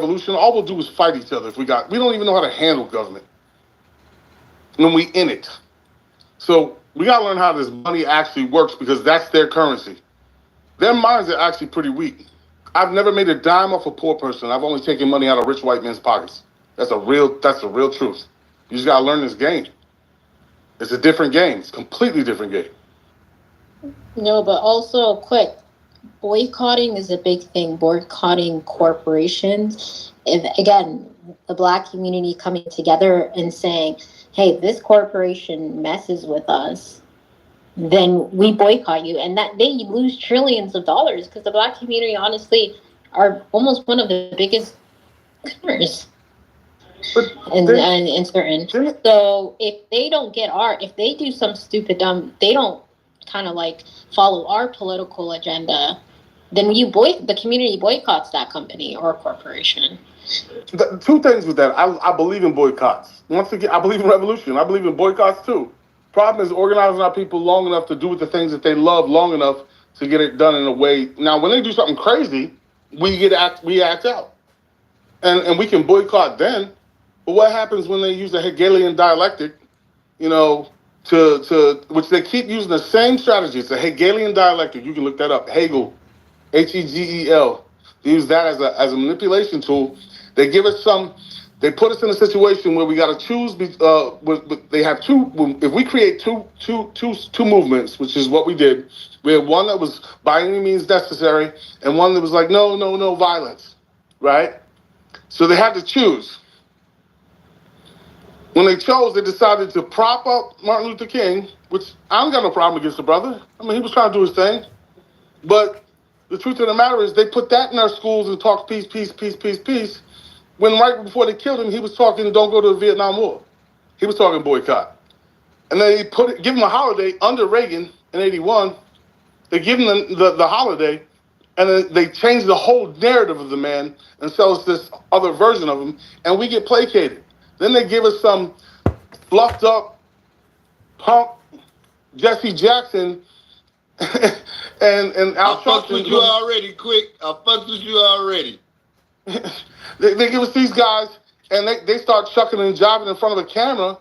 revolution, all we'll do is fight each other. We don't even know how to handle government when we in it. So we got to learn how this money actually works because that's their currency. Their minds are actually pretty weak. I've never made a dime off a poor person. I've only taken money out of rich white men's pockets. That's the real truth. You just got to learn this game. It's a different game. It's a completely different game. No, but also quick. Boycotting is a big thing. Boycotting corporations. If, again, the Black community coming together and saying, hey, this corporation messes with us, then we boycott you. And that they lose trillions of dollars because the Black community, honestly, are almost one of the biggest consumers. And certain. So if they don't get if they do some stupid dumb, they don't kind of like follow our political agenda, then the community boycotts that company or corporation. Two things with that. I believe in boycotts. Once again, I believe in revolution. I believe in boycotts too. Problem is organizing our people long enough to do the things that they love long enough to get it done in a way. Now, when they do something crazy, we act out. And we can boycott then. But what happens when they use the Hegelian dialectic, to which they keep using the same strategy? It's a Hegelian dialectic. You can look that up. Hegel, Hegel. They use that as a manipulation tool. They put us in a situation where we got to choose. They have two. If we create two movements, which is what we did, we had one that was by any means necessary, and one that was like no violence, right? So they had to choose. When they chose, they decided to prop up Martin Luther King, which I don't got no problem against the brother. I mean, he was trying to do his thing. But the truth of the matter is they put that in our schools and talked peace, when right before they killed him, he was talking don't go to the Vietnam War. He was talking boycott. And then they give him a holiday under Reagan in 81. They give him the holiday, and then they change the whole narrative of the man and sell us this other version of him, and we get placated. Then they give us some fluffed up punk Jesse Jackson and Al I fucked with you already, quick. I fucked with you already. They give us these guys, and they start chucking and jiving in front of a camera.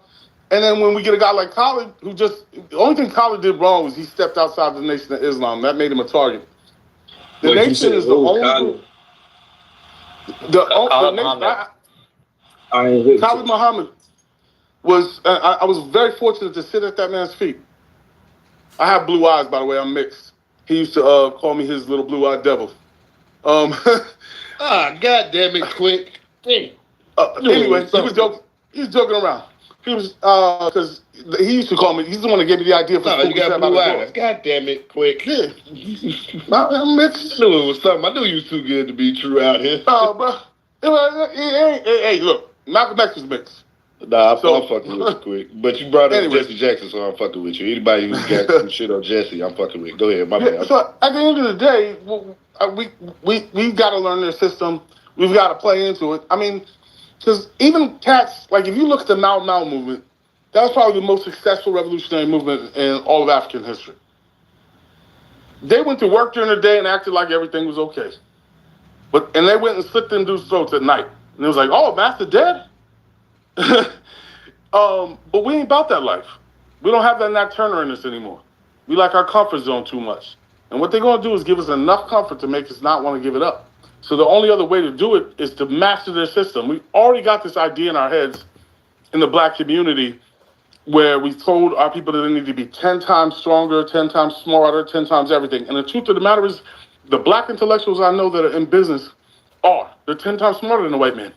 And then when we get a guy like Khalid, the only thing Khalid did wrong was he stepped outside the Nation of Islam. That made him a target. The Nation is the only group. Khalid Muhammad was. I was very fortunate to sit at that man's feet. I have blue eyes, by the way. I'm mixed. He used to call me his little blue-eyed devil. God damn it, quick. Anyway, he was joking. He was joking around. He was because he used to call me. He's the one that gave me the idea for. You got blue eyes. God damn it, quick. Yeah, I'm mixed. I knew it was something. I knew you was too good to be true out here. Bro. Hey, look. Malcolm X was mixed. Nah, I'm fucking with you, quick. But you brought up Jesse Jackson, so I'm fucking with you. Anybody who's got some shit on Jesse, I'm fucking with. Go ahead, my bad. So at the end of the day, we got to learn their system. We've got to play into it. I mean, because even cats, like if you look at the Mau Mau movement, that was probably the most successful revolutionary movement in all of African history. They went to work during the day and acted like everything was okay. And they went and slit them dudes' throats at night. And it was like, oh, Master dead? But we ain't about that life. We don't have that Nat Turner in us anymore. We like our comfort zone too much. And what they're going to do is give us enough comfort to make us not want to give it up. So the only other way to do it is to master their system. We already got this idea in our heads in the Black community where we told our people that they need to be 10 times stronger, 10 times smarter, 10 times everything. And the truth of the matter is the Black intellectuals I know that are in business they're 10 times smarter than the white man.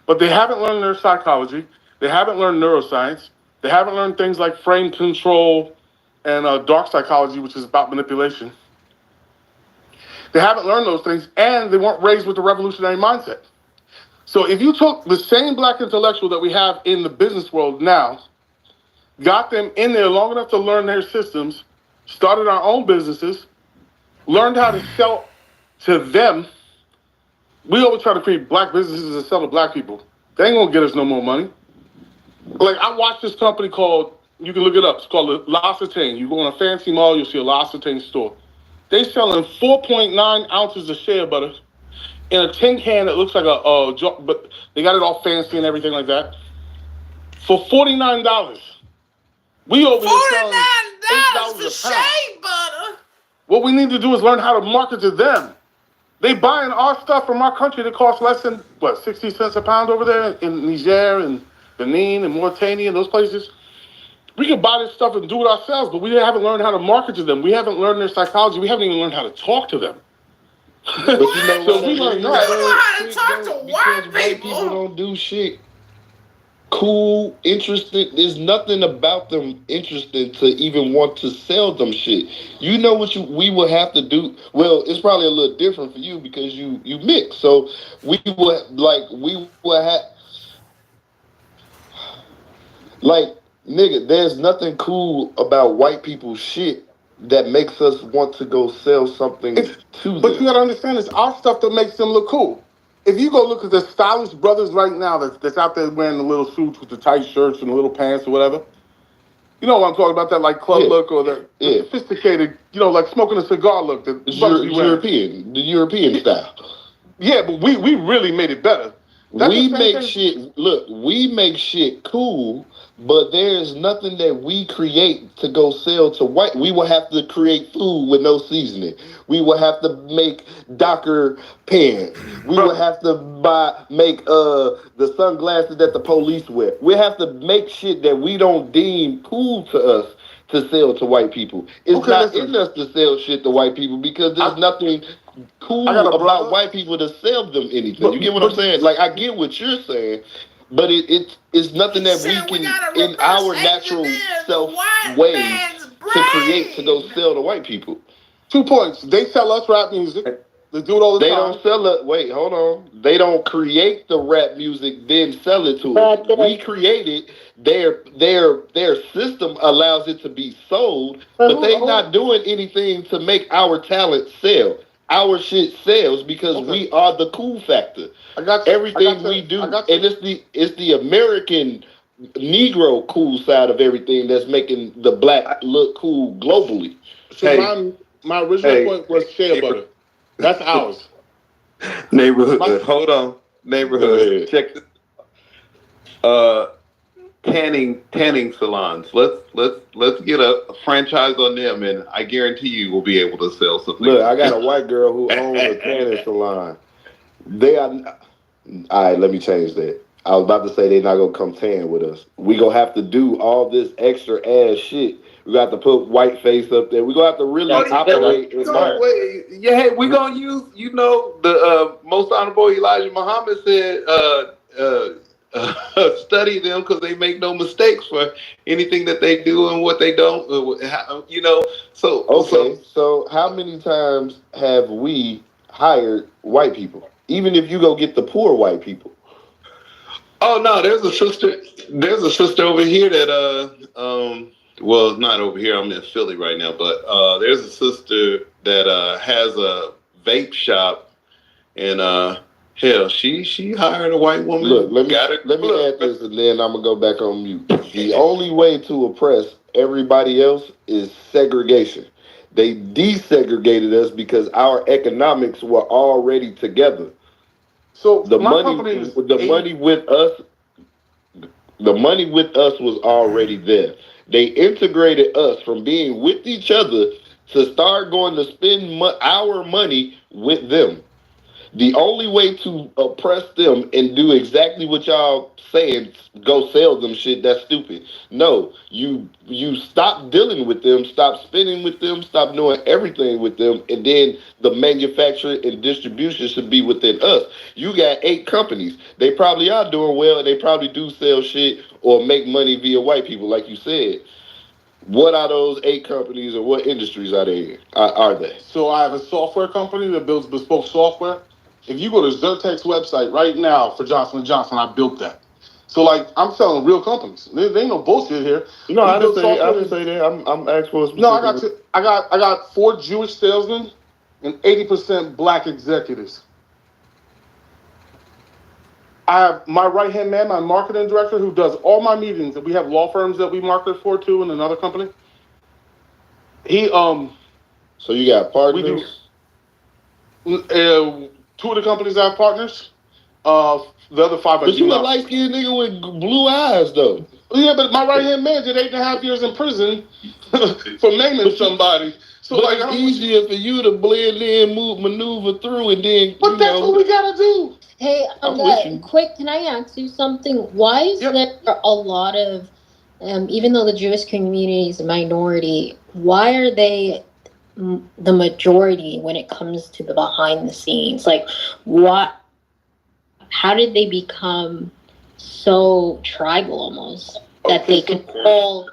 But they haven't learned their psychology. They haven't learned neuroscience. They haven't learned things like frame control and dark psychology, which is about manipulation. They haven't learned those things, and they weren't raised with the revolutionary mindset. So if you took the same Black intellectual that we have in the business world now, got them in there long enough to learn their systems, started our own businesses, learned how to sell to them. We always try to create Black businesses and sell to Black people. They ain't gonna get us no more money. Like I watched this company called, you can look it up, it's called L'Occitane. You go in a fancy mall, you'll see a L'Occitane store. They selling 4.9 ounces of shea butter in a tin can that looks like but they got it all fancy and everything like that, for $49. We over here selling $8 for shea butter. What we need to do is learn how to market to them. They buying our stuff from our country that costs less than 60 cents a pound over there in Niger and Benin and Mauritania and those places. We can buy this stuff and do it ourselves, but we haven't learned how to market to them. We haven't learned their psychology. We haven't even learned how to talk to them. But you know so we learn that. You know how to talk to white people don't do shit cool, interested. There's nothing about them interested to even want to sell them shit. You know what we will have to do. Well, it's probably a little different for you because you mix. So we will have nigga. There's nothing cool about white people's shit that makes us want to go sell something to them. But you gotta understand, it's our stuff that makes them look cool. If you go look at the stylish brothers right now that's out there wearing the little suits with the tight shirts and the little pants or whatever, you know what I'm talking about, that like club look or the sophisticated, like smoking a cigar look. The European style. Yeah, but we really made it better. We make shit cool, but there's nothing that we create to go sell to white. We will have to create food with no seasoning. We will have to make Docker pants. We will have to make the sunglasses that the police wear. We have to make shit that we don't deem cool to us to sell to white people. It's not in us to sell shit to white people because there's nothing cool about white people to sell them anything. You get what I'm saying? Like, I get what you're saying, but it's nothing that we can, in our natural self ways, to create to go sell to white people. 2 points. They sell us rap music. They do it all the time. They don't sell it. Wait, hold on. They don't create the rap music, then sell it to us. We create it. Their system allows it to be sold, but they're not doing anything to make our talent sell. Our shit sells because we are the cool factor. I got you. Everything we do, and it's the American Negro cool side of everything that's making the black look cool globally. So my original point was shea butter. That's ours. Neighborhood. Hold on. Neighborhood. Check this. Tanning salons. Let's get a franchise on them, and I guarantee you we'll be able to sell something. Look, I got a white girl who owns a tanning salon. They are. All right, let me change that. I was about to say they're not gonna come tan with us. We gonna have to do all this extra ass shit. We got to put white face up there. We gonna have to really operate. Hey, we gonna use. The most honorable Elijah Muhammad said, study them because they make no mistakes for anything that they do and what they don't. So how many times have we hired white people? Even if you go get the poor white people. Oh no, there's a sister over here that well, not over here. I'm in Philly right now, but there's a sister that has a vape shop, and hell, she hired a white woman. Look, let me add this, and then I'm gonna go back on mute. The only way to oppress everybody else is segregation. They desegregated us because our economics were already together. So the money with us was already there. They integrated us from being with each other to start going to spend our money with them. The only way to oppress them and do exactly what y'all saying, go sell them shit, that's stupid. No, you stop dealing with them, stop spending with them, stop doing everything with them, and then the manufacturing and distribution should be within us. You got 8 companies. They probably are doing well, and they probably do sell shit or make money via white people, like you said. What are those 8 companies, or what industries are they in? Are they? So I have a software company that builds bespoke software. If you go to Zyrtec's website right now for Johnson & Johnson, I built that. So, I'm selling real companies. There ain't no bullshit here. No, I didn't say that. I'm asking for a specific. No, I got 4 Jewish salesmen and 80% black executives. I have my right-hand man, my marketing director, who does all my meetings. And we have law firms that we market for, too, in another company. So you got partners? 2 of the companies have partners. The other 5 But do you a not. light skinned nigga with blue eyes though. Yeah, but my right hand man did 8.5 years in prison for maiming somebody. So But like, it's easier for you to blend in, maneuver through, and then but that's what we gotta do. Hey, quick, can I ask you something? Why is there a lot of, even though the Jewish community is a minority, why are they the majority when it comes to the behind the scenes? Like, how did they become so tribal almost that they control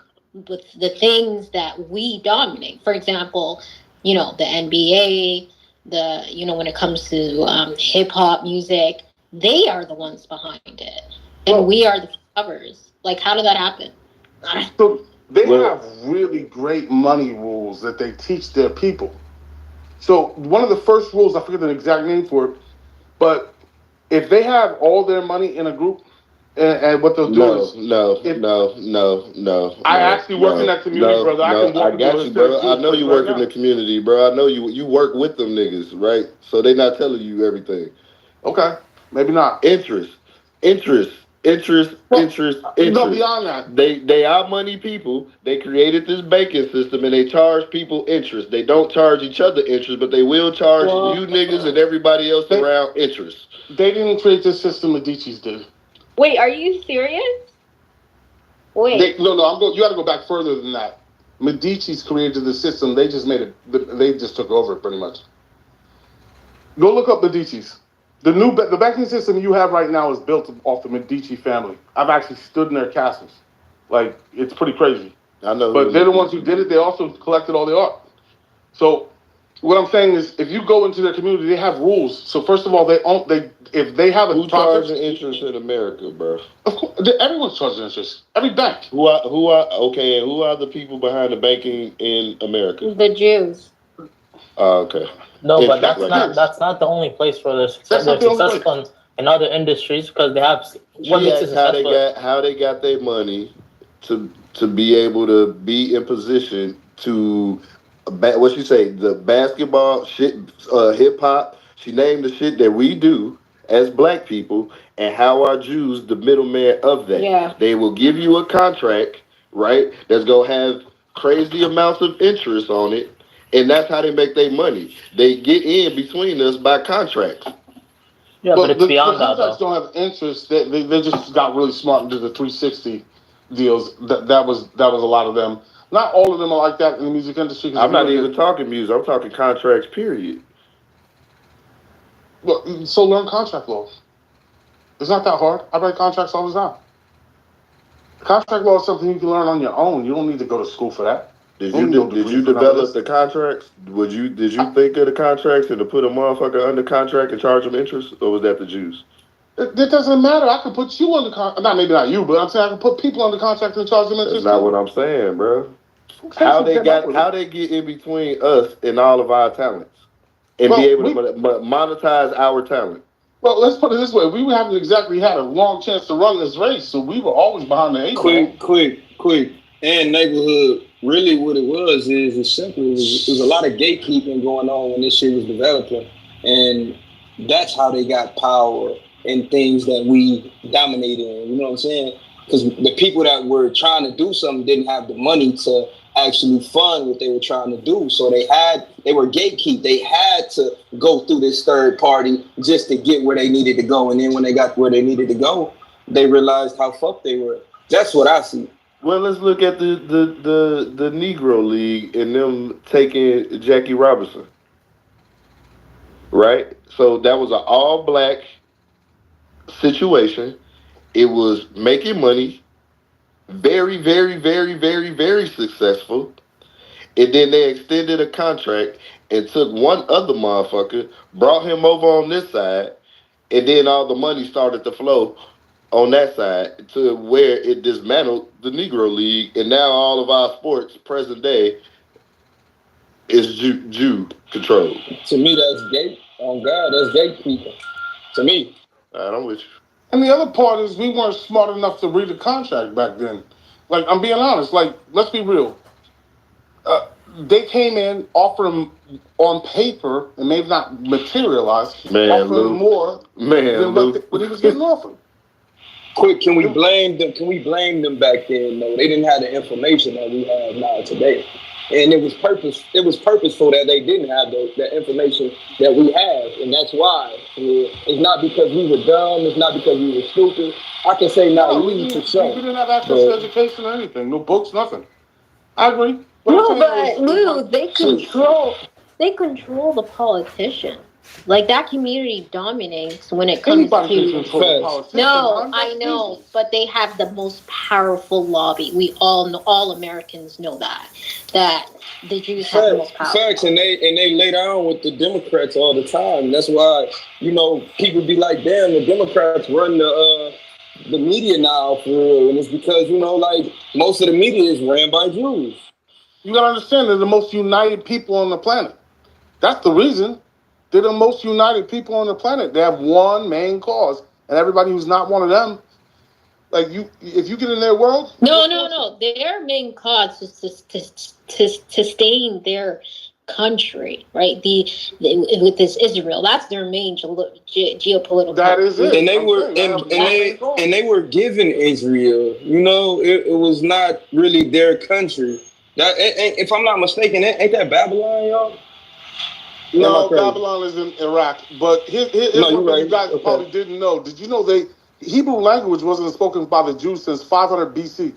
with the things that we dominate? For example, the NBA, when it comes to hip hop music, they are the ones behind it, and we are the covers. Like, how did that happen? So they have really great money rules that they teach their people. So one of the first rules, I forget the exact name for it, but if they have all their money in a group, and what they'll do is no. I actually work in that community, brother. I can walk I got you, bro. I know you work in the community, bro. I know you work with them niggas, right? So they not telling you everything. Okay, maybe not. Interest. No, beyond that. They are money people. They created this banking system and they charge people interest. They don't charge each other interest, but they will charge you niggas and everybody else around interest. They didn't create this system, Medici's did. Wait, are you serious? Wait. You got to go back further than that. Medici's created the system. They just made it. They just took over pretty much. Go look up Medici's. The banking system you have right now is built off the Medici family. I've actually stood in their castles. Like, it's pretty crazy. I know. But they're the ones who did it. They also collected all the art. So what I'm saying is, if you go into their community, they have rules. So first of all, if they have who charging interest in America, bro? Of course, everyone's charging interest. Every bank. Who are the people behind the banking in America? The Jews. Oh, okay. No, but that's not the only place where they're successful in other industries, because they have how they got their money to be able to be in position to what you say, the basketball shit, hip hop. She named the shit that we do as black people, and how are Jews the middleman of that? Yeah. They will give you a contract, right? That's gonna have crazy amounts of interest on it. And that's how they make their money. They get in between us by contracts. Yeah, but it's beyond that, though. The contracts don't have interest. They just got really smart and did the 360 deals. That was a lot of them. Not all of them are like that in the music industry. I'm not even talking music. I'm talking contracts, period. Well, so learn contract law. It's not that hard. I write contracts all the time. Contract law is something you can learn on your own. You don't need to go to school for that. Did you develop the contracts? Did you think of the contracts and to put a motherfucker under contract and charge them interest, or was that the Jews? It doesn't matter. I could put you under contract. Maybe not you, but I'm saying I can put people under contract and charge them interest. That's not what I'm saying, bro. How they get in between us and all of our talents and be able to monetize our talent? Well, let's put it this way: we haven't exactly had a long chance to run this race, so we were always behind the eight ball. Quick, and neighborhood. Really, what it was is it's simple. It was a lot of gatekeeping going on when this shit was developing, and that's how they got power in things that we dominated in. You know what I'm saying? Because the people that were trying to do something didn't have the money to actually fund what they were trying to do, so they were gatekeep. They had to go through this third party just to get where they needed to go, and then when they got where they needed to go, they realized how fucked they were. That's what I see. Well, let's look at the Negro League and them taking Jackie Robinson, right? So that was an all-black situation. It was making money, very, very, very, very, very successful. And then they extended a contract and took one other motherfucker, brought him over on this side, and then all the money started to flow on that side to where it dismantled the Negro League, and now all of our sports, present day, is Jew controlled. To me, that's gate. Oh God, that's gatekeeping. To me. I'm with you. And the other part is we weren't smart enough to read the contract back then. Like, I'm being honest. Like, let's be real. they came in, offered him on paper, and may have not materialized, offered him more than what he was getting offered. Quick, can we blame them? Can we blame them back then? No, they didn't have the information that we have now today, and it was purposeful that they didn't have the information that we have, and that's why. It's not because we were dumb. It's not because we were stupid. I can say naive for sure. We didn't have access to education or anything. No books, nothing. I agree. No, but Lou, they control the politician. Like, that community dominates when it comes to. No, I know, but they have the most powerful lobby. We all know, all Americans know that the Jews have the most powerful. Facts, and they lay down with the Democrats all the time. That's why people be like, damn, the Democrats run the media now for real, and it's because like most of the media is ran by Jews. You gotta understand, they're the most united people on the planet. That's the reason. They're the most united people on the planet. They have one main cause, and everybody who's not one of them, like if you get in their world. No. Their main cause is to stay in their country, right? With this Israel, that's their main geopolitical. That is it. And they were given Israel. It was not really their country. That, if I'm not mistaken, ain't that Babylon, y'all? No, Babylon is in Iraq. But here's what you guys probably didn't know. Did you know Hebrew language wasn't spoken by the Jews since 500 BC?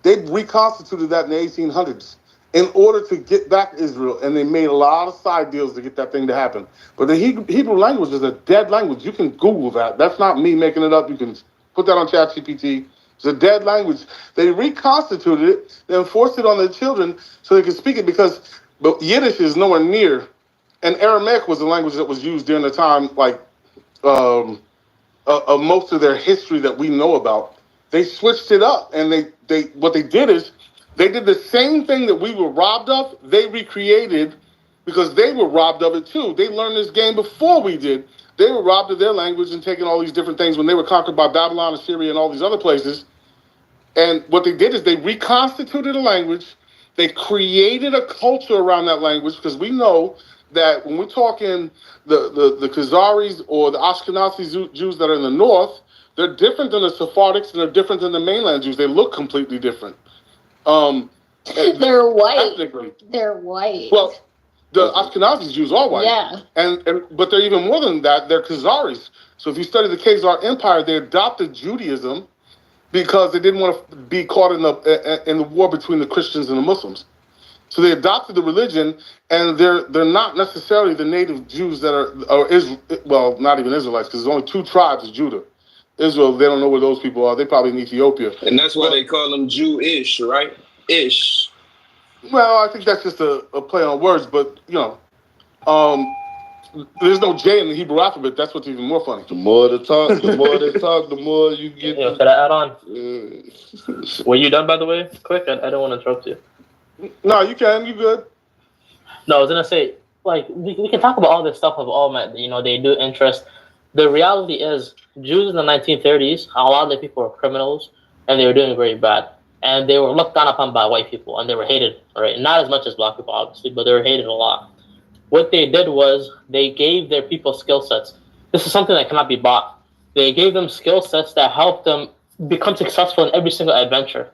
They reconstituted that in the 1800s in order to get back Israel, and they made a lot of side deals to get that thing to happen. But the Hebrew language is a dead language. You can Google that. That's not me making it up. You can put that on ChatGPT. It's a dead language. They reconstituted it, then forced it on their children so they could speak it but Yiddish is nowhere near. And Aramaic was the language that was used during the time, like most of their history that we know about. They switched it up, and what they did is they did the same thing that we were robbed of. They recreated because they were robbed of it too. They learned this game before we did. They were robbed of their language and taken all these different things when they were conquered by Babylon, Assyria, and all these other places. And what they did is they reconstituted a language. They created a culture around that language, because we know that when we're talking the Khazaris or the Ashkenazi Jews that are in the north, they're different than the Sephardics, and they're different than the mainland Jews. They look completely different. They're white. Ethnically. They're white. Well, the Ashkenazi Jews are white. Yeah. But they're even more than that. They're Khazaris. So if you study the Khazar Empire, they adopted Judaism because they didn't want to be caught in the war between the Christians and the Muslims. So they adopted the religion, and they're not necessarily the native Jews that are not even Israelites, because there's only two tribes of Judah. Israel, they don't know where those people are. They're probably in Ethiopia. And that's why they call them Jewish, right? Ish. Well, I think that's just a play on words, but there's no J in the Hebrew alphabet. That's what's even more funny. The more they talk, the more you get. Yeah, could I add on? Were you done, by the way? Quick, I don't want to interrupt you. No, you can. You good? No, I was gonna say, like, we can talk about all this stuff of they do interest. The reality is, Jews in the 1930s, a lot of the people were criminals, and they were doing very bad, and they were looked down upon by white people, and they were hated. Right, not as much as black people, obviously, but they were hated a lot. What they did was they gave their people skill sets. This is something that cannot be bought. They gave them skill sets that helped them become successful in every single adventure.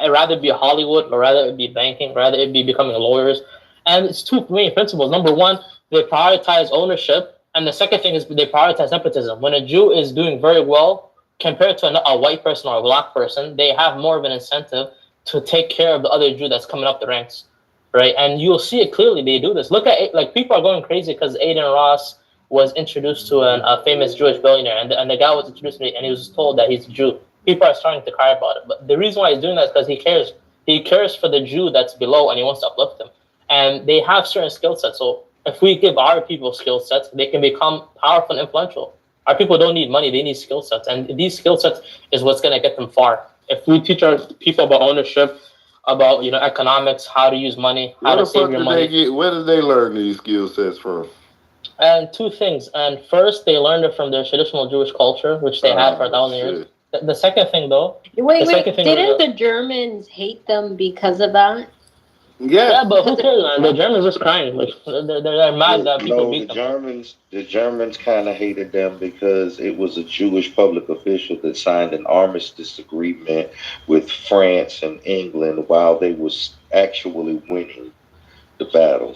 Rather it be Hollywood, or rather it be banking, rather it be becoming lawyers. And it's two main principles. Number one, they prioritize ownership. And the second thing is they prioritize nepotism. When a Jew is doing very well compared to a white person or a black person, they have more of an incentive to take care of the other Jew that's coming up the ranks. Right, and you'll see it clearly. They do this. Look at it, like, people are going crazy because Aiden Ross was introduced to a famous Jewish billionaire, and the guy was introduced to me, and he was told that he's a Jew. People are starting to cry about it, but the reason why he's doing that is because he cares. He cares for the Jew that's below, and he wants to uplift them. And they have certain skill sets. So if we give our people skill sets, they can become powerful and influential. Our people don't need money; they need skill sets, and these skill sets is what's going to get them far. If we teach our people about ownership, about economics, how to use money, how to save your money. Where did they learn these skill sets from? And two things. And first, they learned it from their traditional Jewish culture, which they had for 1,000 years. The second thing, though. Didn't the Germans hate them because of that? Yeah, Yes. but who cares, man? The Germans just crying. Like they're mad that people No, beat them. The Germans kind of hated them because it was a Jewish public official that signed an armistice agreement with France and England while they was actually winning the battle.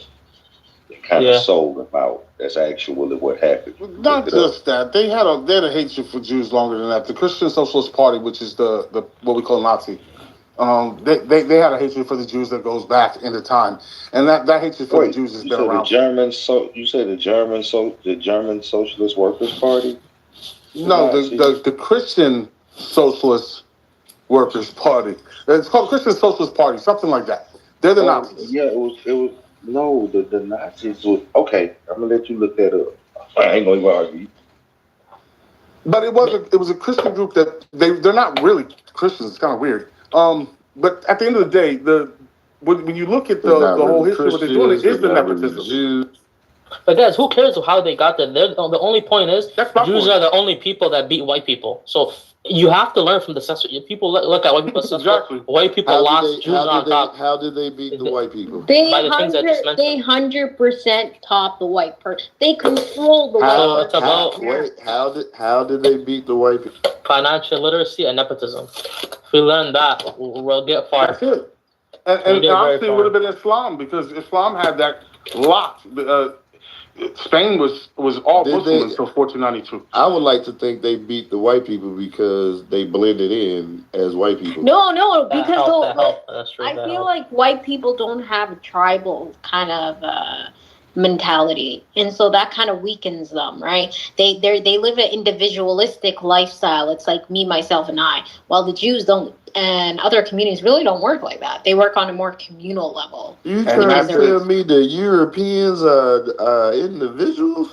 They kind of Yeah. sold them out. That's actually what happened. Look Not it up. just that. They had a hatred for Jews longer than that. The Christian Socialist Party, which is the what we call Nazi, they had a hatred for the Jews that goes back into time, and that hatred for the Wait, Jews has you been said the around. German you said the German Socialist Workers Party, the No, Nazis. the Christian Socialist Workers Party. It's called Christian Socialist Party, something like that. They're the Oh Nazis. yeah, it was no the Nazis was okay. I'm gonna let you look that up. I ain't gonna even argue. But it was a Christian group that they're not really Christians. It's kind of weird. But at the end of the day, when you look at They're the not whole really history, what they're doing Christians. is They're the not really nepotism. Jews. But guys, who cares how they got there? The only point is That's my Jews point. are the only people that beat white people. So you have to learn from the successful. People look at white people successful. Exactly. White people lost. Jews are on top. How did they beat the white people? They By the things I just mentioned. 100% top the white person. They control the So white it's person. about How did they beat the white people? financial literacy and nepotism. If we learn that, we'll get far. That's it. We'll And get very honestly, it far. would have been Islam because Islam had that locked. Spain was all Did Muslim they- until 1492. I would like to think they beat the white people because they blended in as white people. No, That because helped. That's true. I that feel helped. like white people don't have a tribal kind of mentality, and so that kind of weakens them, right? They live an individualistic lifestyle. It's like me, myself, and I. While the Jews don't, and other communities really don't work like that. They work on a more communal level. You And trying that's to tell me the Europeans are individuals?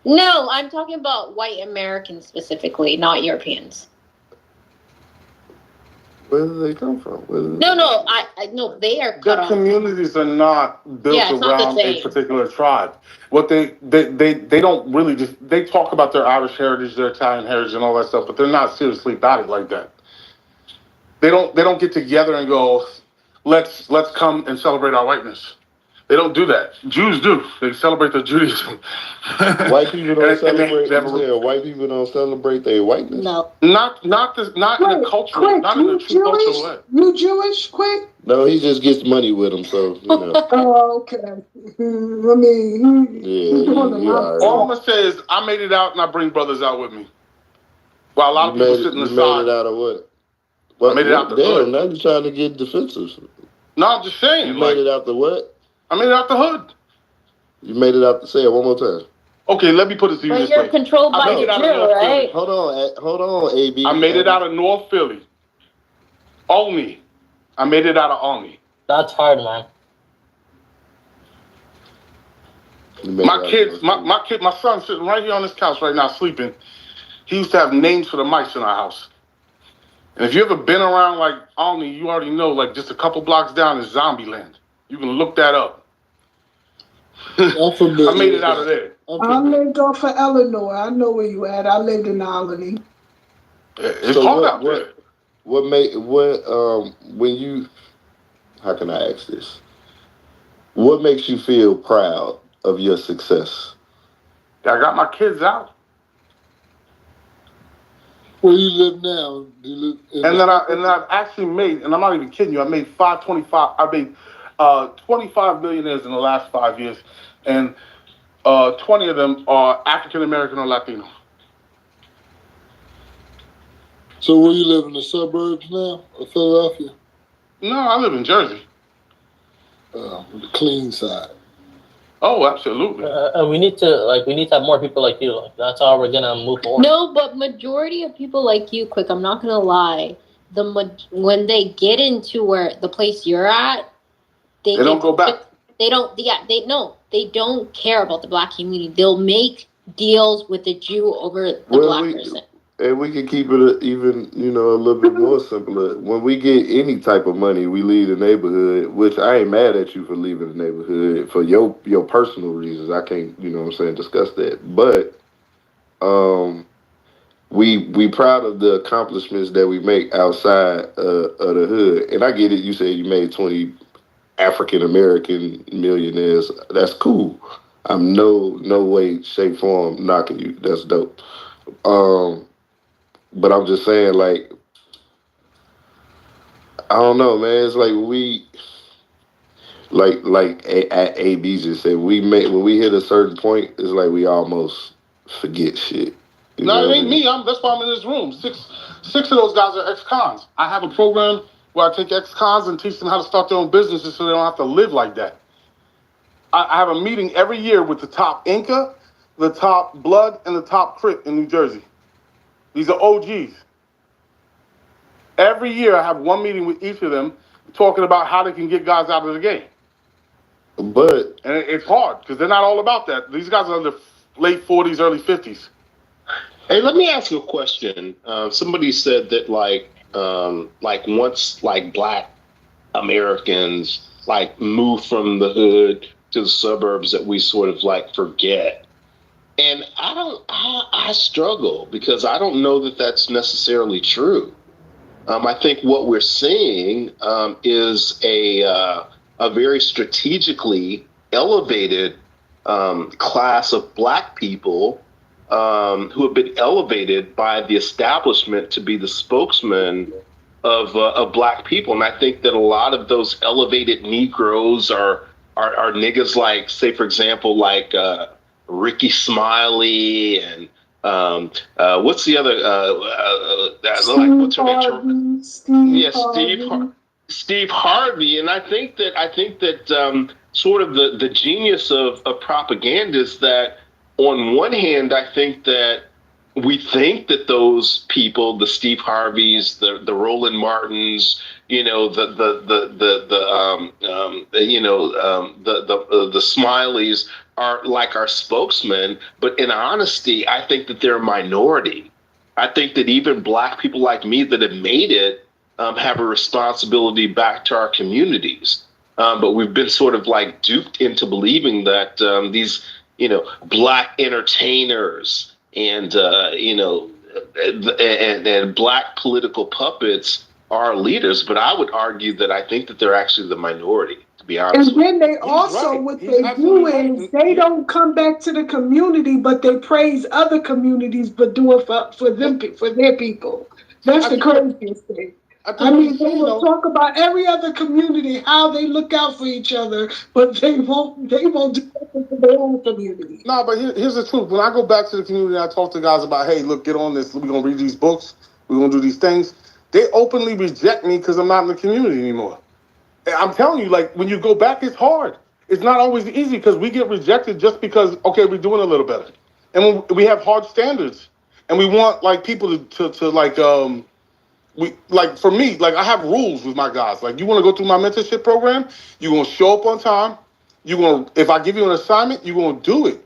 No, I'm talking about white Americans specifically, not Europeans. Where do they come from? No, I no, they are Their cut off. communities are not built Yeah, it's not the around a same. particular tribe. What they don't really they talk about their Irish heritage, their Italian heritage, and all that stuff, but they're not seriously about it like that. They don't get together and go, let's come and celebrate our whiteness. They don't do that. Jews do. They celebrate their Judaism. White people don't And celebrate. they have a- White people don't celebrate their whiteness. No. not in a cultural, not in a true cultural way. You Jewish, quick? No, he just gets money with him, so you know. Oh, okay. I mean, Yeah, All I'm gonna say is I made it out and I bring brothers out with me. While a lot of people sit in the you side. made it out of what? I made it out the damn, hood. now you're trying to get defensive. No, I'm just saying. You Like, made it out the what? I made it out the hood. You made it out. Say it one more time. Okay, let me put it to you But this you're way. controlled I by made the it out of Jew, North Philly. right? Hold on, AB. I made it out of North Philly. Olney. I made it out of Olney. That's hard, man. You made it out My of kids, North my son's sitting right here on this couch right now sleeping. He used to have names for the mice in our house. And if you ever been around like Olney, you already know like just a couple blocks down is Zombieland. You can look that up. I made it out of there. I lived off of Eleanor. I know where you at. I lived in Albany. It's So hard what- out there. when you, how can I ask this? What makes you feel proud of your success? I got my kids out. Where you live now? Do you live in And then I've actually made, and I'm not even kidding you, I made 25 millionaires in the last 5 years, and 20 of them are African American or Latino. So where you live in the suburbs now of Philadelphia? No, I live in Jersey. The clean side. Oh, absolutely. We need to have more people like you. Like, that's how we're gonna move forward. No, but majority of people like you, quick, I'm not gonna lie. When they get into where the place you're at, They don't go back. They don't. Yeah, they don't care about the black community. They'll make deals with the Jew over the black person. And we can keep it even, a little bit more simpler. When we get any type of money, we leave the neighborhood, which I ain't mad at you for leaving the neighborhood for your personal reasons. I can't, discuss that. But we proud of the accomplishments that we make outside of the hood. And I get it. You said you made 20 African American millionaires. That's cool. I'm no way, shape, form knocking you. That's dope. But I'm just saying, like, I don't know, man. It's like at AB just said, when we hit a certain point, it's like we almost forget shit. No, it ain't me. That's why I'm in this room. Six of those guys are ex-cons. I have a program where I take ex-cons and teach them how to start their own businesses so they don't have to live like that. I have a meeting every year with the top Inca, the top Blood, and the top Crip in New Jersey. These are OGs. Every year I have one meeting with each of them talking about how they can get guys out of the game. But and it's hard because they're not all about that. These guys are in their late 40s, early 50s. Hey, let me ask you a question. Somebody said that once Black Americans move from the hood to the suburbs that we sort of forget. And I struggle because I don't know that that's necessarily true. I think what we're seeing is a very strategically elevated class of Black people who have been elevated by the establishment to be the spokesman of Black people. And I think that a lot of those elevated Negroes are niggas like, say, for example, Ricky Smiley and what's the other? Steve Harvey. And I think that sort of the genius of propaganda is that on one hand, I think that we think that those people, the Steve Harveys, the Roland Martins, the Smileys are like our spokesmen, but in honesty, I think that they're a minority. I think that even Black people like me that have made it have a responsibility back to our communities. But we've been sort of duped into believing that these, Black entertainers and Black political puppets are leaders. But I would argue that I think that they're actually the minority, to be honest. And then they also, what they do is they don't come back to the community, but they praise other communities, but do it for their people. That's the craziest thing. I mean, they will talk about every other community, how they look out for each other, but they won't do anything for their own community. No, but here's the truth. When I go back to the community, I talk to guys about, hey, look, get on this. We're going to read these books. We're going to do these things. They openly reject me because I'm not in the community anymore. And I'm telling you, when you go back, it's hard. It's not always easy because we get rejected just because, okay, we're doing a little better. And we have hard standards. And we want, people to for me, I have rules with my guys. You want to go through my mentorship program, you're going to show up on time. If I give you an assignment, you're going to do it.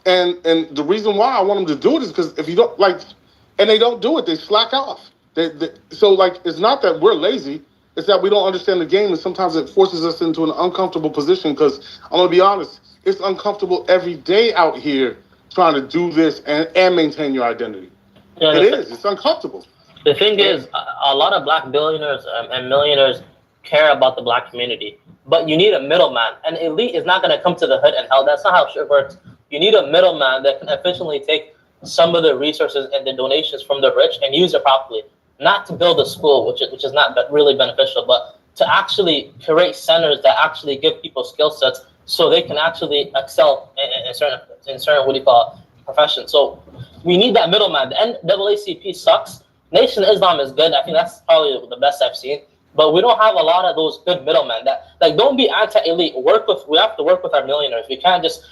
And the reason why I want them to do it is because if you don't, and they don't do it, they slack off. So it's not that we're lazy. It's that we don't understand the game, and sometimes it forces us into an uncomfortable position because, I'm going to be honest, it's uncomfortable every day out here trying to do this and maintain your identity. Yeah, it's uncomfortable. The thing is, a lot of Black billionaires and millionaires care about the Black community, but you need a middleman. An elite is not going to come to the hood and help. That's not how shit works. You need a middleman that can efficiently take some of the resources and the donations from the rich and use it properly. Not to build a school, which is not really beneficial, but to actually create centers that actually give people skill sets so they can actually excel in certain professions. So we need that middleman. The NAACP sucks. Nation of Islam is good. I think that's probably the best I've seen. But we don't have a lot of those good middlemen. Don't be anti-elite. We have to work with our millionaires. We can't just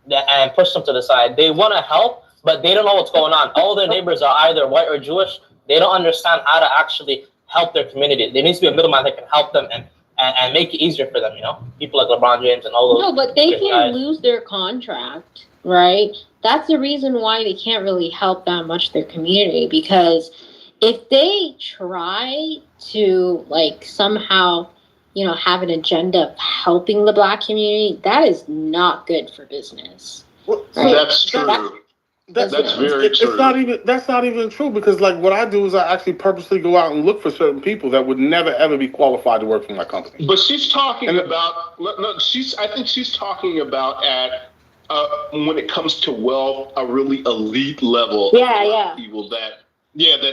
and push them to the side. They want to help, but they don't know what's going on. All their neighbors are either white or Jewish. They don't understand how to actually help their community. There needs to be a middleman that can help them and make it easier for them, People like LeBron James and all those. No, but they can lose their contract, right? That's the reason why they can't really help that much their community, because if they try to somehow, have an agenda of helping the Black community, that is not good for business. That's true. That's very true. That's not even true because like what I do is I actually purposely go out and look for certain people that would never ever be qualified to work for my company. But she's talking about I think she's talking about at when it comes to wealth, a really elite level. People that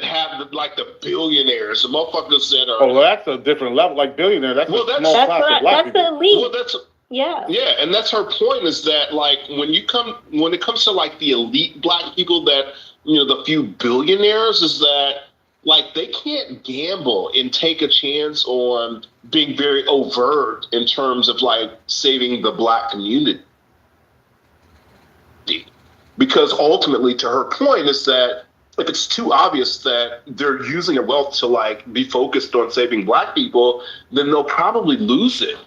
have like the billionaires, the motherfuckers that are. Oh, well, that's a different level. Like billionaire, that's a small class of black people. That's the elite. Well, that's. Yeah. Yeah, and that's her point is that like when it comes to like the elite black people that the few billionaires is that like they can't gamble and take a chance on being very overt in terms of like saving the black community. Because ultimately to her point is that if it's too obvious that they're using their wealth to like be focused on saving black people, then they'll probably lose it.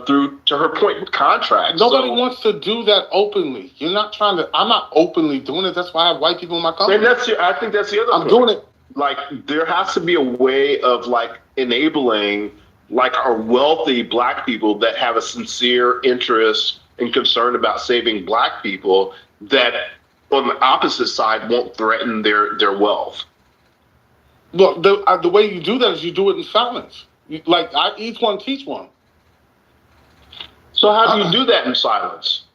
Through to her point with contracts. Nobody wants to do that openly. You're not trying to. I'm not openly doing it. That's why I have white people in my company. And I think that's the other. I'm doing it. Like there has to be a way of like enabling like our wealthy black people that have a sincere interest and concern about saving black people that on the opposite side won't threaten their wealth. Look, the way you do that is you do it in silence. I each one teach one. So how do you do that in silence?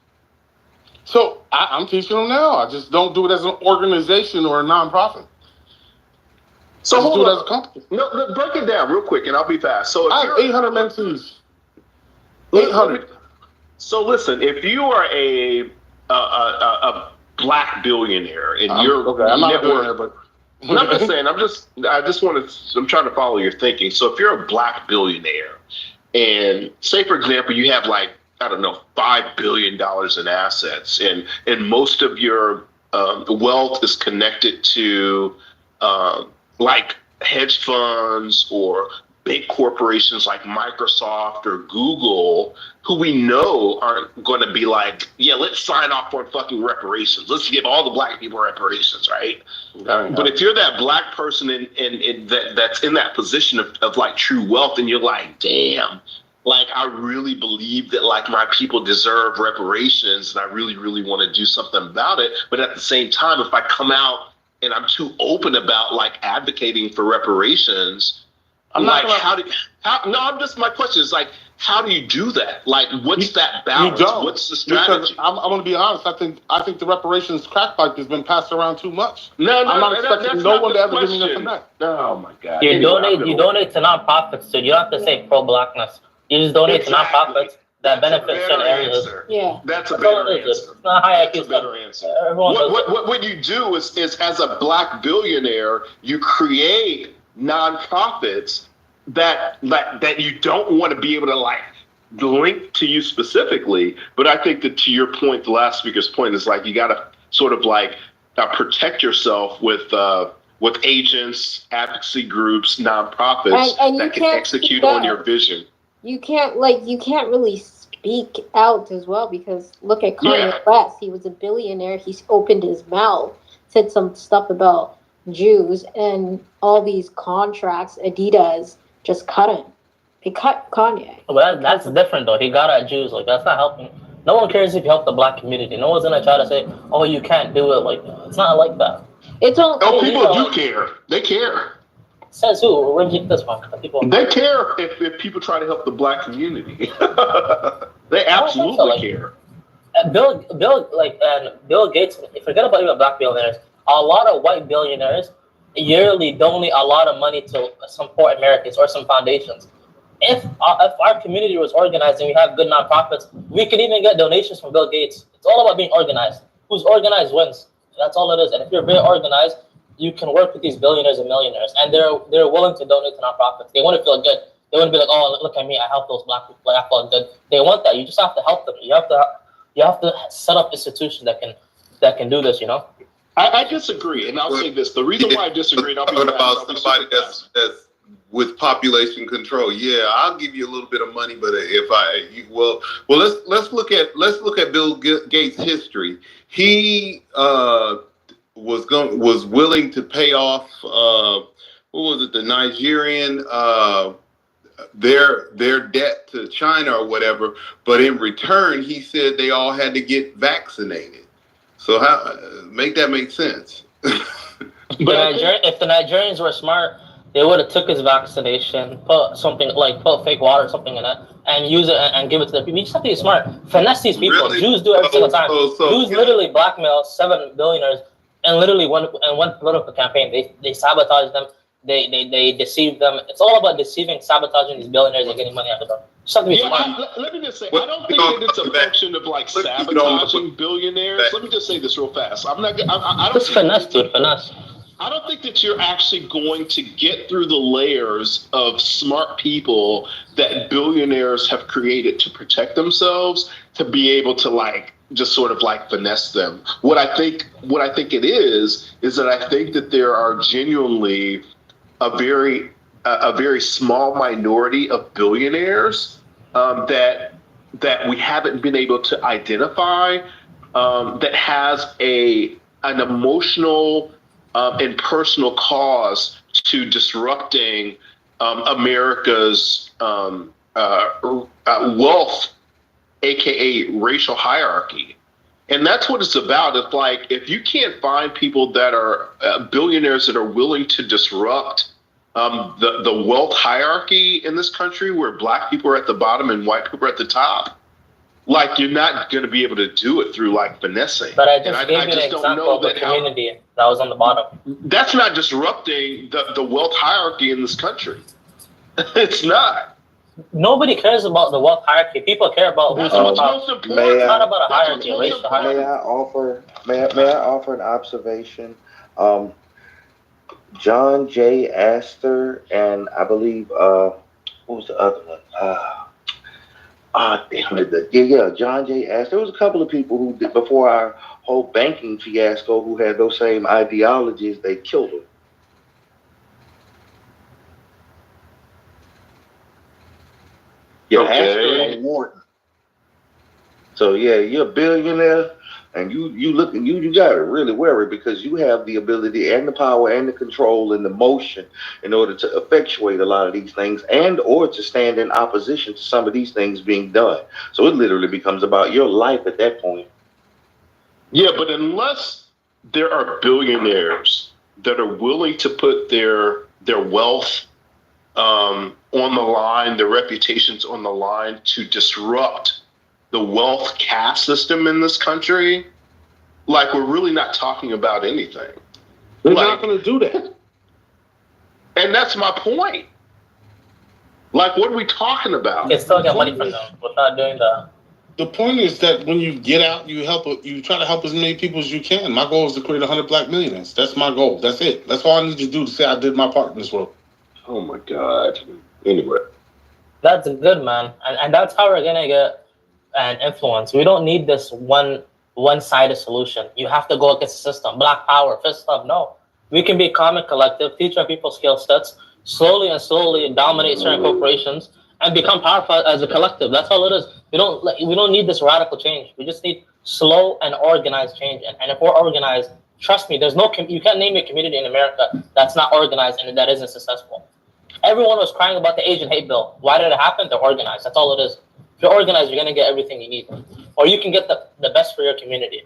So I'm teaching them now. I just don't do it as an organization or a nonprofit. So hold on. Do it as a company. No, break it down real quick, and I'll be fast. So I have 800 mentees. 800. So listen, if you are a black billionaire and you're okay, I'm not a billionaire, but I'm just saying. I'm trying to follow your thinking. So if you're a black billionaire. And say, for example, you have like, I don't know, $5 billion in assets and most of your wealth is connected to like hedge funds or big corporations like Microsoft or Google, who we know aren't going to be like, yeah, let's sign off on fucking reparations. Let's give all the black people reparations, right? But if you're that black person that's in that position of like true wealth and you're like, damn, like I really believe that like my people deserve reparations and I really, really want to do something about it. But at the same time, if I come out and I'm too open about like advocating for reparations, my question is like, how do you do that? Like, what's that balance? What's the strategy? Because I'm going to be honest. I think the reparations crack pipe has been passed around too much. I'm not expecting no one to ever give me nothing back. Oh my God! You donate to nonprofits, so you don't have to say pro-blackness. You just donate to nonprofits that benefit certain areas. Yeah, that's a better answer. It's not hierarchy. That's a better answer. What you do is as a black billionaire, you create nonprofits that you don't want to be able to like link to you specifically. But I think that to your point, the last speaker's point is like you got to sort of like protect yourself with agents, advocacy groups, nonprofits that can execute on your vision. You can't really speak out as well because look at Kanye West. He was a billionaire. He's opened his mouth, said some stuff about Jews and all these contracts. Adidas just cut him. They cut Kanye. Well, that's different though. He got at Jews. Like that's not helping. No one cares if you help the black community. No one's gonna try to say, "Oh, you can't do it." Like it's not like that. It's all. Oh, people do care. They care. Says who? Where did you get this from? They care if people try to help the black community. They absolutely care. Bill Gates. Forget about even black billionaires. A lot of white billionaires yearly donate a lot of money to some poor Americans or some foundations. If our community was organized and we have good nonprofits, we can even get donations from Bill Gates. It's all about being organized. Who's organized wins. That's all it is. And if you're very organized, you can work with these billionaires and millionaires, and they're willing to donate to nonprofits. They want to feel good. They want to be like, oh, look at me, I helped those black people. Like, I felt good. They want that. You just have to help them. You have to set up institutions that can do this. You know. I disagree, and I'll say this: the reason why I disagree, and I'll be about somebody that's with population control. Yeah, I'll give you a little bit of money, but let's look at Bill Gates' history. He was willing to pay off the Nigerian their debt to China or whatever, but in return he said they all had to get vaccinated. So how make that make sense? If the Nigerians were smart, they would have took his vaccination, put fake water or something in it, and use it and give it to the people. You just have to be smart. Finesse these people. Really? Jews do every single time. Jews literally blackmail 7 billionaires and literally one political campaign. They sabotage them. They deceive them. It's all about deceiving, sabotaging these billionaires and getting money out of them. Just have to be smart. Let me just say, I don't think that it's a function of like sabotaging billionaires. Let me just say this real fast. I don't. It's finesse, dude. Finesse. I don't think that you're actually going to get through the layers of smart people that billionaires have created to protect themselves to be able to just sort of finesse them. What I think it is that I think that there are genuinely a very small minority of billionaires that we haven't been able to identify that has an emotional and personal cause to disrupting America's wealth, aka racial hierarchy. And that's what it's about. It's if you can't find people that are billionaires that are willing to disrupt the wealth hierarchy in this country, where black people are at the bottom and white people are at the top, you're not going to be able to do it through finessing. But I just gave you an example of the community that was on the bottom. That's not disrupting the wealth hierarchy in this country. It's not. Nobody cares about the wealth hierarchy. People care about who's on top. It's not about a hierarchy, a racial hierarchy. May I offer an observation? John J. Astor and I believe what was the other one? John J. Astor. There was a couple of people who did, before our whole banking fiasco, who had those same ideologies. They killed them. Astor and Wharton. So you're a billionaire, and you got to really worry, because you have the ability and the power and the control and the motion in order to effectuate a lot of these things, and or to stand in opposition to some of these things being done. So it literally becomes about your life at that point. Yeah, but unless there are billionaires that are willing to put their wealth on the line, their reputations on the line, to disrupt the wealth caste system in this country, we're really not talking about anything. We're not going to do that. And that's my point. What are we talking about? You can still get money from them without doing that. The point is that when you get out, you try to help as many people as you can. My goal is to create 100 black millionaires. That's my goal. That's it. That's all I need to do to say I did my part in this world. Oh my God. Anyway. That's good, man. And that's how we're going to get an influence. We don't need this one-sided solution. You have to go against the system. Black power, fist up. No. We can be a common collective, teach our people skill sets, slowly dominate certain corporations, and become powerful as a collective. That's all it is. We don't need this radical change. We just need slow and organized change. And if we're organized, trust me, you can't name a community in America that's not organized and that isn't successful. Everyone was crying about the Asian hate bill. Why did it happen? They're organized. That's all it is. If you're organized, you're going to get everything you need. Or you can get the best for your community.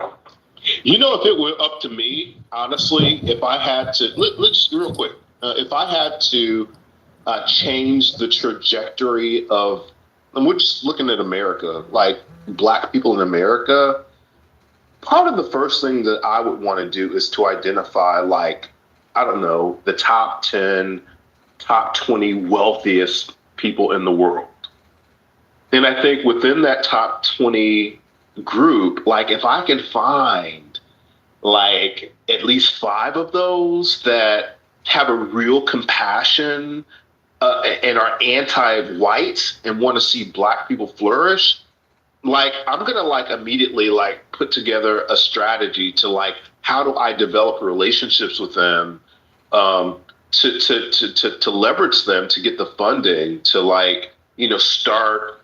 If it were up to me, honestly, if I had to, let's real quick, if I had to change the trajectory of, and we're just looking at America, black people in America, part of the first thing that I would want to do is to identify, I don't know, the top 10, top 20 wealthiest people in the world. And I think within that top 20 group, if I can find at least 5 of those that have a real compassion and are anti-white and want to see black people flourish, I'm gonna immediately put together a strategy to how do I develop relationships with them to leverage them to get the funding to start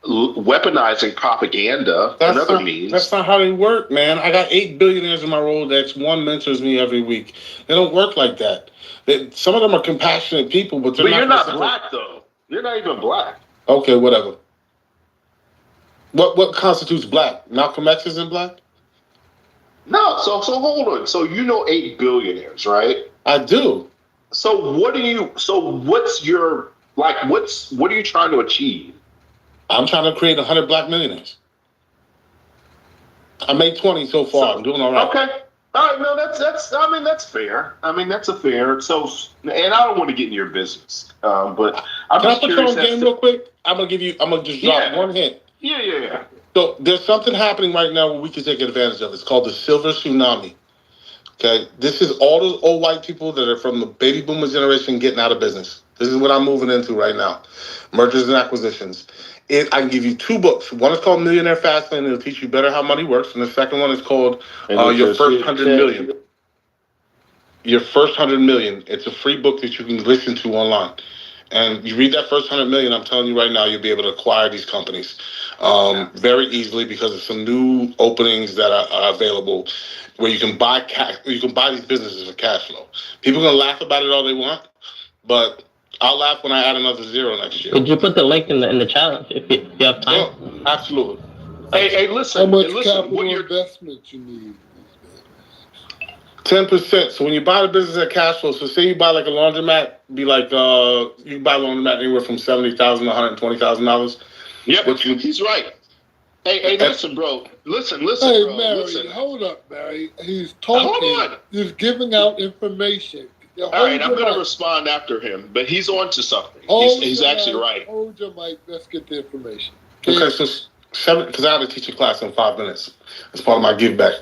weaponizing propaganda and other means. That's not how they work, man. I got 8 billionaires in my Rolodex. One mentors me every week. They don't work like that. Some of them are compassionate people, but you're not black, though. You're not even black. Okay, whatever. What constitutes black? Malcolm X isn't black? No, so hold on. So you know 8 billionaires, right? I do. So what's your like? What are you trying to achieve? I'm trying to create 100 black millionaires. I made 20 so far. I'm doing all right. Okay. All right. No, that's. I mean, that's fair. I mean, that's a fair. So, and I don't want to get in your business, but I'm Can I just put you curious. on game real quick? I'm gonna just drop one hint. Yeah. So there's something happening right now where we can take advantage of. It's called the silver tsunami. Okay, this is all those old white people that are from the baby boomer generation getting out of business. This is what I'm moving into right now. Mergers and acquisitions. I can give you 2 books. One is called Millionaire Fastlane. It'll teach you better how money works. And the second one is called Your First 100 Million. Your First 100 Million. It's a free book that you can listen to online. And you read that first 100 million, I'm telling you right now, you'll be able to acquire these companies very easily because of some new openings that are available where you can buy these businesses for cash flow. People are gonna laugh about it all they want, but I'll laugh when I add another zero next year. Could you put the link in the chat if you have time? Yeah, absolutely. Hey, listen. How much listen, capital investment you need? 10%. So when you buy the business at cash flow, so say you buy like a laundromat, be like you can buy a laundromat anywhere from $70,000 to $120,000. Yep, he's right. Hey, listen, bro. Listen, Hey, bro. Mary, Listen. Hold up, Mary. He's talking. Hold on. He's giving out information. All right, I'm going to respond after him, but he's on to something. He's actually right. Hold your mic. Let's get the information. Okay, so 7, because I have to teach a class in 5 minutes. That's part of my give back.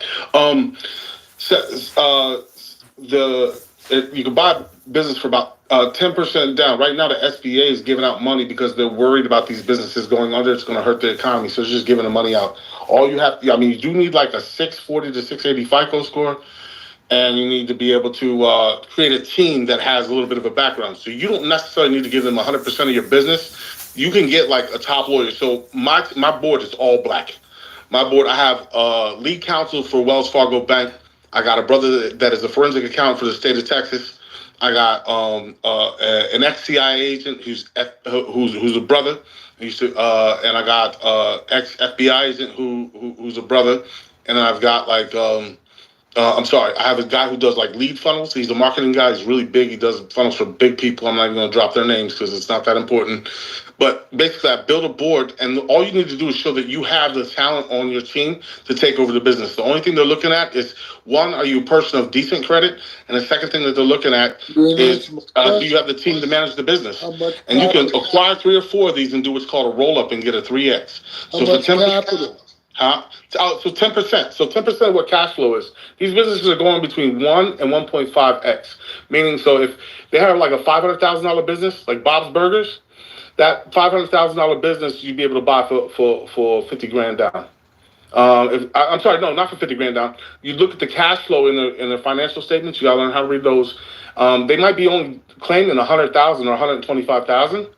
You can buy business for about 10% down. Right now, the SBA is giving out money because they're worried about these businesses going under. It's going to hurt the economy, so it's just giving the money out. All you have, you do need like a 640 to 680 FICO score, and you need to be able to create a team that has a little bit of a background. So you don't necessarily need to give them 100% of your business. You can get like a top lawyer. So my board is all black. My board, I have lead counsel for Wells Fargo Bank. I got a brother that is a forensic accountant for the state of Texas. I got an ex-CIA agent who's a brother. And I got ex-FBI agent who's a brother. And then I've got like I have a guy who does like lead funnels. He's a marketing guy. He's really big. He does funnels for big people. I'm not even going to drop their names because it's not that important. But basically, I build a board, and all you need to do is show that you have the talent on your team to take over the business. The only thing they're looking at is, one, are you a person of decent credit? And the second thing that they're looking at is, do you have the team to manage the business? And you can acquire 3 or 4 of these and do what's called a roll-up and get a 3X. So for 10%. So 10%. So 10% of what cash flow is. These businesses are going between 1 and 1.5x. Meaning, so if they have like a $500,000 business, like Bob's Burgers, that $500,000 business you'd be able to buy for 50 grand down. I'm sorry, no, not for 50 grand down. You look at the cash flow in the financial statements. You gotta learn how to read those. They might be only claiming $100,000 or $125,000.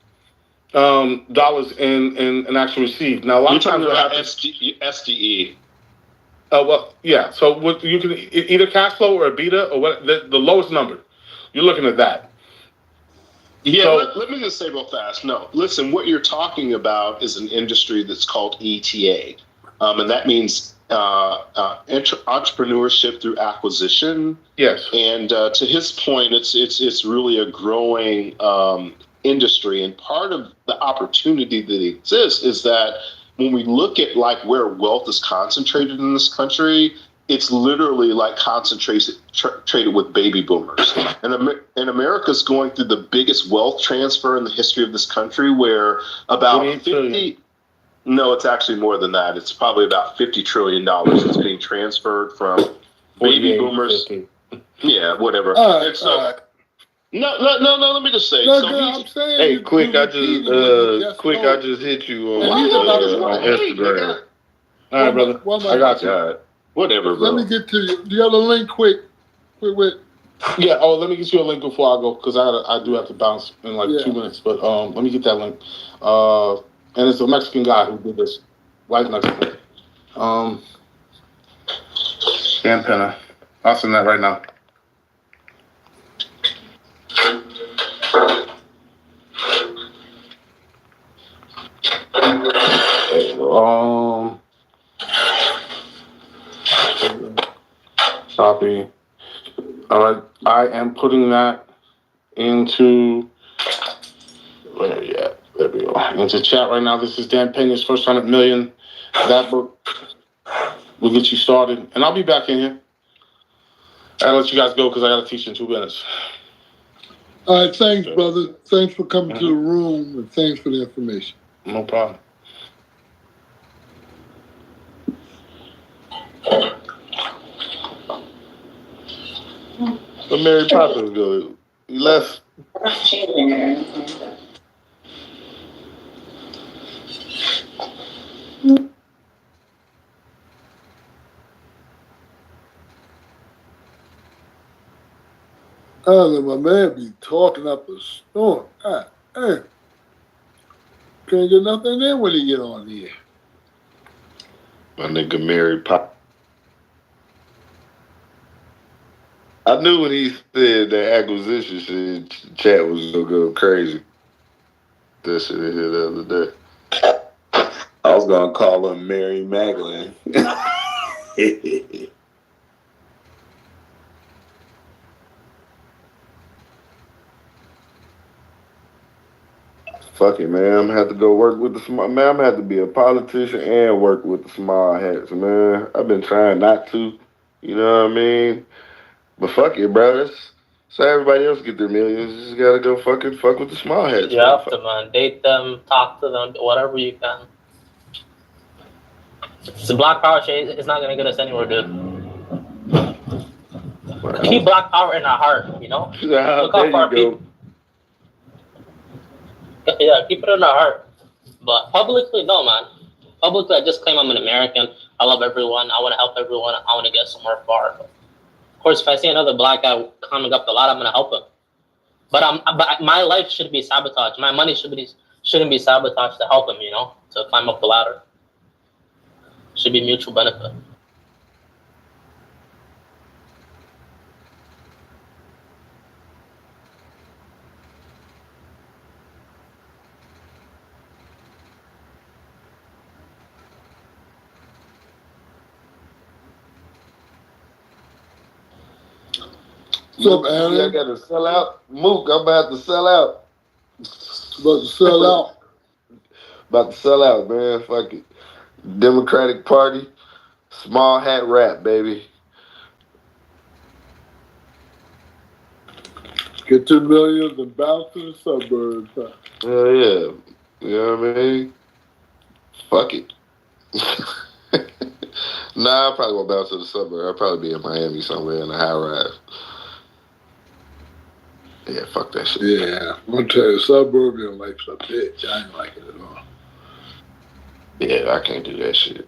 Dollars in actual received. Now a lot of times what happens SDE. Well, yeah. So what you can either cash flow or EBITDA or what the lowest number. You're looking at that. Yeah, so, let me just say real fast. No, listen, what you're talking about is an industry that's called ETA. And that means entrepreneurship through acquisition. Yes. And to his point, it's really a growing industry, and part of the opportunity that exists is that when we look at like where wealth is concentrated in this country, it's literally like traded with baby boomers, and America's going through the biggest wealth transfer in the history of this country, where about 50. No, it's actually more than that. It's probably about $50 trillion that's being transferred from baby boomers. 50. Yeah, whatever. No. Let me just say. Hey, quick! I just hit you on Instagram. All right, brother. I got you. Whatever, bro. Let me get to you. Do you have a link? Quick. Yeah. Oh, let me get you a link before I go because I do have to bounce in like 2 minutes. But let me get that link. And it's a Mexican guy who did this. White Mexican. Dan Penna. I'll send that right now. Copy. All right, I am putting that into where are you at? There we go. Into chat right now. This is Dan Pena's first 100 million. That book will get you started, and I'll be back in here. I'll let you guys go because I got to teach in 2 minutes. All right, thanks, brother. Thanks for coming to the room, and thanks for the information. No problem. But Mary Poppins go. He left. I don't know, my man be talking up a storm. Hey, can't get nothing in when he get on here. My nigga Mary Poppins. I knew when he said that acquisition shit, chat was gonna go crazy. That shit in here the other day. I was gonna call him Mary Magdalene. Fuck it, man. I'm gonna have to go work with the small. Man, I'm gonna have to be a politician and work with the small hats, man. I've been trying not to, you know what I mean? But fuck it, brothers. So everybody else get their millions. You just gotta go fuck with the small hats. You have to, man. Date them, talk to them, whatever you can. The Black Power shit is not gonna get us anywhere, dude. Wow. Keep Black Power in our heart, you know? Look how far people. Yeah, keep it in our heart. But publicly, no, man. Publicly, I just claim I'm an American. I love everyone. I want to help everyone. I want to get somewhere far. But of course, if I see another black guy coming up the ladder, I'm going to help him. But my life should be sabotaged. My money shouldn't be sabotaged to help him, you know, to climb up the ladder. Should be mutual benefit. Look, I gotta sell out. Mook, I'm about to sell out. About to sell out. About to sell out, man. Fuck it. Democratic Party, small hat rap, baby. Get 2 million and bounce to the suburbs. Huh? Hell yeah. You know what I mean? Fuck it. Nah, I probably won't bounce to the suburb. I'll probably be in Miami somewhere in a high rise. Yeah, fuck that shit. Yeah, I'm gonna tell you, suburban life's a bitch. I ain't like it at all. Yeah, I can't do that shit.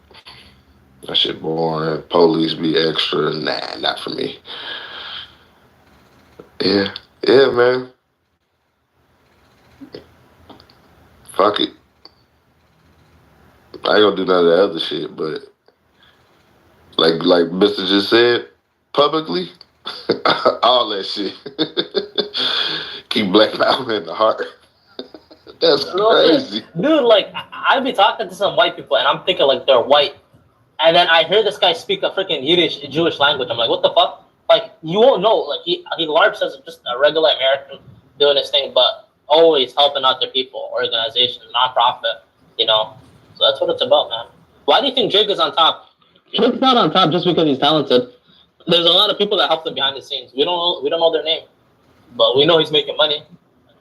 That shit boring. Police be extra. Nah, not for me. Yeah, man. Fuck it. I ain't gonna do none of that other shit, but like Mr. just said, publicly, all that shit. Keep Black Power in the heart. That's crazy. Dude, like, I'd be talking to some white people, and I'm thinking, like, they're white. And then I hear this guy speak a freaking Yiddish, Jewish language. I'm like, what the fuck? Like, you won't know. Like, he large says just a regular American doing his thing, but always helping out the people, organizations, nonprofit, you know? So that's what it's about, man. Why do you think Drake is on top? Drake's not on top just because he's talented. There's a lot of people that help him behind the scenes. We don't know their name, but we know he's making money.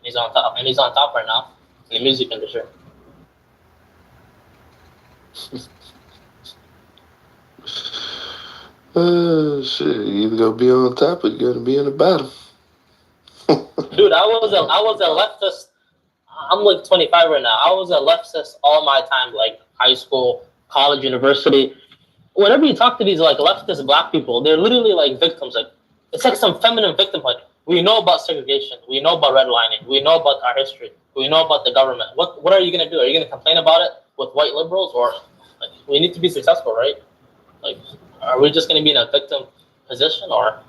He's on top, and he's on top right now in the music industry. Shit, you either gonna be on top or you're gonna be in the bottom. Dude, I was a leftist. I'm like 25 right now. I was a leftist all my time, like high school, college, university. Whenever you talk to these like leftist black people, they're literally like victims. Like it's like some feminine victimhood. We know about segregation. We know about redlining. We know about our history. We know about the government. What are you gonna do? Are you gonna complain about it with white liberals, or like we need to be successful, right? Like, are we just gonna be in a victim position, or?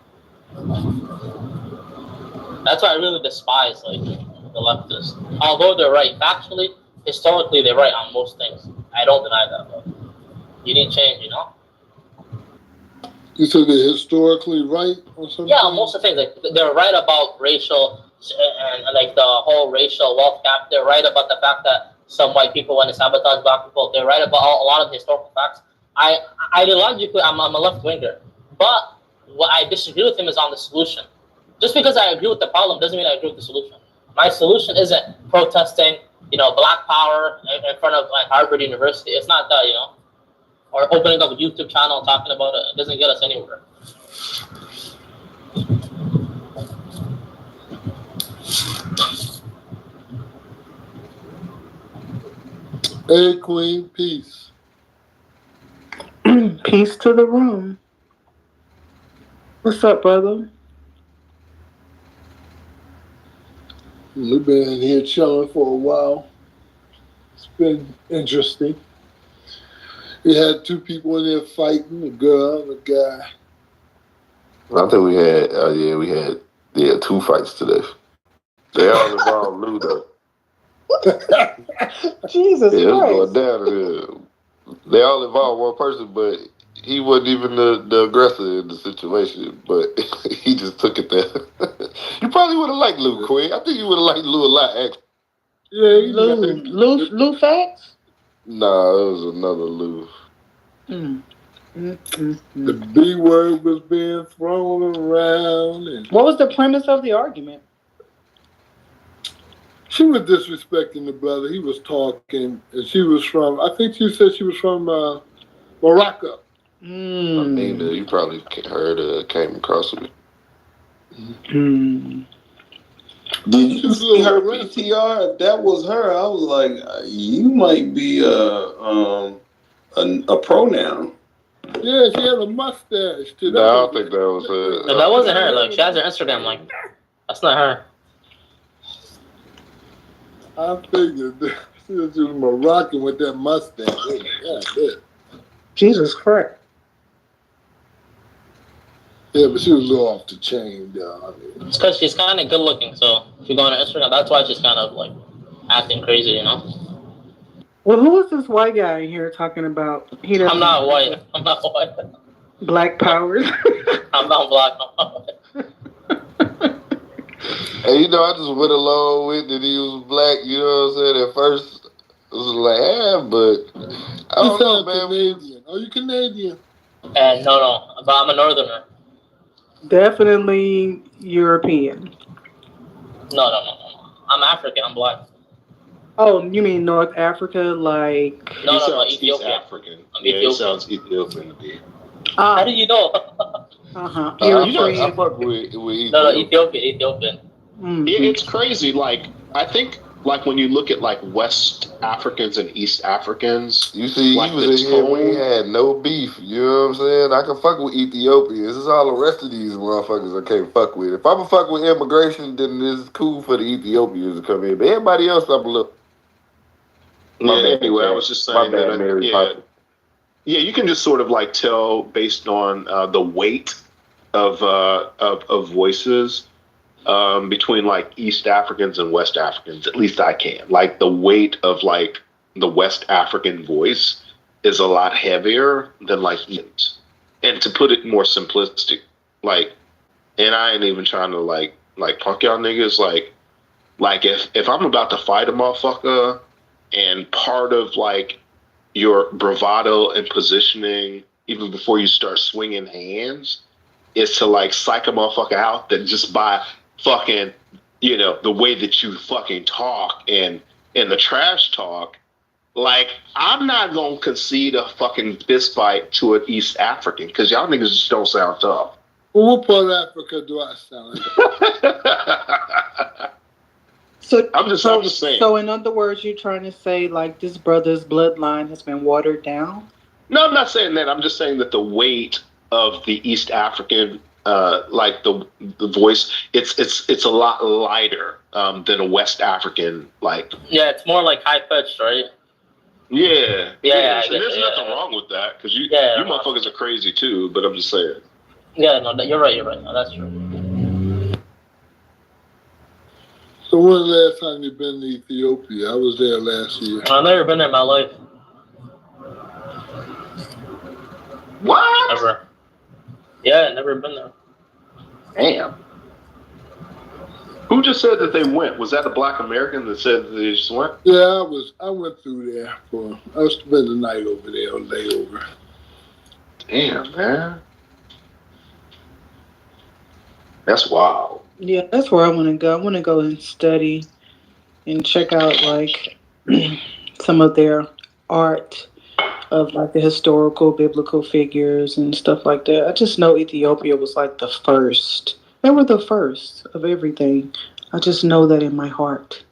That's why I really despise like the leftists. Although they're right factually, historically they're right on most things. I don't deny that, but you need change, you know. You said they're historically right or something? Yeah, most of the things, like, they're right about racial and like the whole racial wealth gap. They're right about the fact that some white people want to sabotage black people. They're right about a lot of the historical facts. Ideologically, I'm a left winger, but what I disagree with him is on the solution. Just because I agree with the problem doesn't mean I agree with the solution. My solution isn't protesting, black power in front of like Harvard University. It's not that, or opening up a YouTube channel and talking about it. It doesn't get us anywhere. Hey, Queen, peace. Peace to the room. What's up, brother? We've been in here chilling for a while. It's been interesting. We had two people in there fighting, a girl and a guy. I think we had two fights today. They all involved Lou though. Jesus Christ. Christ. Going down here. They all involved one person, but he wasn't even the aggressor in the situation, but he just took it there. You probably would have liked Lou, Quinn. I think you would have liked Lou a lot, actually. Yeah, Lou Facts? Nah, it was another Lou. The B word was being thrown around. And what was the premise of the argument? She was disrespecting the brother. He was talking, and she was from, I think she said she was from Morocco. I mean, you probably came across me. Did you see her PTR? If that was her, I was like, you might be a pronoun. Yeah, she had a mustache too. No, I don't think that was her. No, that wasn't her. Like, she has her Instagram. Like, that's not her. I figured that she was Moroccan with that mustache. Yeah. Jesus Christ. Yeah, but she was a little off the chain, though. It's because she's kind of good looking. So if you go on her Instagram, that's why she's kind of like acting crazy, Well, who is this white guy in here talking about? I'm not white. Black powers. I'm not black. Hey, I just went along with that he was black, you know what I'm saying? At first, it was like, but I don't know, man. Canadian. Are you Canadian? No, but I'm a northerner. Definitely European. No. I'm African. I'm black. Oh, you mean North Africa, like? No, Ethiopian. African. I'm Ethiopian. It sounds Ethiopian to me. How did you know? I fuck with Ethiopian. No, Ethiopian. Mm-hmm. It's crazy. Like, I think, like, when you look at, like, West Africans and East Africans. You see, like, you was in here, we had no beef. You know what I'm saying? I can fuck with Ethiopians. It's all the rest of these motherfuckers I can't fuck with. If I'm gonna fuck with immigration, then it's cool for the Ethiopians to come in. But everybody else, I'm a little... Anyway, I was just saying that, yeah, you can just sort of, like, tell based on the weight of voices between like East Africans and West Africans. At least I can. Like the weight of like the West African voice is a lot heavier than like East. And to put it more simplistic, like, and I ain't even trying to like punk y'all niggas. Like if I'm about to fight a motherfucker, and part of like your bravado and positioning, even before you start swinging hands, is to like psych a motherfucker out that just by fucking, the way that you fucking talk and the trash talk, like, I'm not gonna concede a fucking fist fight to an East African because y'all niggas just don't sound tough. Well, what part of Africa do I sound like? I'm just saying. So in other words, you're trying to say like this brother's bloodline has been watered down? No, I'm not saying that. I'm just saying that the weight of the East African, like the voice, it's a lot lighter than a West African. Like, yeah, it's more like high pitched, right? Yeah. Yeah. And there's nothing wrong with that because you motherfuckers are crazy too. But I'm just saying. Yeah, no, you're right. No, that's true. So when the last time you been to Ethiopia? I was there last year. I've never been there in my life. What? Ever. Yeah, never been there. Damn. Who just said that they went? Was that a Black American that said that they just went? Yeah, I went through there I spent the night over there, a layover. Damn, man. That's wild. Yeah, that's where I want to go. I want to go and study and check out like some of their art of like the historical biblical figures and stuff like that. I just know Ethiopia was like the first. They were the first of everything. I just know that in my heart.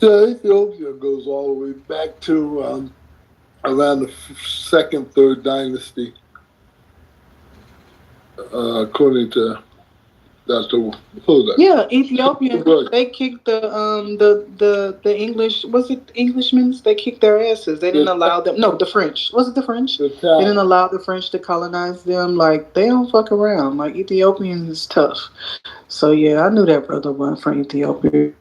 Yeah, Ethiopia goes all the way back to around the second, third dynasty, according to Dr. Huda. Yeah, Ethiopians, they kicked the English, was it Englishmen? They kicked their asses. They didn't allow them, no, the French. Was it the French? They didn't allow the French to colonize them. Like, they don't fuck around. Like, Ethiopians is tough. So, yeah, I knew that brother wasn't from Ethiopia.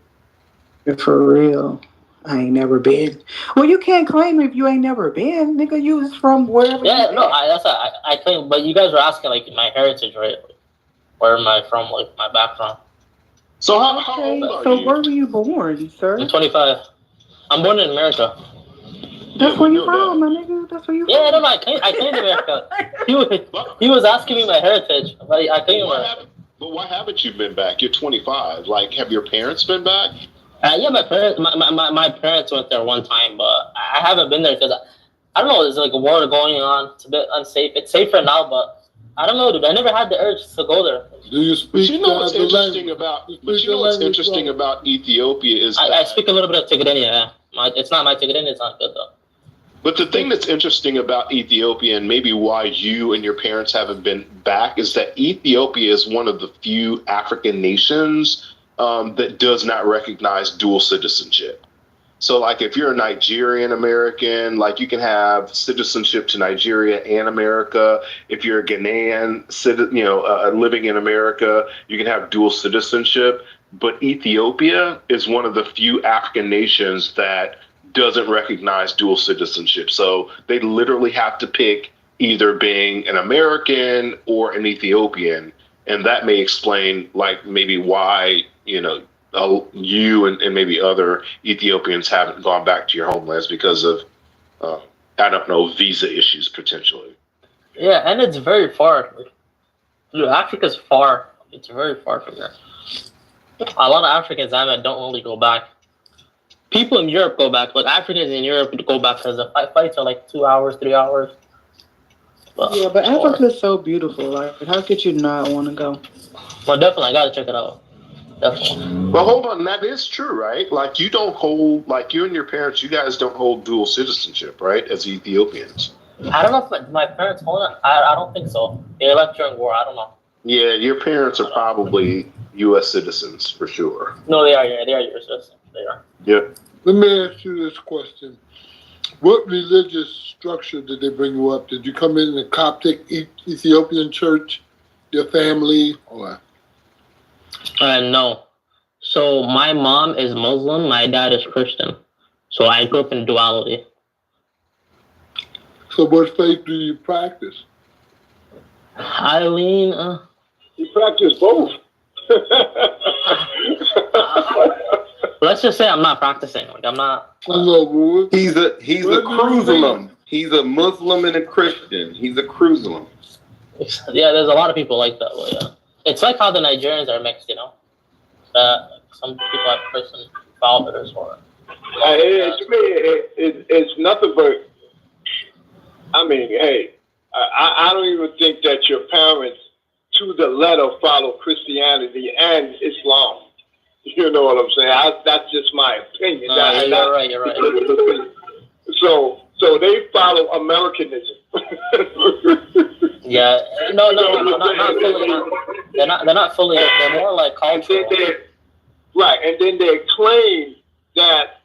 For real. I ain't never been. Well, you can't claim if you ain't never been. Nigga, you was from wherever. Yeah, no, I claim, but you guys were asking, like, my heritage, right? Where am I from, like, my background. So how old are so you? where were you born, sir? I'm 25. I'm born in America. That's where you from, my nigga. That's where you from. Yeah, no, I claimed America. He was asking me my heritage, but I claimed America. But why haven't you been back? You're 25. Like, have your parents been back? Yeah, my parents went there one time, but I haven't been there because I don't know. There's like a war going on. It's a bit unsafe. It's safer now, but I don't know, dude. I never had the urge to go there. Do you speak? But you know what's interesting about? But you know what's interesting about Ethiopia is I speak a little bit of Tigrinya. Yeah, it's not my Tigrinya. It's not good though. But the thing that's interesting about Ethiopia, and maybe why you and your parents haven't been back, is that Ethiopia is one of the few African nations that does not recognize dual citizenship. So, like, if you're a Nigerian American, like, you can have citizenship to Nigeria and America. If you're a Ghanaian, living in America, you can have dual citizenship. But Ethiopia is one of the few African nations that doesn't recognize dual citizenship. So they literally have to pick either being an American or an Ethiopian. And that may explain, like, maybe why, you and maybe other Ethiopians haven't gone back to your homelands because of, visa issues potentially. Yeah, and it's very far. Dude, Africa's far. It's very far from there. A lot of Africans I met don't really go back. People in Europe go back, but Africans in Europe go back because the flights are like 2 hours, 3 hours. But Africa is so beautiful. Like, how could you not want to go? Well, definitely, I gotta check it out. Definitely. Well, hold on, that is true, right? Like, you don't hold, like, you and your parents, you guys don't hold dual citizenship, right? As Ethiopians. I don't know if my parents hold it. I don't think so. They left during war. I don't know. Yeah, your parents are probably U.S. citizens for sure. No, they are. Yeah, they are U.S. citizens. They are. Yep. Let me ask you this question. What religious structure did they bring you up? Did you come in a Coptic Ethiopian church, your family, or? No. So my mom is Muslim, my dad is Christian. So I grew up in duality. So what faith do you practice? You practice both. Let's just say I'm not practicing. Like, I'm not. He's a Cruzalim. He's a Muslim and a Christian. He's a Cruzalim. Yeah, there's a lot of people like that. But yeah, it's like how the Nigerians are mixed. Some people have Christian fathers or. It's nothing but. I mean, hey, I don't even think that your parents, to the letter, follow Christianity and Islam. You know what I'm saying? That's just my opinion. You're right. So they follow Americanism. Yeah, no, not fully. They're not fully. They're more like cultural. Right, and then they claim that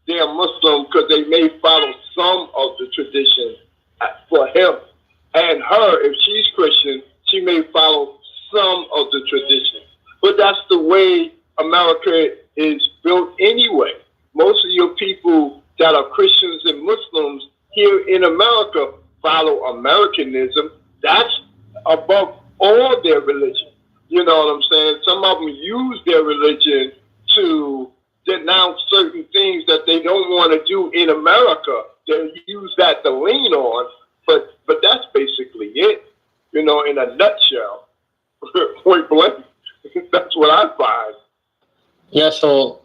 they're Muslim because they may follow some of the tradition. For him and her, if she's Christian, she may follow some of the tradition. But that's the way America is built anyway. Most of your people that are Christians and Muslims here in America follow Americanism. That's above all their religion. You know what I'm saying? Some of them use their religion to denounce certain things that they don't want to do in America. They use that to lean on, but that's basically it. You know, in a nutshell, point blank. That's what I find. Yeah, so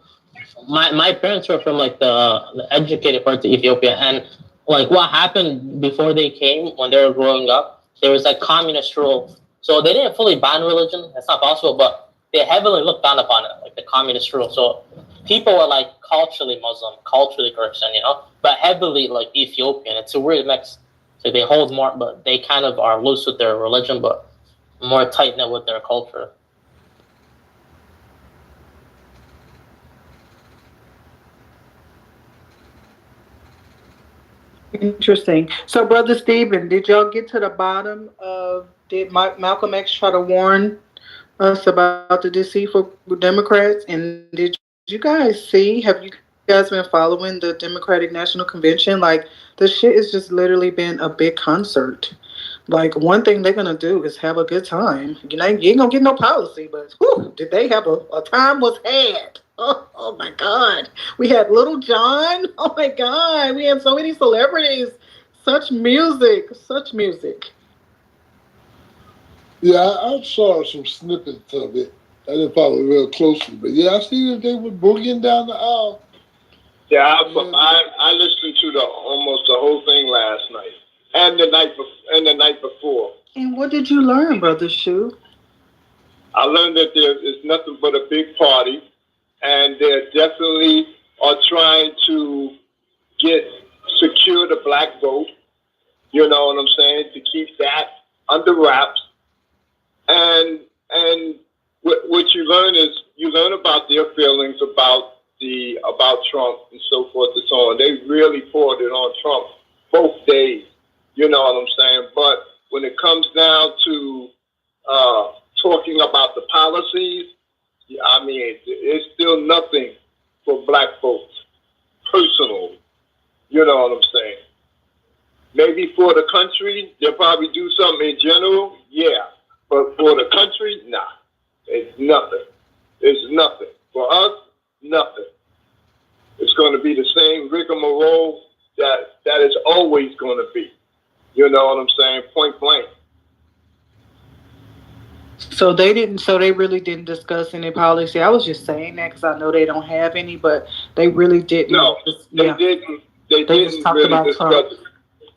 my parents were from like the educated parts of Ethiopia, and like what happened before they came when they were growing up, there was like communist rule. So they didn't fully ban religion. That's not possible, but they heavily looked down upon it, like the communist rule. So people were like culturally Muslim, culturally Christian, you know, but heavily like Ethiopian. It's a weird mix. So they hold more, but they kind of are loose with their religion, but more tight knit with their culture. Interesting. So, Brother Stephen, did y'all get to the bottom of, did Malcolm X try to warn us about the deceitful Democrats? And did you guys see, have you guys been following the Democratic National Convention? Like, the shit has just literally been a big concert. Like, one thing they're going to do is have a good time. You know, you ain't going to get no policy, but whew, did they have a time was had. Oh my God. We had Little John. Oh my God. We had so many celebrities. Such music. Such music. Yeah, I saw some snippets of it. I didn't follow it real closely, but yeah, I see that they were boogieing down the aisle. Yeah, I listened to almost the whole thing last night and the night before. And what did you learn, Brother Shu? I learned that there is nothing but a big party, and they definitely are trying to secure the black vote. You know what I'm saying? To keep that under wraps. And what you learn is you learn about their feelings about Trump and so forth and so on. They really poured it on Trump both days. You know what I'm saying? But when it comes down to talking about the policies, I mean, it's still nothing for black folks, personally. You know what I'm saying? Maybe for the country, they'll probably do something in general, yeah. But for the country, nah. It's nothing. It's nothing. For us, nothing. It's going to be the same rigmarole that is always going to be. You know what I'm saying? Point blank. So they really didn't discuss any policy. I was just saying that because I know they don't have any, but they really didn't. No, they didn't. They just talked really about discuss Trump. it.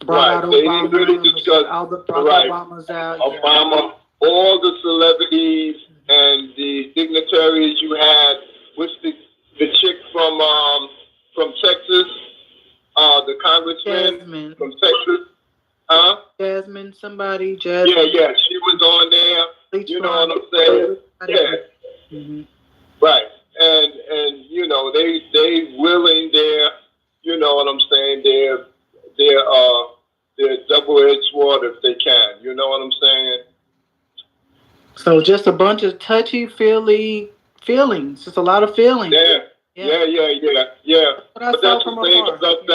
Brought out They Obama, didn't really discuss all the Obamas out. Obama, all the celebrities and the dignitaries you had. What's the chick from Texas? The congressman Jasmine. from Texas. Huh? Jasmine, somebody. Yeah, she was on there. You know what I'm saying? Yeah. Mm-hmm. Right. And you know, they willing their, you know what I'm saying, their double-edged sword if they can. You know what I'm saying? So just a bunch of touchy-feely feelings. Just a lot of feelings. Yeah. But that's the same stuff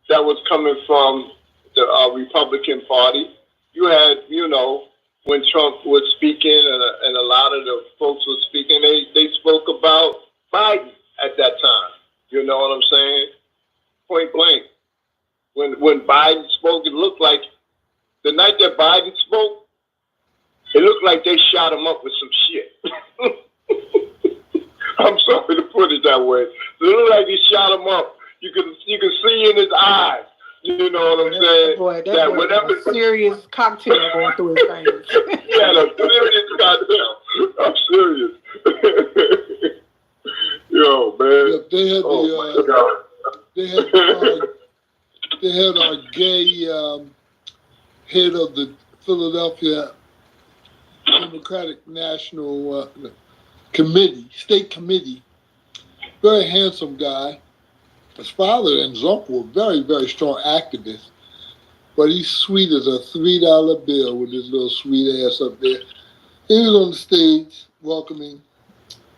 that was coming from the Republican Party. You had, you know, when Trump was speaking and a lot of the folks were speaking, they spoke about Biden at that time. You know what I'm saying? Point blank. When Biden spoke, it looked like the night that Biden spoke, it looked like they shot him up with some shit. I'm sorry to put it that way. It looked like he shot him up. You can see in his eyes. You know what I'm saying? That whatever serious cocktail going through his veins. Yeah, a serious cocktail. I'm serious. Yo, man. Yeah, they had our gay head of the Philadelphia Democratic National Committee, State Committee. Very handsome guy. His father and his uncle were very, very strong activists. But he's sweet as a $3 bill with his little sweet ass up there. He was on the stage welcoming.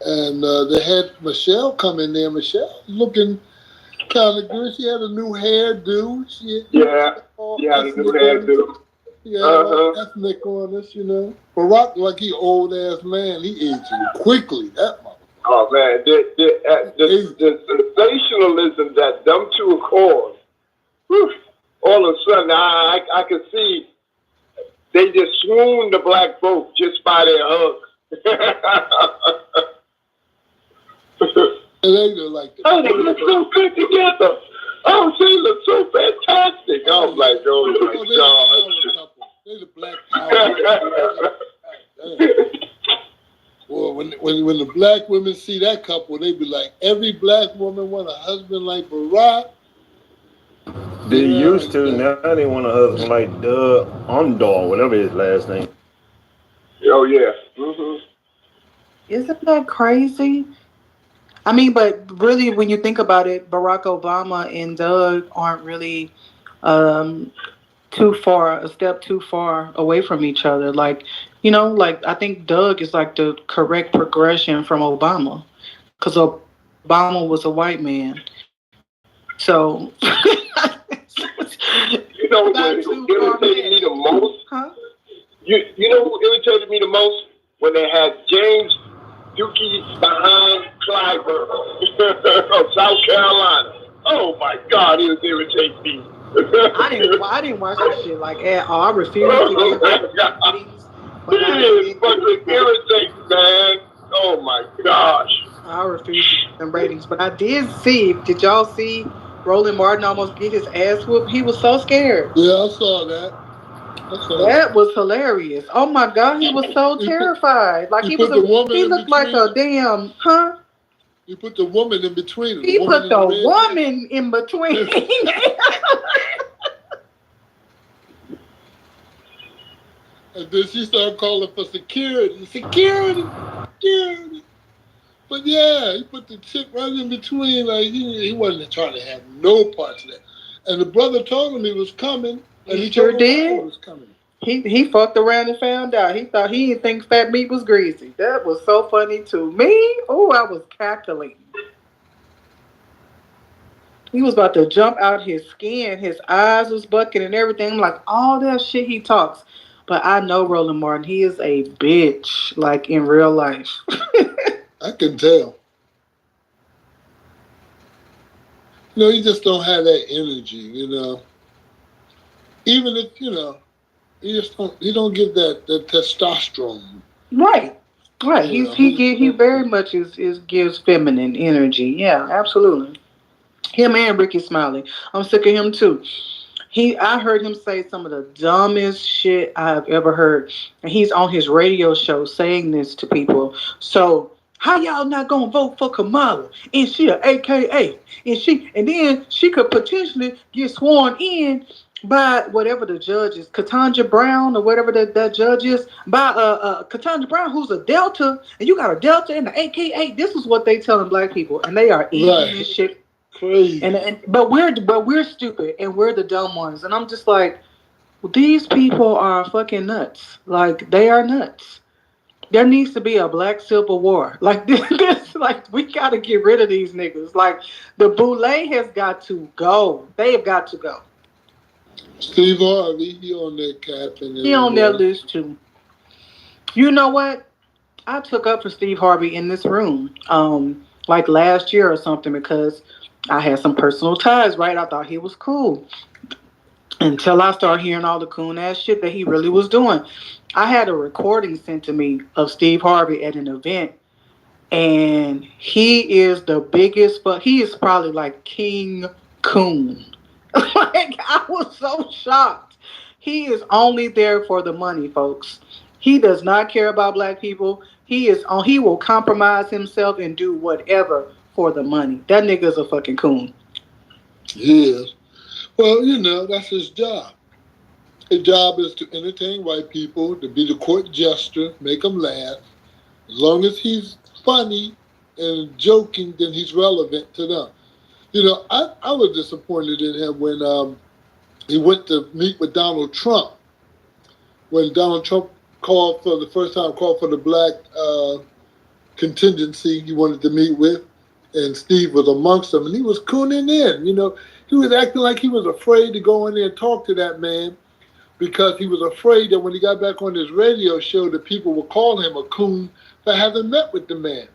And they had Michelle come in there. Michelle looking Kind of good. She had a new hairdo. She Yeah, all she had a new ethnic on us. hairdo. Yeah, all ethnic on us, you know. Barack, like he old ass man, he aging quickly. That motherfucker. Oh man, the sensationalism that them two caused. Whew, all of a sudden, I could see they just swooned the black vote just by their hugs. And they look like oh, they look so good together. Oh, they look so fantastic. I was like, oh my God. They the black power. Well, when the black women see that couple, they be like, every black woman want a husband like Barack. They used to, now they want a husband like Doug Ondor, whatever his last name. Oh yeah. Mm-hmm. Isn't that crazy? I mean, but really, when you think about it, Barack Obama and Doug aren't really a step too far away from each other. Like, you know, like I think Doug is like the correct progression from Obama, because Obama was a white man. So, you know what irritated me the most? Huh? You know who irritated me the most? When they had James Dookie behind Clyburn of South Carolina. Oh my God, he was irritating me. I didn't watch that shit like at all. I refuse to give ratings. But it fucking irritating, man. Oh my gosh. I refuse to give them ratings. But I did see. Did y'all see Roland Martin almost get his ass whooped? He was so scared. Yeah, I saw that. That was hilarious. Oh my God, he was so terrified. Like he looked like a damn, huh? You put the woman in between. He put the woman in between. And then she started calling for security. But yeah, he put the chick right in between. Like he wasn't trying to have no parts of that. And the brother told him he was coming. And he sure told him did. he was coming. He fucked around and found out. He didn't think fat meat was greasy. That was so funny to me. Oh, I was cackling. He was about to jump out his skin. His eyes was bucking and everything. I'm like, all that shit he talks. But I know Roland Martin. He is a bitch, like in real life. I can tell. No, you just don't have that energy, you know. Even if, you know, you don't give that testosterone. Right. He very much gives feminine energy. Yeah, absolutely. Him and Ricky Smiley. I'm sick of him too. I heard him say some of the dumbest shit I've ever heard. And he's on his radio show saying this to people. So how y'all not gonna vote for Kamala? And she a AKA. And then she could potentially get sworn in by whatever the judge is, Ketanji Brown or whatever that judge is, by Ketanji Brown, who's a Delta, and you got a Delta and the AKA. This is what they telling black people, and they are eating this shit. Crazy. But we're stupid and we're the dumb ones, and I'm just like, well, these people are fucking nuts. Like they are nuts. There needs to be a black civil war. Like this like we gotta get rid of these niggas. Like the boule has got to go. They have got to go. Steve Harvey, he on that cap and he on that list too. You know what? I took up for Steve Harvey in this room, like last year or something, because I had some personal ties, right? I thought he was cool. Until I started hearing all the coon ass shit that he really was doing. I had a recording sent to me of Steve Harvey at an event, and he is the biggest, but he is probably like King Coon. Like, I was so shocked. He is only there for the money, folks. He does not care about black people. He will compromise himself and do whatever for the money. That nigga's a fucking coon. He is. Well, you know, that's his job. His job is to entertain white people, to be the court jester, make them laugh. As long as he's funny and joking, then he's relevant to them. You know, I was disappointed in him when he went to meet with Donald Trump. When Donald Trump called for the black contingency he wanted to meet with. and Steve was amongst them, and he was cooning in. He was acting like he was afraid to go in there and talk to that man because he was afraid that when he got back on his radio show, that people would call him a coon for having met with the man.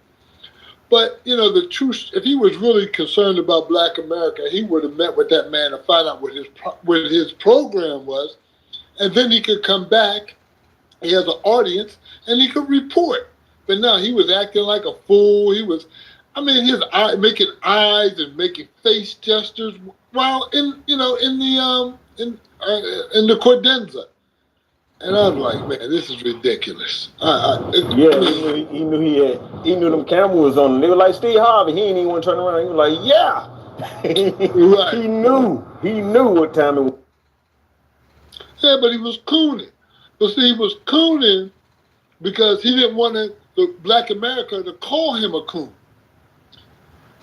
But, the truth, if he was really concerned about Black America, he would have met with that man and find out what his program was. And then he could come back, he has an audience, and he could report. But no, he was acting like a fool. He was, his making eyes and making face gestures while in the credenza. And I was like, man, this is ridiculous. He knew them cameras was on. They were like Steve Harvey. He ain't even want to turn around. He was like, yeah. Right. He knew what time it was. Yeah, but he was cooning. But see, he was cooning because he didn't want the Black America to call him a coon.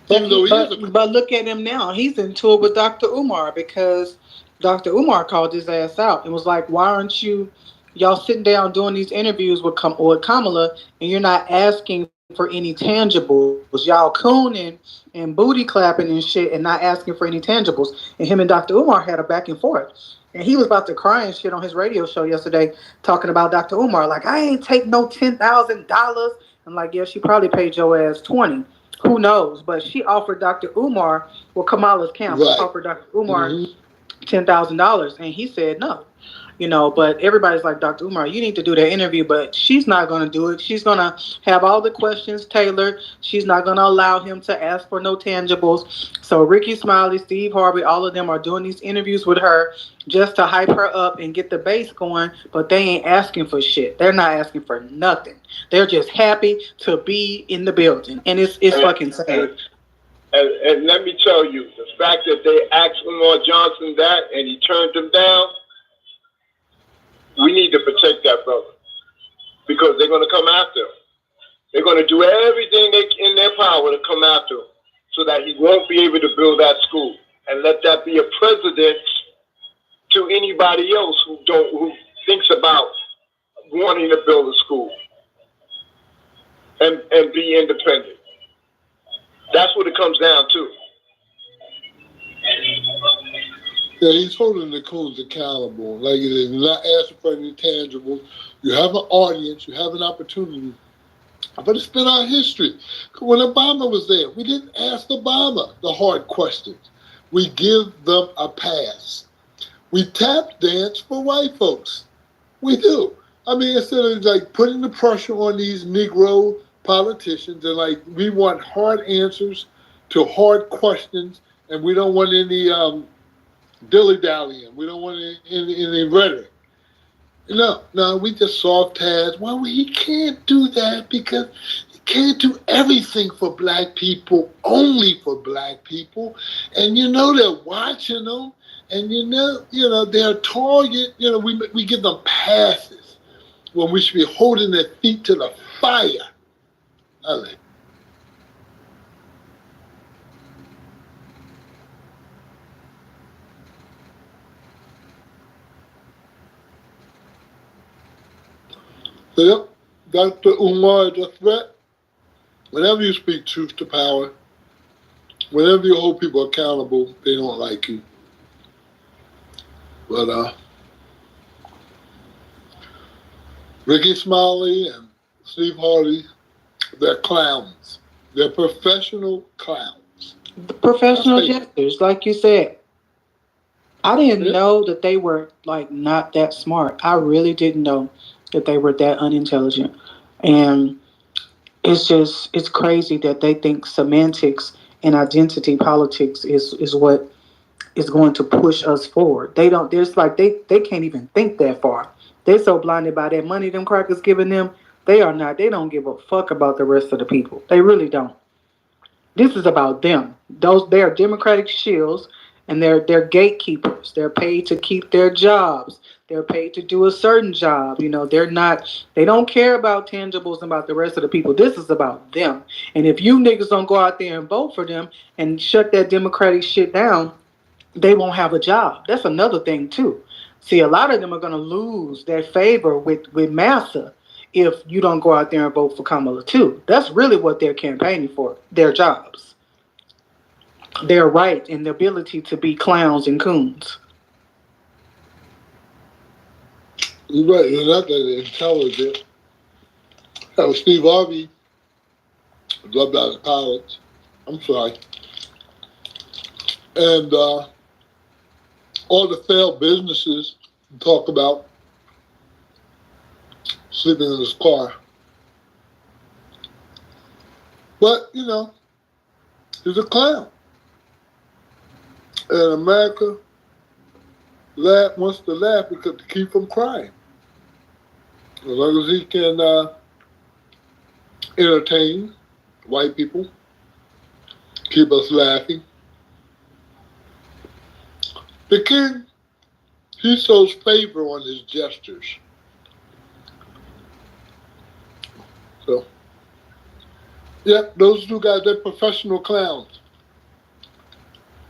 But look at him now. He's in tour with Dr. Umar because Dr. Umar called his ass out and was like, why aren't y'all sitting down doing these interviews with Kamala and you're not asking for any tangibles? Y'all cooning and booty clapping and shit and not asking for any tangibles. And him and Dr. Umar had a back and forth. And he was about to cry and shit on his radio show yesterday talking about Dr. Umar. Like, I ain't take no $10,000. I'm like, yeah, she probably paid your ass $20,000. Who knows? But she offered Dr. Umar, Kamala's camp, offered Dr. Umar $10,000. And he said no. But everybody's like, Dr. Umar, you need to do that interview, but she's not going to do it. She's going to have all the questions tailored. She's not going to allow him to ask for no tangibles. So Ricky Smiley, Steve Harvey, all of them are doing these interviews with her just to hype her up and get the base going, but they ain't asking for shit. They're not asking for nothing. They're just happy to be in the building, and it's fucking sad. And let me tell you, the fact that they asked Umar Johnson that and he turned them down, we need to protect that brother because they're going to come after him. They're going to do everything in their power to come after him so that he won't be able to build that school. And let that be a precedent to anybody else who thinks about wanting to build a school and be independent. That's what it comes down to. Yeah, he's holding the coons accountable. Like it is not asking for any tangibles. You have an audience, you have an opportunity. But it's been our history. When Obama was there, we didn't ask Obama the hard questions. We give them a pass. We tap dance for white folks. We do. Instead of like putting the pressure on these Negro politicians and like we want hard answers to hard questions and we don't want any dilly-dallying. We don't want any rhetoric. No, we just soft task. Well, he can't do that because he can't do everything for Black people, only for Black people. And they're watching them, and they're a target. We give them passes when we should be holding their feet to the fire. Yep, Dr. Umar is a threat. Whenever you speak truth to power, whenever you hold people accountable, they don't like you. But Ricky Smiley and Steve Harvey, they're clowns. They're professional clowns. Professional jesters, like you said. I didn't know that they were like not that smart. I really didn't know that they were that unintelligent. And it's crazy that they think semantics and identity politics is what is going to push us forward. They can't even think that far. They're so blinded by that money them crackers giving them. They don't give a fuck about the rest of the people. They really don't. This is about them. They're Democratic shills and they're gatekeepers. They're paid to keep their jobs. They're paid to do a certain job. They don't care about tangibles and about the rest of the people. This is about them. And if you niggas don't go out there and vote for them and shut that Democratic shit down, they won't have a job. That's another thing too. See, a lot of them are going to lose their favor with Massa if you don't go out there and vote for Kamala too. That's really what they're campaigning for, their jobs. their right and the ability to be clowns and coons. You're right. You're not that intelligent. Steve Harvey dropped out of college. I'm sorry. And all the failed businesses talk about sleeping in his car. But, you know, he's a clown. And America wants to laugh because to keep from crying. As long as he can entertain white people, keep us laughing. The king, he shows favor on his gestures. So, yeah, those two guys, they're professional clowns.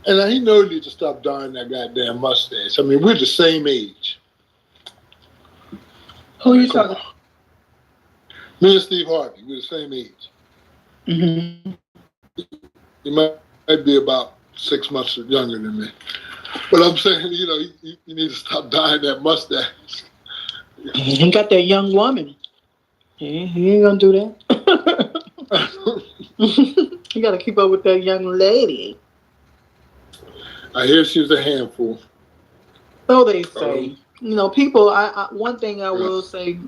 And he knows he needs to stop dyeing that goddamn mustache. I mean, we're the same age. Who are you talking about? Me and Steve Harvey, we're the same age. Mm-hmm. He might be about 6 months younger than me. But I'm saying, you know, you need to stop dyeing that mustache. He got that young woman. He ain't gonna do that. You gotta keep up with that young lady. I hear she's a handful. So they say. You know, people, one thing I will say,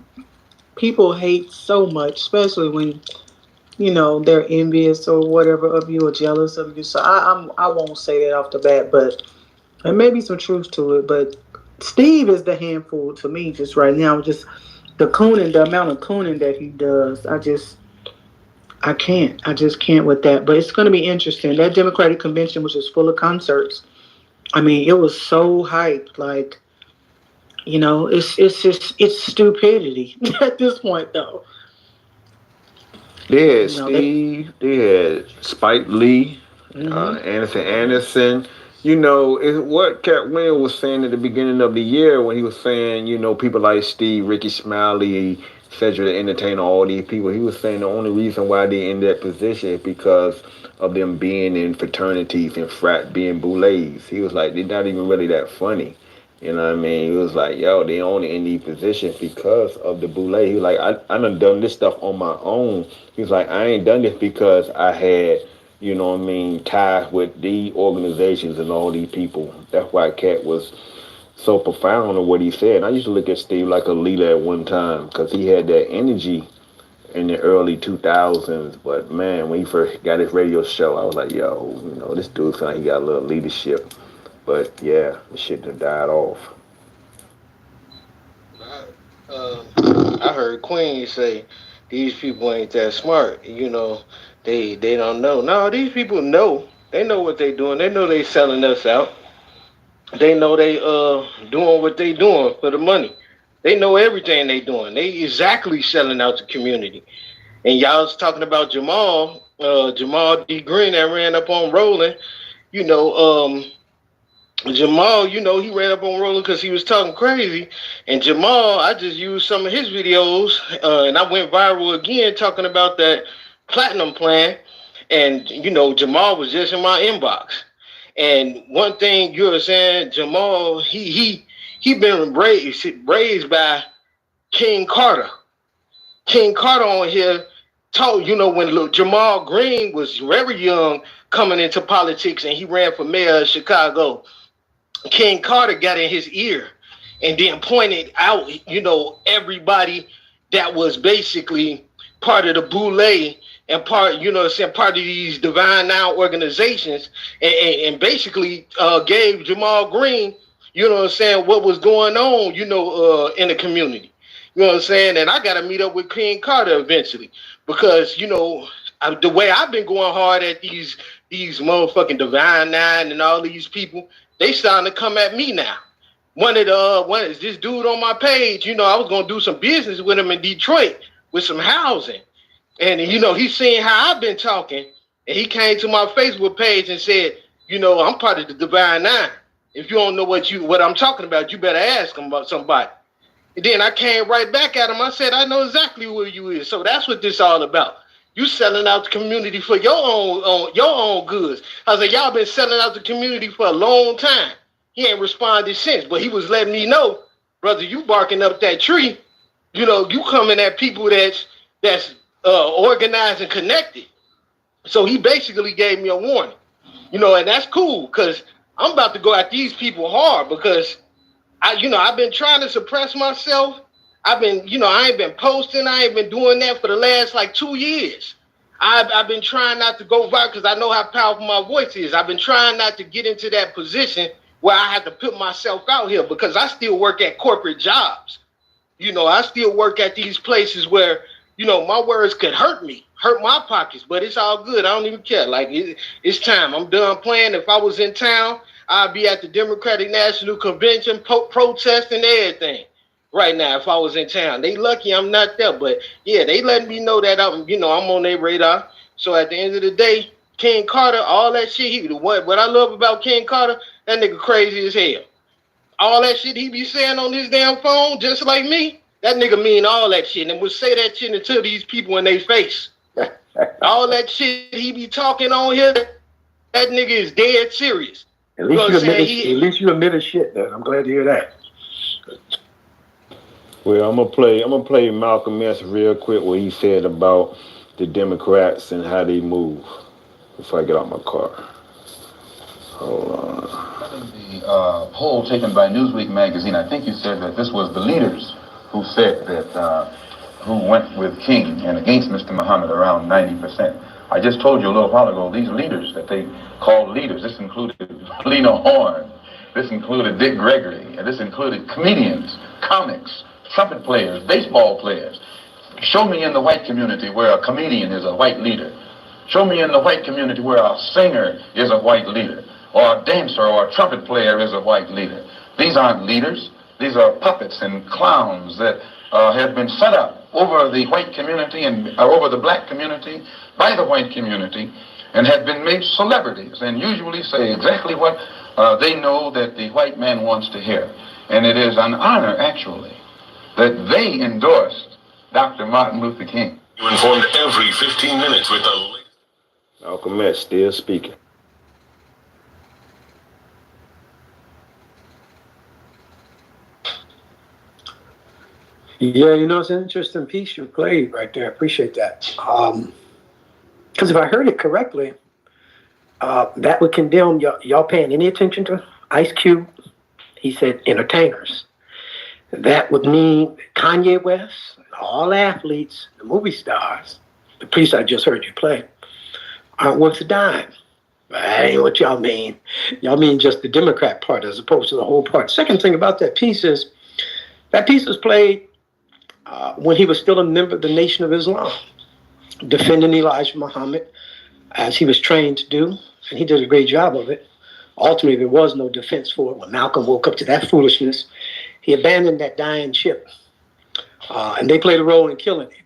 people hate so much, especially when, you know, they're envious or whatever of you or jealous of you. So I won't say that off the bat, but there may be some truth to it. But Steve is the handful to me just right now. Just the amount of cooning that he does. I just can't with that. But it's going to be interesting. That Democratic convention was just full of concerts. I mean, it was so hyped. Like, you know, it's stupidity at this point, though. They had Steve. They had Spike Lee, Anderson. You know, what Cat Williams was saying at the beginning of the year when he was saying, you know, people like Steve, Ricky Smiley, Cedric the Entertainer, all these people, he was saying the only reason why they in that position is because of them being in fraternities and frat being boulets. He was like, they're not even really that funny. You know what I mean? He was like, yo, they only in these positions because of the boule. He was like, I done this stuff on my own. He was like, I ain't done this because I had, you know what I mean, ties with the organizations and all these people. That's why Cat was so profound in what he said. And I used to look at Steve like a leader at one time because he had that energy in the early 2000s. But man, when he first got his radio show, I was like, yo, you know, this dude sound like he got a little leadership. But yeah, the shit done died off. I heard Queen say these people ain't that smart. You know, they don't know. No, these people know. They know what they doing. They know they selling us out. They know they doing what they doing for the money. They know everything they doing. They exactly selling out the community. And y'all was talking about Jamal D. Green that ran up on Roland. You know, Jamal, you know, he ran up on Roland because he was talking crazy. And Jamal, I just used some of his videos, and I went viral again talking about that platinum plan. And, you know, Jamal was just in my inbox. And one thing you were saying, Jamal, he been raised by King Carter. King Carter on here told, you know, when Jamal Green was very young coming into politics and he ran for mayor of Chicago, King Carter got in his ear and then pointed out, you know, everybody that was basically part of the Boule and part, you know, part of these Divine Now organizations, and basically gave Jamal Green, you know what I'm saying, what was going on, you know, in the community. You know what I'm saying? And I got to meet up with King Carter eventually because, you know, the way I've been going hard at these motherfucking Divine Nine and all these people, they starting to come at me now. One is this dude on my page, you know, I was going to do some business with him in Detroit with some housing. And, you know, he's seeing how I've been talking. And he came to my Facebook page and said, you know, I'm part of the Divine Nine. If you don't know what I'm talking about, you better ask him about somebody. And then I came right back at him. I said, I know exactly where you is. So that's what this all about. You selling out the community for your own goods. I was like, y'all been selling out the community for a long time. He ain't responded since, but he was letting me know, brother, you barking up that tree. You know, you coming at people that's organized and connected. So he basically gave me a warning. You know, and that's cool because I'm about to go at these people hard because I've been trying to suppress myself. I ain't been posting. I ain't been doing that for the last like 2 years. I've been trying not to go viral because I know how powerful my voice is. I've been trying not to get into that position where I have to put myself out here because I still work at corporate jobs. You know, I still work at these places where, my words could hurt me, hurt my pockets, but it's all good. I don't even care. Like, it's time. I'm done playing. If I was in town, I'd be at the Democratic National Convention protesting everything right now if I was in town. They lucky I'm not there, but yeah, they letting me know that I'm on their radar. So at the end of the day, King Carter, all that shit, what I love about King Carter, that nigga crazy as hell. All that shit he be saying on his damn phone, just like me, that nigga mean all that shit and would say that shit until these people in their face. All that shit he be talking on here, that nigga is dead serious. At least you admitted shit, then. I'm glad to hear that. Well, I'm gonna play Malcolm X real quick what he said about the Democrats and how they move before I get out my car. Hold on. The poll taken by Newsweek magazine, I think you said that this was the leaders who said that who went with King and against Mr. Muhammad around 90%. I just told you a little while ago, these leaders that they called leaders, this included Lena Horne, this included Dick Gregory, and this included comedians, comics, trumpet players, baseball players. Show me in the white community where a comedian is a white leader. Show me in the white community where a singer is a white leader, or a dancer or a trumpet player is a white leader. These aren't leaders. These are puppets and clowns that have been set up over the white community and over the black community by the white community and have been made celebrities and usually say exactly what they know that the white man wants to hear. And it is an honor, actually, that they endorsed Dr. Martin Luther King. You informed every 15 minutes with the Malcolm X still speaking. Yeah, it's an interesting piece you played right there. I appreciate that. Because if I heard it correctly, that would condemn y'all paying any attention to Ice Cube. He said entertainers. That would mean Kanye West, all athletes, the movie stars, the piece I just heard you play, aren't worth a dime. That ain't what y'all mean. Y'all mean just the Democrat part as opposed to the whole part. Second thing about that piece is, that piece was played when he was still a member of the Nation of Islam, defending Elijah Muhammad as he was trained to do, and he did a great job of it. Ultimately, there was no defense for it. When Malcolm woke up to that foolishness, he abandoned that dying ship, and they played a role in killing him.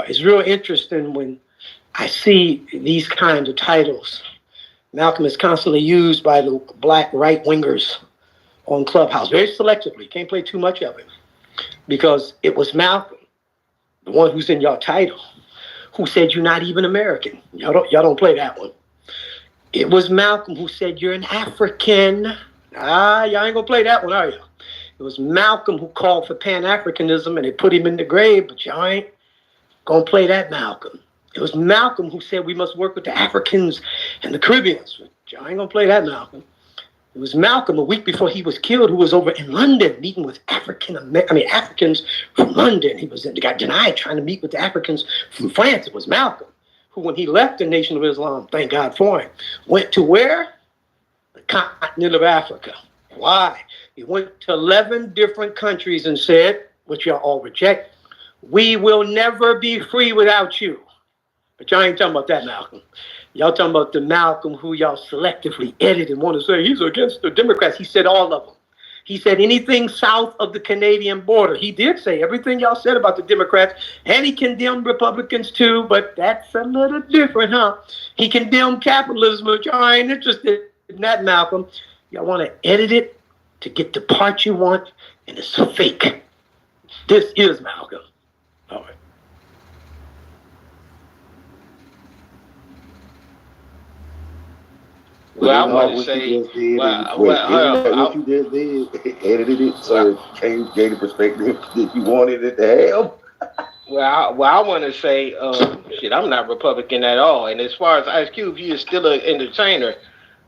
It's real interesting when I see these kinds of titles. Malcolm is constantly used by the black right-wingers on Clubhouse, very selectively. Can't play too much of it. Because it was Malcolm, the one who's in your title, who said you're not even American. Y'all don't play that one. It was Malcolm who said you're an African. Y'all ain't gonna play that one, are you? It was Malcolm who called for Pan-Africanism and they put him in the grave, but y'all ain't gonna play that Malcolm. It was Malcolm who said we must work with the Africans and the Caribbeans. Y'all ain't gonna play that Malcolm. It was Malcolm a week before he was killed who was over in London meeting with Africans from London. He got denied trying to meet with the Africans from France. It was Malcolm who, when he left the Nation of Islam, thank God for him, went to where? The continent of Africa. Why? He went to 11 different countries and said, which y'all all reject, we will never be free without you. But y'all ain't talking about that Malcolm. Y'all talking about the Malcolm who y'all selectively edit and want to say he's against the Democrats. He said all of them. He said anything south of the Canadian border. He did say everything y'all said about the Democrats, and he condemned Republicans too, but that's a little different, huh? He condemned capitalism, but y'all ain't interested in that, Malcolm. Y'all want to edit it to get the part you want, and it's fake. This is Malcolm. All right. Well, I want to say, what you just did, edited it so it gave the perspective that you wanted it to have. Well, I want to say, shit, I'm not Republican at all. And as far as Ice Cube, he is still an entertainer,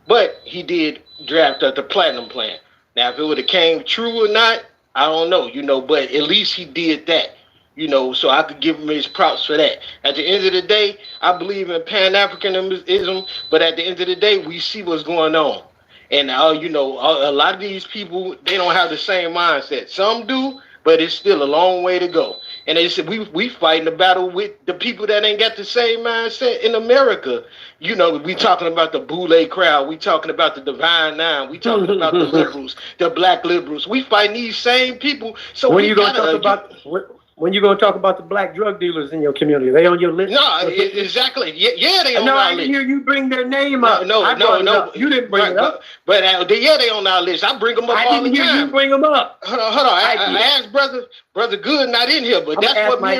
but he did draft up the platinum plan. Now, if it would have came true or not, I don't know, but at least he did that, so I could give him his props for that. At the end of the day, I believe in Pan-Africanism, but at the end of the day, we see what's going on. And, a lot of these people, they don't have the same mindset. Some do, but it's still a long way to go. And they said we fighting the battle with the people that ain't got the same mindset in America. We talking about the Boule crowd. We talking about the Divine Nine. We talking about the liberals, the black liberals. We fighting these same people. So when you gonna talk about the black drug dealers in your community? They on your list? No, exactly. Yeah, they on our list. I didn't hear you bring their name up. No. You didn't bring it up. But they on our list. I bring them up all the time. I didn't hear you bring them up. Hold on. I asked brother Good, not in here, but that's what me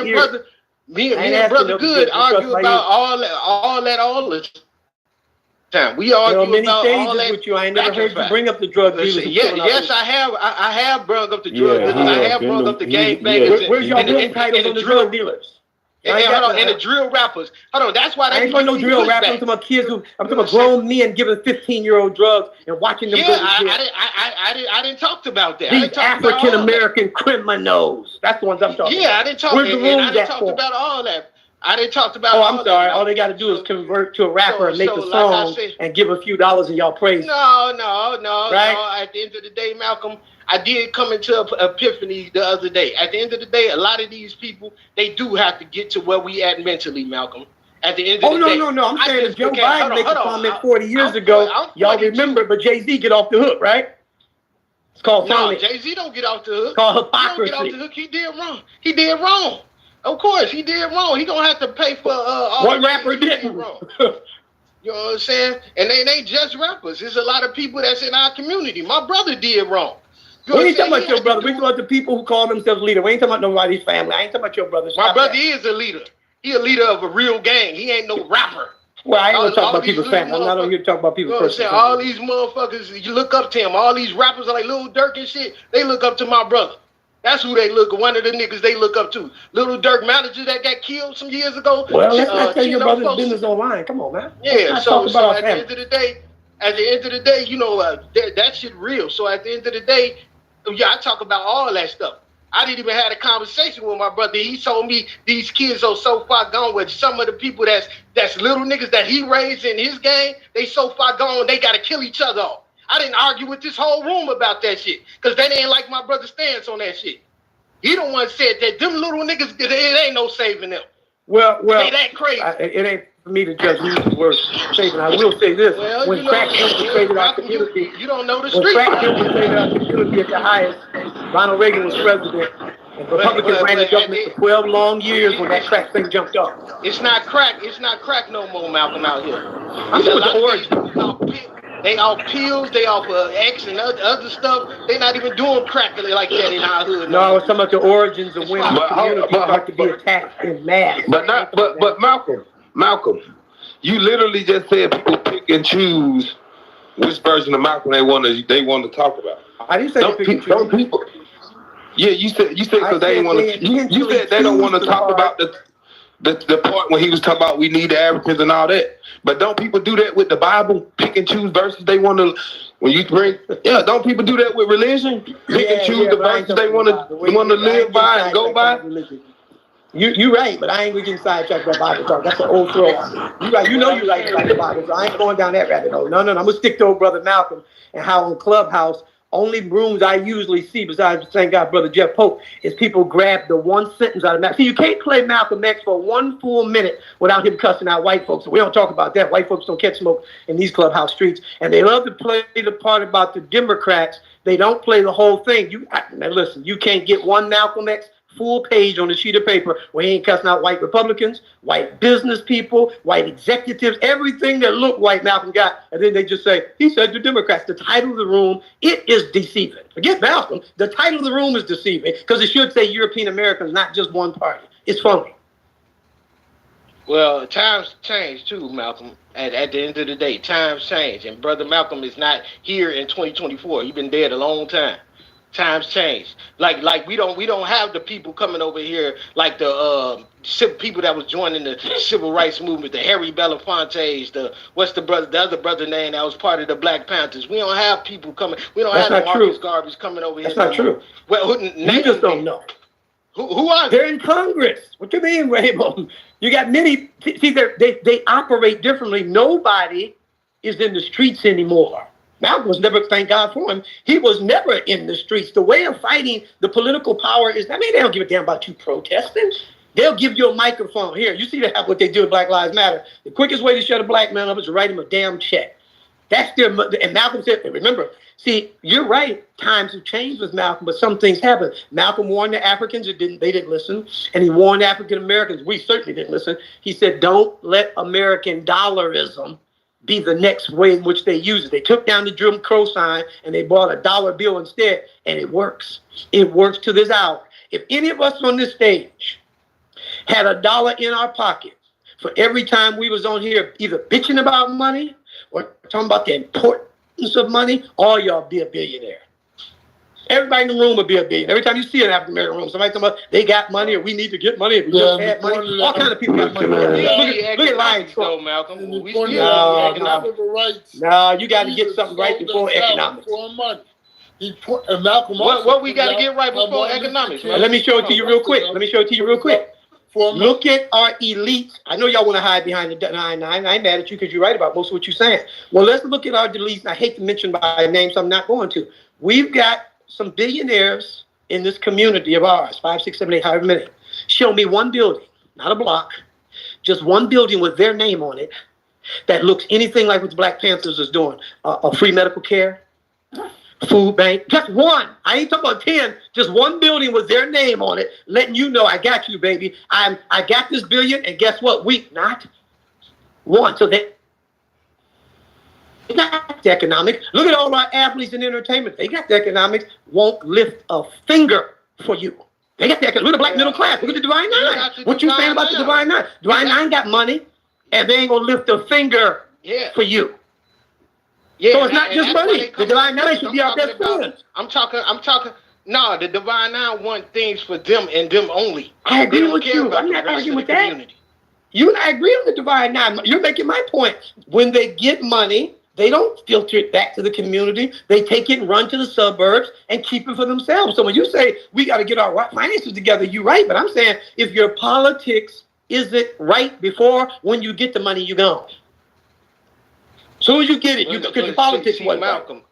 and brother Good argue about all the time. We argue about all that. With you. I ain't never heard you bring up the drug dealers. Yes, I have. I have brought up the drug dealers. I have brought up the gangbangers. Where's your titles on the drug dealers? And the drill rappers. Hold on, that's why they I ain't talking no drill rappers. I'm talking about kids I'm talking about grown men giving 15-year-old drugs and watching them go to jail. I didn't talk about that. These African American criminals. That's the ones I'm talking about. Yeah, I didn't talk about all that. I didn't talk about all I'm sorry. All they got to do is convert to a rapper and make a song and give a few dollars and y'all praise. No. Right? At the end of the day, Malcolm, I did come into an epiphany the other day. At the end of the day, a lot of these people, they do have to get to where we at mentally, Malcolm. At the end of the day. No. I'm saying if Joe Biden made a comment 40 years ago, y'all remember, but Jay-Z get off the hook, right? It's called phony. No, Jay-Z don't get off the hook. It's called hypocrisy. He don't get off the hook. He did wrong. Of course, he did wrong. He gonna have to pay for all. What rapper didn't? Wrong. You know what I'm saying? And they ain't just rappers. There's a lot of people that's in our community. My brother did wrong. We ain't talking about your brother. We talking about the people who call themselves leader. We ain't talking about nobody's family. I ain't talking about your brother. My brother is a leader. He a leader of a real gang. He ain't no rapper. Well, I ain't gonna talk about people's family. I'm not on here to talk about people's personal. All these motherfuckers, you look up to him. All these rappers are like Lil Durk and shit. They look up to my brother. That's who they look. One of the niggas they look up to. Lil Durk manager that got killed some years ago. Well, let's not tell your brother's business online. Come on, man. Yeah. So at the end of the day, that shit real. So at the end of the day, I talk about all that stuff. I didn't even have a conversation with my brother. He told me these kids are so far gone with some of the people that's little niggas that he raised in his gang. They so far gone, they got to kill each other off. I didn't argue with this whole room about that shit because they didn't like my brother's stance on that shit. He the one said that them little niggas, it ain't no saving them. Well, they that crazy. It ain't for me to judge who's worth saving. I will say this: when crack infiltrated our community, you don't know the street. When crack infiltrated our community at the highest, Ronald Reagan was president. And Republicans ran the government for 12 long years when that crack thing jumped off. It's not crack. It's not crack no more, Malcolm, out here. I'm talking about the origin. They off pills, they off X and other stuff. They not even doing crack like that in our hood. No, I was talking about the origins of when the community start to be attacked in mass. But Malcolm, you literally just said people pick and choose which version of Malcolm they want to talk about. I didn't say pick and choose. Don't people? Yeah, you said because they didn't want to. You said they don't want to talk about the part when he was talking about we need the Africans and all that. But don't people do that with the Bible? Pick and choose verses they want to. When you bring, don't people do that with religion? Pick and choose the verses they want to live by and go by. You're right, but I ain't gonna get sidetracked by Bible talk. That's an old throw. You're right. You know you're right about the Bible, so I ain't going down that rabbit hole. No. I'm gonna stick to old brother Malcolm and how on Clubhouse. Only rooms I usually see, besides thank God, brother Jeff Pope, is people grab the one sentence out of Malcolm. See, you can't play Malcolm X for 1 full minute without him cussing out white folks. So we don't talk about that. White folks don't catch smoke in these clubhouse streets, and they love to play the part about the Democrats. They don't play the whole thing. Now listen, you can't get one Malcolm X full page on a sheet of paper where he ain't cussing out white Republicans, white business people, white executives, everything that look white Malcolm got. And then they just say, he said to Democrats, the title of the room, it is deceiving. Forget Malcolm. The title of the room is deceiving because it should say European Americans, not just one party. It's phony. Well, times change too, Malcolm. At the end of the day, times change, and brother Malcolm is not here in 2024. He's been dead a long time. Times change. Like we don't have the people coming over here like the people that was joining the civil rights movement, the Harry Belafonte's, the other brother name that was part of the Black Panthers. We don't have people coming. We don't That's have the not Marcus true. Garvey's coming over That's here. not true. Well, You just don't know. Who are they? They're in Congress. What you mean, Raymond? You got many. See, they operate differently. Nobody is in the streets anymore. Malcolm was never, thank God for him, he was never in the streets. The way of fighting the political power is, I mean, they don't give a damn about you protesting. They'll give you a microphone. Here, you see that what they do with Black Lives Matter. The quickest way to shut a black man up is to write him a damn check. That's their, and Malcolm said, remember, see, you're right, times have changed with Malcolm, but some things happen. Malcolm warned the Africans, they didn't listen, and he warned African Americans, we certainly didn't listen. He said, don't let American dollarism be the next way in which they use it. They took down the Jim Crow sign and they bought a dollar bill instead, and it works. It works to this hour. If any of us on this stage had $1 in our pocket for every time we was on here either bitching about money or talking about the importance of money, all y'all be a billionaire. Everybody in the room would be a billionaire. Every time you see an African American room, somebody talking about they got money or we need to get money or we just had money. All kind of people got money. Look at Lion Trump. Malcolm. No, you got to get something right before economics. Malcolm what we got to get right before economics? Let me show it to you real quick. Look at our elites. I know y'all want to hide behind the 9-9. I ain't mad at you because you're right about most of what you're saying. Well, let's look at our elites. I hate to mention by name, so I'm not going to. We've got some billionaires in this community of ours, 5, 6, 7, 8, however many. Show me one building, not a block, just one building with their name on it that looks anything like what the Black Panthers is doing. A free medical care, food bank, just one. I ain't talking about 10, just one building with their name on it, letting you know, I got you, baby. I got this billion, and guess what? We not one. So they got the economics. Look at all our athletes in entertainment. They got the economics. Won't lift a finger for you. They got the economics. Look at the black middle class. Look at the Divine Nine. What you saying about the Divine Nine? Divine Nine got money, and they ain't gonna lift a finger for you. Yeah, so it's not just money. The Divine Nine should be our best friends. I'm talking. No, the Divine Nine want things for them and them only. I agree with you. I'm not arguing with that. You and I agree on the Divine Nine. You're making my point. When they get money, they don't filter it back to the community. They take it and run to the suburbs and keep it for themselves. So when you say we got to get our finances together, you're right. But I'm saying if your politics isn't right before when you get the money, you're gone. As soon as you get it, because your politics wasn't Malcolm.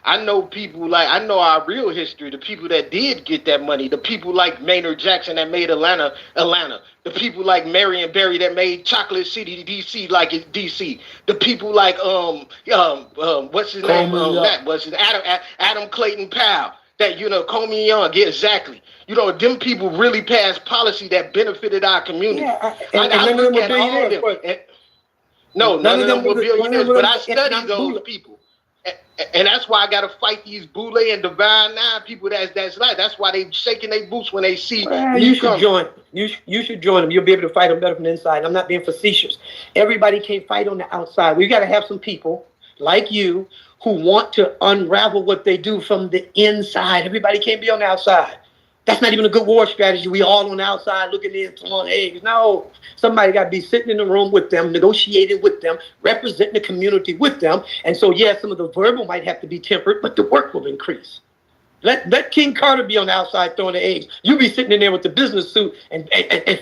I know people I know our real history, the people that did get that money, the people like Maynard Jackson that made Atlanta, the people like Marion Barry that made Chocolate City, DC, like it's DC, the people like, what's his name, Adam Clayton Powell, that, Comey Young, yeah, exactly. Them people really passed policy that benefited our community. Yeah, I look at all of them. None of them were billionaires, but I study those people. And that's why I gotta fight these Boule and Divine Nine people. That's like that's why they shaking their boots when they see. You should join. You should join them. You'll be able to fight them better from the inside. I'm not being facetious. Everybody can't fight on the outside. We got to have some people like you who want to unravel what they do from the inside. Everybody can't be on the outside. That's not even a good war strategy. We all on the outside looking in on eggs. No, somebody got to be sitting in the room with them, negotiating with them, representing the community with them. And so, yeah, some of the verbal might have to be tempered, but the work will increase. Let King Carter be on the outside throwing the eggs. You be sitting in there with the business suit and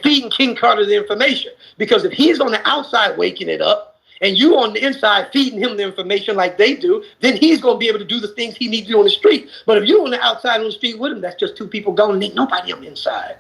feeding King Carter the information. Because if he's on the outside waking it up, and you on the inside feeding him the information like they do, then he's going to be able to do the things he needs to do on the street. But if you're on the outside on the street with him, that's just two people going. Ain't nobody on the inside.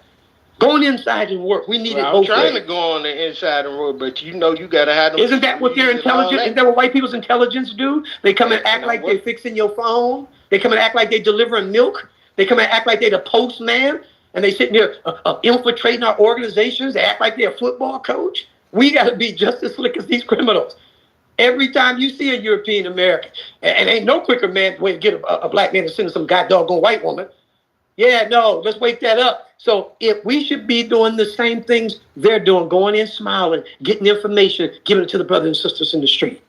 Going inside and work. We need it both ways. I'm trying to go on the inside and work, but you got to have them. Isn't that what their intelligence, isn't that what white people's intelligence do? They come and act like they're fixing your phone. They come and act like they're delivering milk. They come and act like they're the postman. And they sitting there infiltrating our organizations. They act like they're a football coach. We got to be just as slick as these criminals. Every time you see a European American, and ain't no quicker way to get a black man to send some god doggone white woman. Yeah, no, let's wake that up. So if we should be doing the same things they're doing, going in, smiling, getting information, giving it to the brothers and sisters in the street.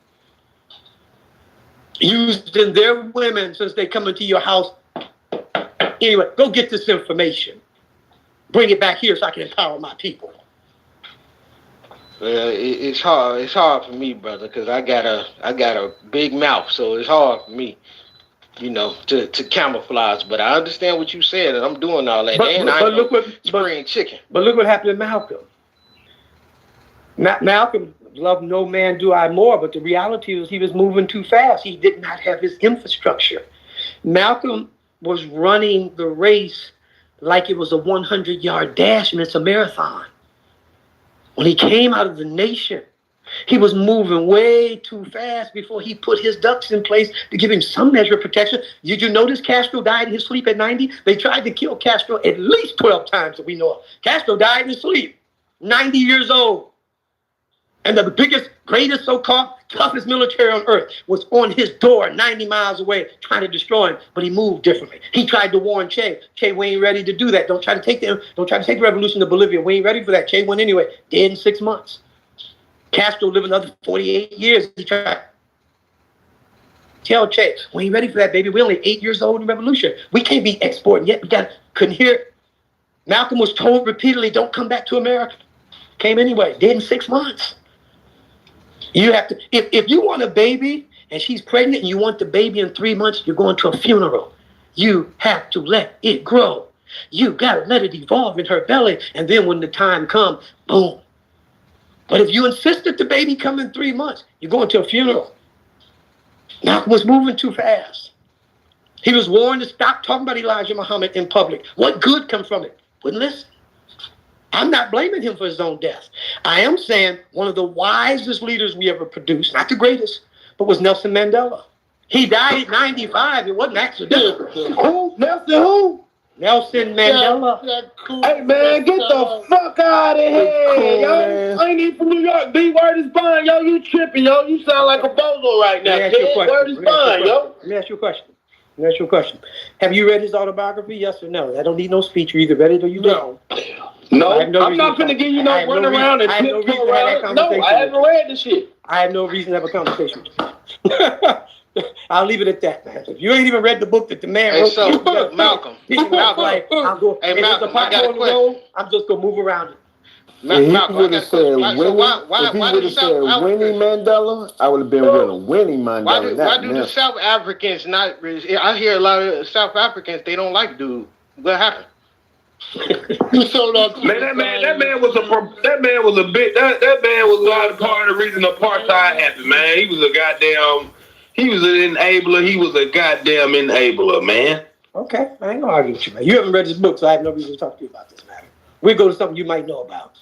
Using their women since they come into your house. Anyway, go get this information. Bring it back here so I can empower my people. Well, it's hard. It's hard for me, brother, because I got a big mouth, so it's hard for me, to camouflage. But I understand what you said, and I'm doing all that. Spraying chicken. But look what happened to Malcolm. Malcolm loved no man do I more, but the reality is he was moving too fast. He did not have his infrastructure. Malcolm was running the race like it was a 100-yard dash, and it's a marathon. When he came out of the nation, he was moving way too fast before he put his ducks in place to give him some measure of protection. Did you notice Castro died in his sleep at 90? They tried to kill Castro at least 12 times that we know of. Castro died in his sleep, 90 years old. And the biggest, greatest, so-called toughest military on earth was on his door 90 miles away trying to destroy him, but he moved differently. He tried to warn Che. Che, we ain't ready to do that. Don't try to take the revolution to Bolivia. We ain't ready for that. Che went anyway, dead in 6 months. Castro lived another 48 years. He tried. Tell Che, we ain't ready for that, baby. We're only 8 years old in the revolution. We can't be exporting yet. Couldn't hear it. Malcolm was told repeatedly, don't come back to America. Came anyway, dead in 6 months. You have to, if you want a baby and she's pregnant and you want the baby in 3 months, you're going to a funeral. You have to let it grow. You got to let it evolve in her belly. And then when the time comes, boom. But if you insist that the baby come in 3 months, you're going to a funeral. Malcolm was moving too fast. He was warned to stop talking about Elijah Muhammad in public. What good come from it? Wouldn't listen. I'm not blaming him for his own death. I am saying one of the wisest leaders we ever produced, not the greatest, but was Nelson Mandela. He died at 95. It wasn't accidental. Who? Nelson who? Nelson Mandela. Hey, man, get the fuck out of here, yo. I ain't even from New York. B, word is bond, yo. You tripping, yo. You sound like a bozo right now. Word is bond, yo. Let me ask you a question. Have you read his autobiography? Yes or no? I don't need no speech. You either read it or you don't. No, I'm not gonna give you no run around and tiptoe around. No, I haven't read the shit. I have no reason to have a conversation with you. I'll leave it at that, man. If you ain't even read the book that the man wrote, Malcolm, I'll go. Hey, Malcolm, I got a question. I'm just gonna move around it. If he would have said Winnie Mandela, I would have been with him. Winnie Mandela. Why do the South Africans not? I hear a lot of South Africans, they don't like dude. What happened? That man was a lot of part of the reason apartheid happened, man. He was an enabler. He was a goddamn enabler, man. Okay, I ain't gonna argue with you, man. You haven't read this book, so I have no reason to talk to you about this matter. We go to something you might know about.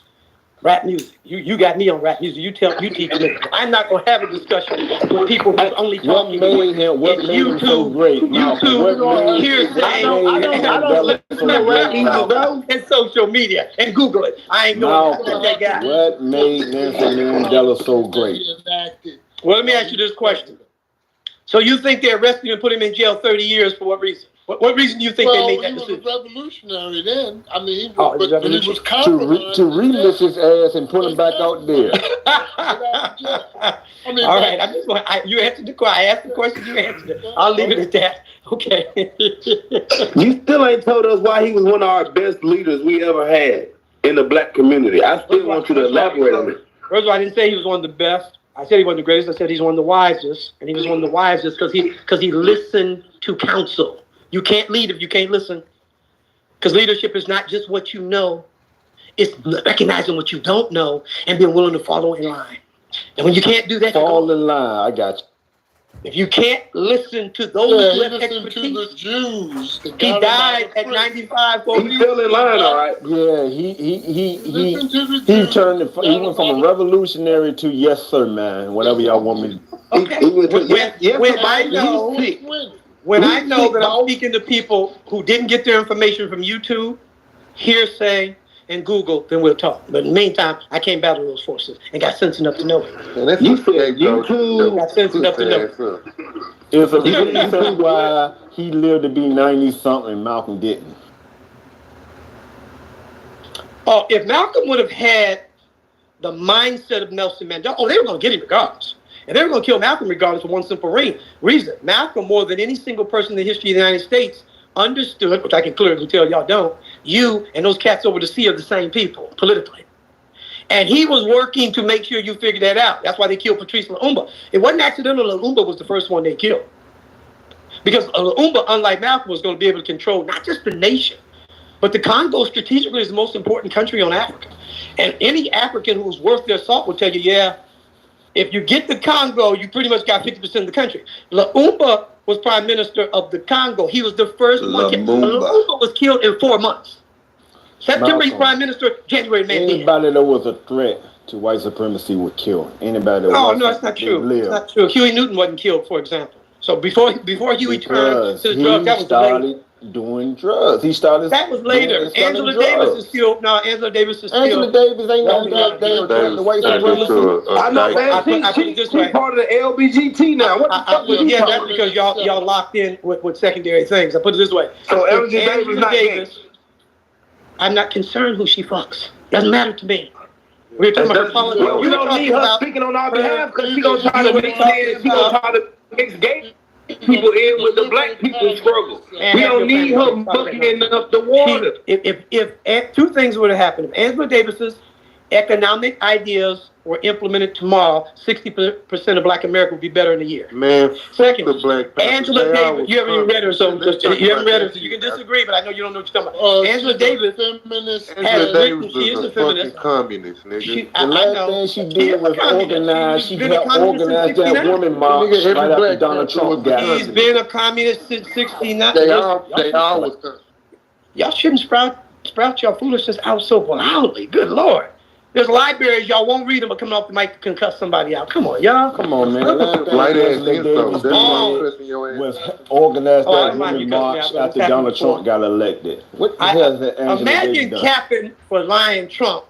Rap music. You got me on rap music. You teach me. I'm not gonna have a discussion with people who only talk to YouTube so great. Hearsay. I don't listen to rap music, bro. And social media and Google it. I ain't going to that guy. What made Nelson Mandela so great? Well, let me ask you this question. So you think they arrested him and put him in jail 30 years for what reason? What reason do you think they made that decision? He was revolutionary then. I mean, he was compromised. To relist his ass and put him back out there. All right, I'm just going. You answered the question. I asked the question. You answered it. I'll leave it at that. Okay. You still ain't told us why he was one of our best leaders we ever had in the black community. I still want you to elaborate on it. First of all, I didn't say he was one of the best. I said he wasn't the greatest. I said he's one of the wisest, and he was one of the wisest because he listened to counsel. You can't lead if you can't listen. Because leadership is not just what you know. It's recognizing what you don't know and being willing to follow in line. And when you can't do that, fall in line. I got you. If you can't listen to those who have expertise, to the Jews. He died at 95. He's still in line, all right. Yeah, he turned. He went from a revolutionary to yes sir, man. Whatever y'all want me. When I know that I'm speaking to people who didn't get their information from YouTube, hearsay, and Google, then we'll talk. But in the meantime, I can't battle those forces and got sense enough to know it. You said YouTube. Got sense enough to know it. It's a reason why he lived to be 90-something and Malcolm didn't. If Malcolm would have had the mindset of Nelson Mandela, they were going to get him regardless. And they were going to kill Malcolm regardless for one simple reason. Malcolm, more than any single person in the history of the United States, understood, which I can clearly tell y'all don't, you and those cats over the sea are the same people politically. And he was working to make sure you figure that out. That's why they killed Patrice Lumumba. It wasn't accidental. Lumumba was the first one they killed. Because Lumumba, unlike Malcolm, was going to be able to control not just the nation, but the Congo strategically is the most important country on Africa. And any African who's worth their salt will tell you, yeah, if you get the Congo, you pretty much got 50% of the country. Lumumba was prime minister of the Congo. He was the first one. Lumumba was killed in 4 months. September, he's prime minister. January, man. Anybody that was a threat to white supremacy was killed. Anybody that was. No, that's not true. It's not true. Huey Newton wasn't killed, for example. So before Huey turned to the drugs, that was later. Doing drugs. He started. That was later. Angela Davis is still. No, Angela Davis is still. Angela Davis ain't no damn white supremacy. I know, man. She's part of the LBGT now. What the fuck was you Yeah, that's because y'all locked in with secondary things. I put it this way. So Angela Davis. I'm not concerned who she fucks. Doesn't matter to me. We're talking about her politics. You don't need her speaking on our behalf because she's gonna try to mix gay people in with the black people's struggle. We don't need her bucking up the water. If two things would have happened, if Angela Davis's economic ideas were implemented tomorrow, 60% of Black America would be better in a year. Man, second, the Black Angela Davis, you haven't read her, so you haven't read her, so you can disagree, but I know you don't know what you're talking about. Angela Davis, Angela Davis is a fucking communist, nigga. The last thing she did was organize. She helped organize that woman march right after Donald Trump got her. He's been a communist since '69. They all was. Y'all shouldn't sprout your foolishness out so loudly. Good Lord. There's libraries, y'all won't read them, but coming off the mic can cuss somebody out. Come on, y'all. Come on, man. Right ass insult. That's why I'm pressing your ass. Was organized that women march after Donald Trump got elected. What the hell is that Angela Imagine Davis done? capping for lying Trump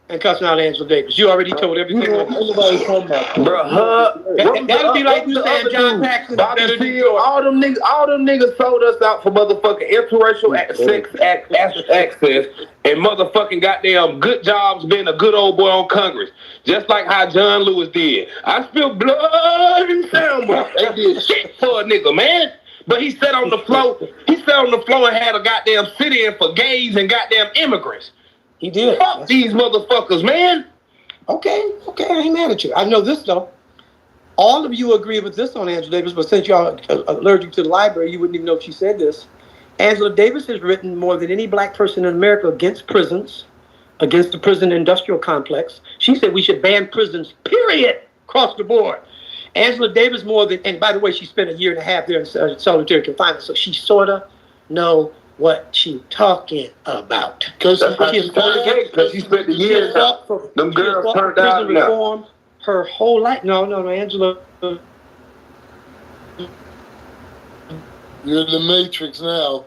and cussing out Angela Davis. You already told everything. Nobody's talking about. Bruh, that'd be like you saying John Paxson better than you. All them niggas sold us out for motherfucking interracial sex access and motherfucking goddamn good jobs being a good old boy on Congress. Just like how John Lewis did. I spilled blood in Selma. They did shit for a nigga, man. But he sat on the floor. He sat on the floor and had a goddamn sit-in for gays and goddamn immigrants. He did. Fuck these motherfuckers, man. Okay, I ain't mad at you. I know this, though. All of you agree with this on Angela Davis, but since y'all are allergic to the library, you wouldn't even know if she said this. Angela Davis has written more than any black person in America against prisons, against the prison industrial complex. She said we should ban prisons, period, across the board. Angela Davis more than, and by the way, she spent 1.5 years there in solitary confinement, so she sort of know what she talking about. Because she spent the years up. Them girls turned out reform her whole life. No, Angela. You're in the Matrix now.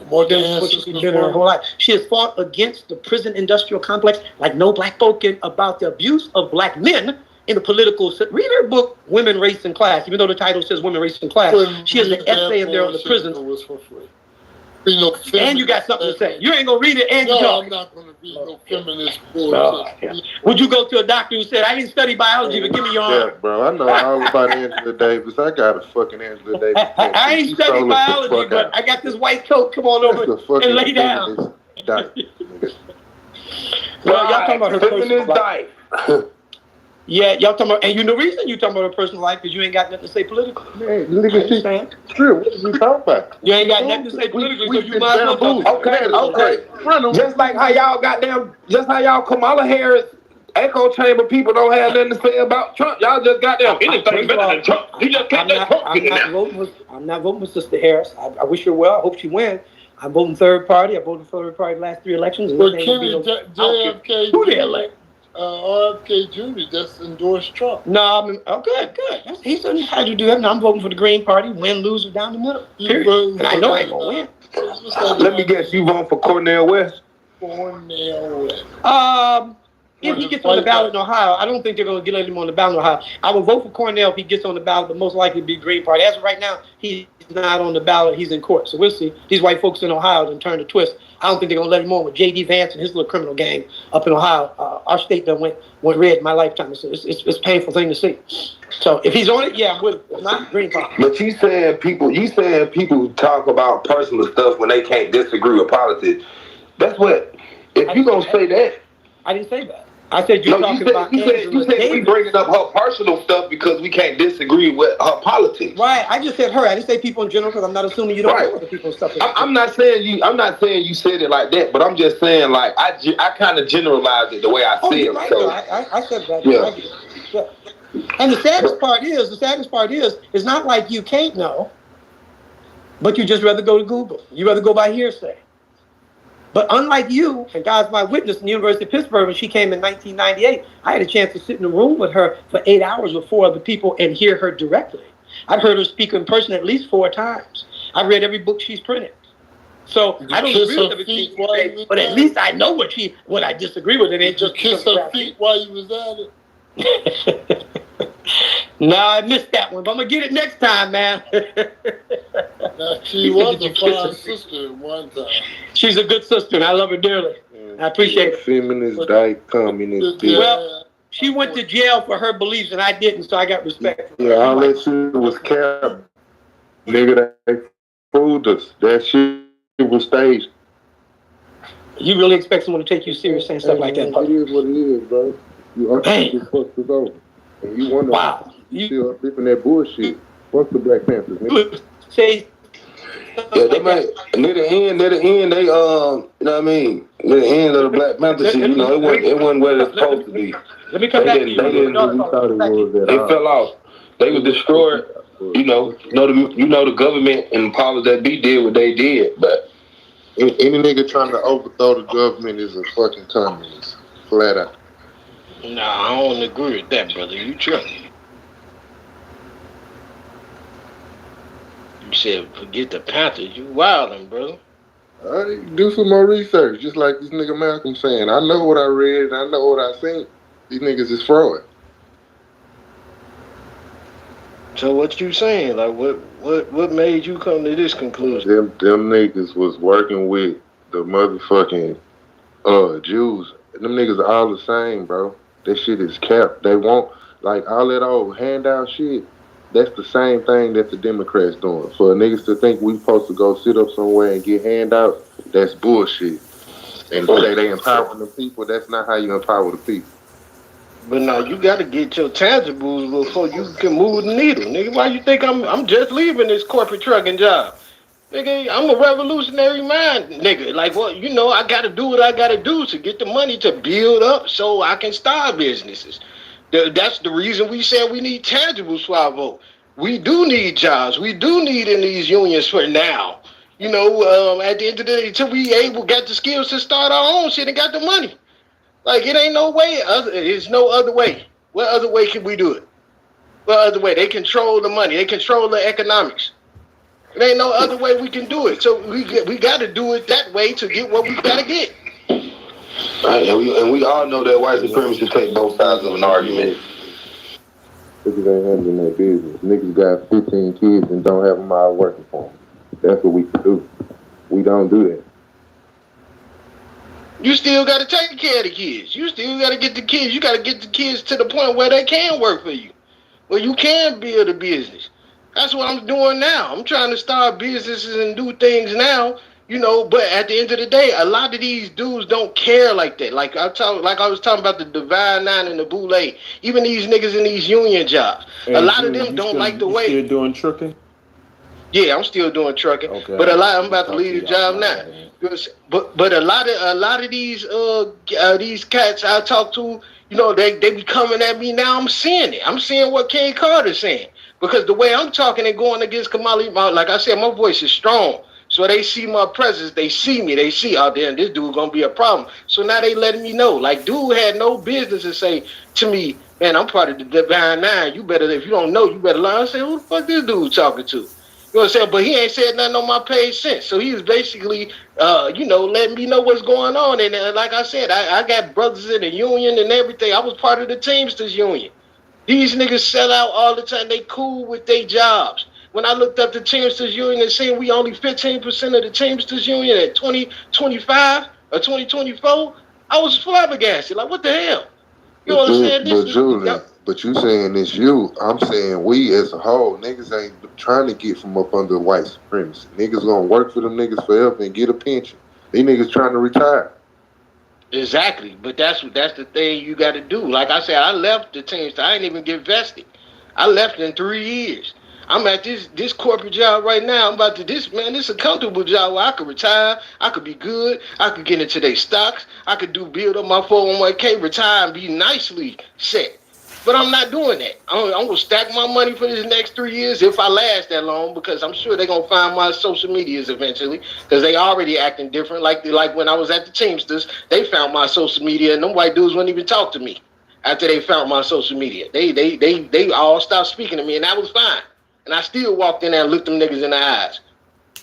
More than answers her whole life. She has fought against the prison industrial complex like no black spoken about the abuse of black men in the political. Read her book, Women, Race, and Class. Even though the title says Women, Race, and Class, she has an essay in there on the prisons. And you got something to say. You ain't gonna read it and you talk. I'm not gonna read no feminist bullshit. Would you go to a doctor who said, I didn't study biology, but give me your arm? Yeah, bro, I know all about Angela Davis. I got a fucking Angela Davis. I ain't studied biology, but I got this white coat. Come on over and lay down. Well, y'all talking about her personal life. Yeah, y'all talking about, and you know the reason you talking about her personal life because you ain't got nothing to say politically. Man, nigga, true. What are we talking about? You ain't got nothing to say politically, so you might as well talk. Okay. Just like how y'all Kamala Harris echo chamber people don't have nothing to say about Trump. Y'all just got them anything better than Trump. You just can't let Trump get in there. I'm not voting with Sister Harris. I wish her well. I hope she wins. I'm voting third party. I voted for third party the last 3 elections. Well, JFK, who they elect? RFK Jr. just endorsed Trump. No, good. He's entitled to do that. No, I'm voting for the Green Party. Win, lose, or down the middle. And I know I ain't gonna win. Let me guess, you voting for Cornel West? Cornel West. If he gets on the ballot in Ohio, I don't think they're going to let him on the ballot in Ohio. I will vote for Cornell if he gets on the ballot, but most likely be Green Party. As of right now, he's not on the ballot. He's in court. So we'll see. These white folks in Ohio done turned a twist. I don't think they're going to let him on with J.D. Vance and his little criminal gang up in Ohio. Our state done went red in my lifetime. It's a painful thing to see. So if he's on it, yeah, I'm with him. Not Green Party. But you saying people talk about personal stuff when they can't disagree with politics. That's what. If you gonna say that, I didn't say that. I said you said we bringing up her personal stuff because we can't disagree with her politics. Right. I just said her. I didn't say people in general because I'm not assuming you don't know other people's stuff. I'm not saying you said it like that, but I'm just saying like I kind of generalized it the way I said it. Right, so I said that. Yeah. And the saddest part is, it's not like you can't know, but you just rather go to Google. You rather go by hearsay. But unlike you, and God's my witness in the University of Pittsburgh, when she came in 1998, I had a chance to sit in a room with her for 8 hours with 4 other people and hear her directly. I've heard her speak in person at least 4 times. I've read every book she's printed. So I don't agree with everything she says, but at least I know what I disagree with. It ain't just kiss her feet while you was at it. No, I missed that one, but I'm gonna get it next time, man. She was a fine sister at one time. She's a good sister, and I love her dearly. I appreciate it. Feminist, dyke, communist. Well, she went to jail for her beliefs, and I didn't, so I got respect. Yeah, all that shit was cap. Nigga, they fooled us. That shit was staged. You really expect someone to take you serious saying stuff like that? It is what it is, bro. You actually fucked us over. And you wonder why you still flipping that bullshit. Fuck the Black Panthers, nigga. Say, yeah, they might near the end, they you know what I mean? Near the end of the Black Panther shit, you know, it wasn't where it's supposed to be. Let me come back to you. They fell off. They were destroyed. You know the government and the powers that be did what they did, but any nigga trying to overthrow the government is a fucking communist, flat out. Nah, I don't agree with that, brother. You tripping. You said forget the Panthers. You wildin', brother. I do some more research, just like this nigga Malcolm saying. I know what I read, I know what I seen. These niggas is fraud. So what you saying? Like what made you come to this conclusion? Them niggas was working with the motherfucking Jews. Them niggas are all the same, bro. That shit is capped. They want, like, all that old handout shit. That's the same thing that the Democrats doing. For niggas to think we supposed to go sit up somewhere and get handouts, that's bullshit. And say they empowering the people, that's not how you empower the people. But now you got to get your tangibles before you can move the needle, nigga. Why you think I'm just leaving this corporate trucking job? Nigga, I'm a revolutionary mind, nigga. Like, well, you know, I got to do what I got to do to get the money to build up so I can start businesses. That's the reason we said we need tangibles for our vote. We do need jobs. We do need in these unions for now. You know, at the end of the day, until we got the skills to start our own shit and got the money. Like, it ain't no way. There's no other way. What other way can we do it? What other way? They control the money. They control the economics. There ain't no other way we can do it. So we got to do it that way to get what we got to get. Right, and we all know that white supremacists take both sides of an argument. Niggas ain't handling their business. Niggas got 15 kids and don't have them all working for them. That's what we can do. We don't do that. You still got to take care of the kids. You still got to get the kids. You got to get the kids to the point where they can work for you, where you can build a business. That's what I'm doing now. I'm trying to start businesses and do things now, you know, but at the end of the day, a lot of these dudes don't care like that. Like I was talking about the Divine Nine and the Boule. Even these niggas in these union jobs. A lot of them don't like the way. You still doing trucking? Yeah, I'm still doing trucking. Okay. But I'm about to leave the job now. But a lot of these cats I talk to, you know, they be coming at me now. I'm seeing it. I'm seeing what King Carter's saying. Because the way I'm talking and going against Kamala, like I said, my voice is strong. So they see my presence. They see me. They see, oh, damn, this dude going to be a problem. So now they letting me know. Like, dude had no business to say to me, man, I'm part of the Divine Nine. You better, if you don't know, you better learn. I say, who the fuck this dude talking to? You know what I'm saying? But he ain't said nothing on my page since. So he was basically, letting me know what's going on. And like I said, I got brothers in the union and everything. I was part of the Teamsters union. These niggas sell out all the time. They cool with their jobs. When I looked up the Teamsters union and seen we only 15% of the Teamsters union at 2025 or 2024, I was flabbergasted. Like, what the hell? You know what I'm saying? But Julian, but you saying it's you. I'm saying we as a whole. Niggas ain't trying to get from up under white supremacy. Niggas gonna work for them niggas forever and get a pension. These niggas trying to retire. Exactly, but that's the thing you got to do. Like I said, I left the Teamsters. I didn't even get vested. I left in 3 years. I'm at this corporate job right now. I'm about to this is a comfortable job where I could retire. I could be good. I could get into their stocks. I could build up my 401k, retire, and be nicely set. But I'm not doing that. I'm gonna stack my money for this next 3 years if I last that long, because I'm sure they're gonna find my social medias eventually, because they already acting different. Like when I was at the Teamsters, they found my social media, and them white dudes wouldn't even talk to me after they found my social media. They all stopped speaking to me, and that was fine. And I still walked in there and looked them niggas in the eyes.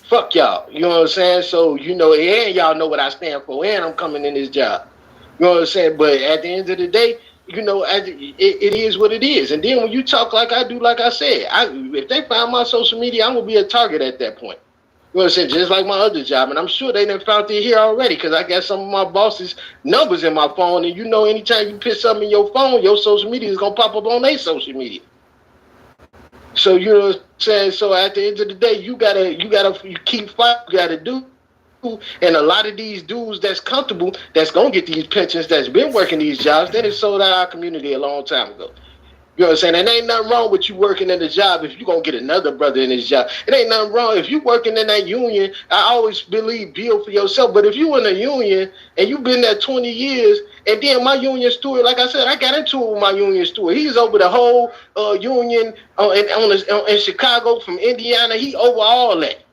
Fuck y'all. You know what I'm saying? So, and y'all know what I stand for, and I'm coming in this job. You know what I'm saying? But at the end of the day, it is what it is. And then when you talk like I do, like I said, if they find my social media, I'm going to be a target at that point. You know what I'm saying? Just like my other job. And I'm sure they done found it here already, because I got some of my boss's numbers in my phone. And anytime you put something in your phone, your social media is going to pop up on their social media. So, you know what I'm saying? So at the end of the day, you gotta keep fighting. You gotta do. And a lot of these dudes that's comfortable, that's gonna get these pensions, that's been working these jobs, they done sold out our community a long time ago. You know what I'm saying? And ain't nothing wrong with you working in the job if you're going to get another brother in this job. It ain't nothing wrong. If you working in that union, I always believe build for yourself. But if you in a union and you've been there 20 years, and then my union steward, like I said, I got into it with my union steward. He's over the whole union in Chicago from Indiana. He over all that.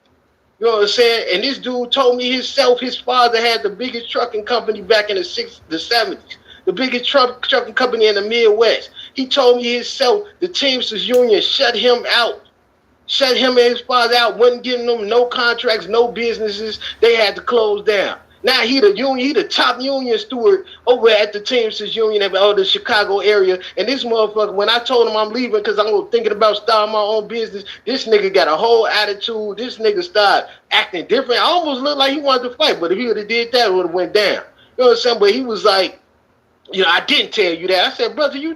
You know what I'm saying? And this dude told me his father had the biggest trucking company back in the 70s. The biggest trucking company in the Midwest. He told me himself the Teamsters Union shut him out. Shut him and his father out. Wasn't giving them no contracts, no businesses. They had to close down. Now he the top union steward over at the Teamsters Union of the Chicago area. And this motherfucker, when I told him I'm leaving because I'm thinking about starting my own business, this nigga got a whole attitude. This nigga started acting different. I almost looked like he wanted to fight, but if he would have did that, it would have went down. You know what I'm saying? But he was like, I didn't tell you that. I said, brother, you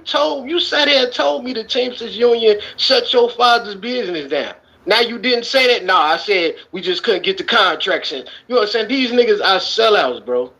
sat here and told me the Teamsters Union shut your father's business down. Now you didn't say that? No, I said we just couldn't get the contracts in. You know what I'm saying? These niggas are sellouts, bro.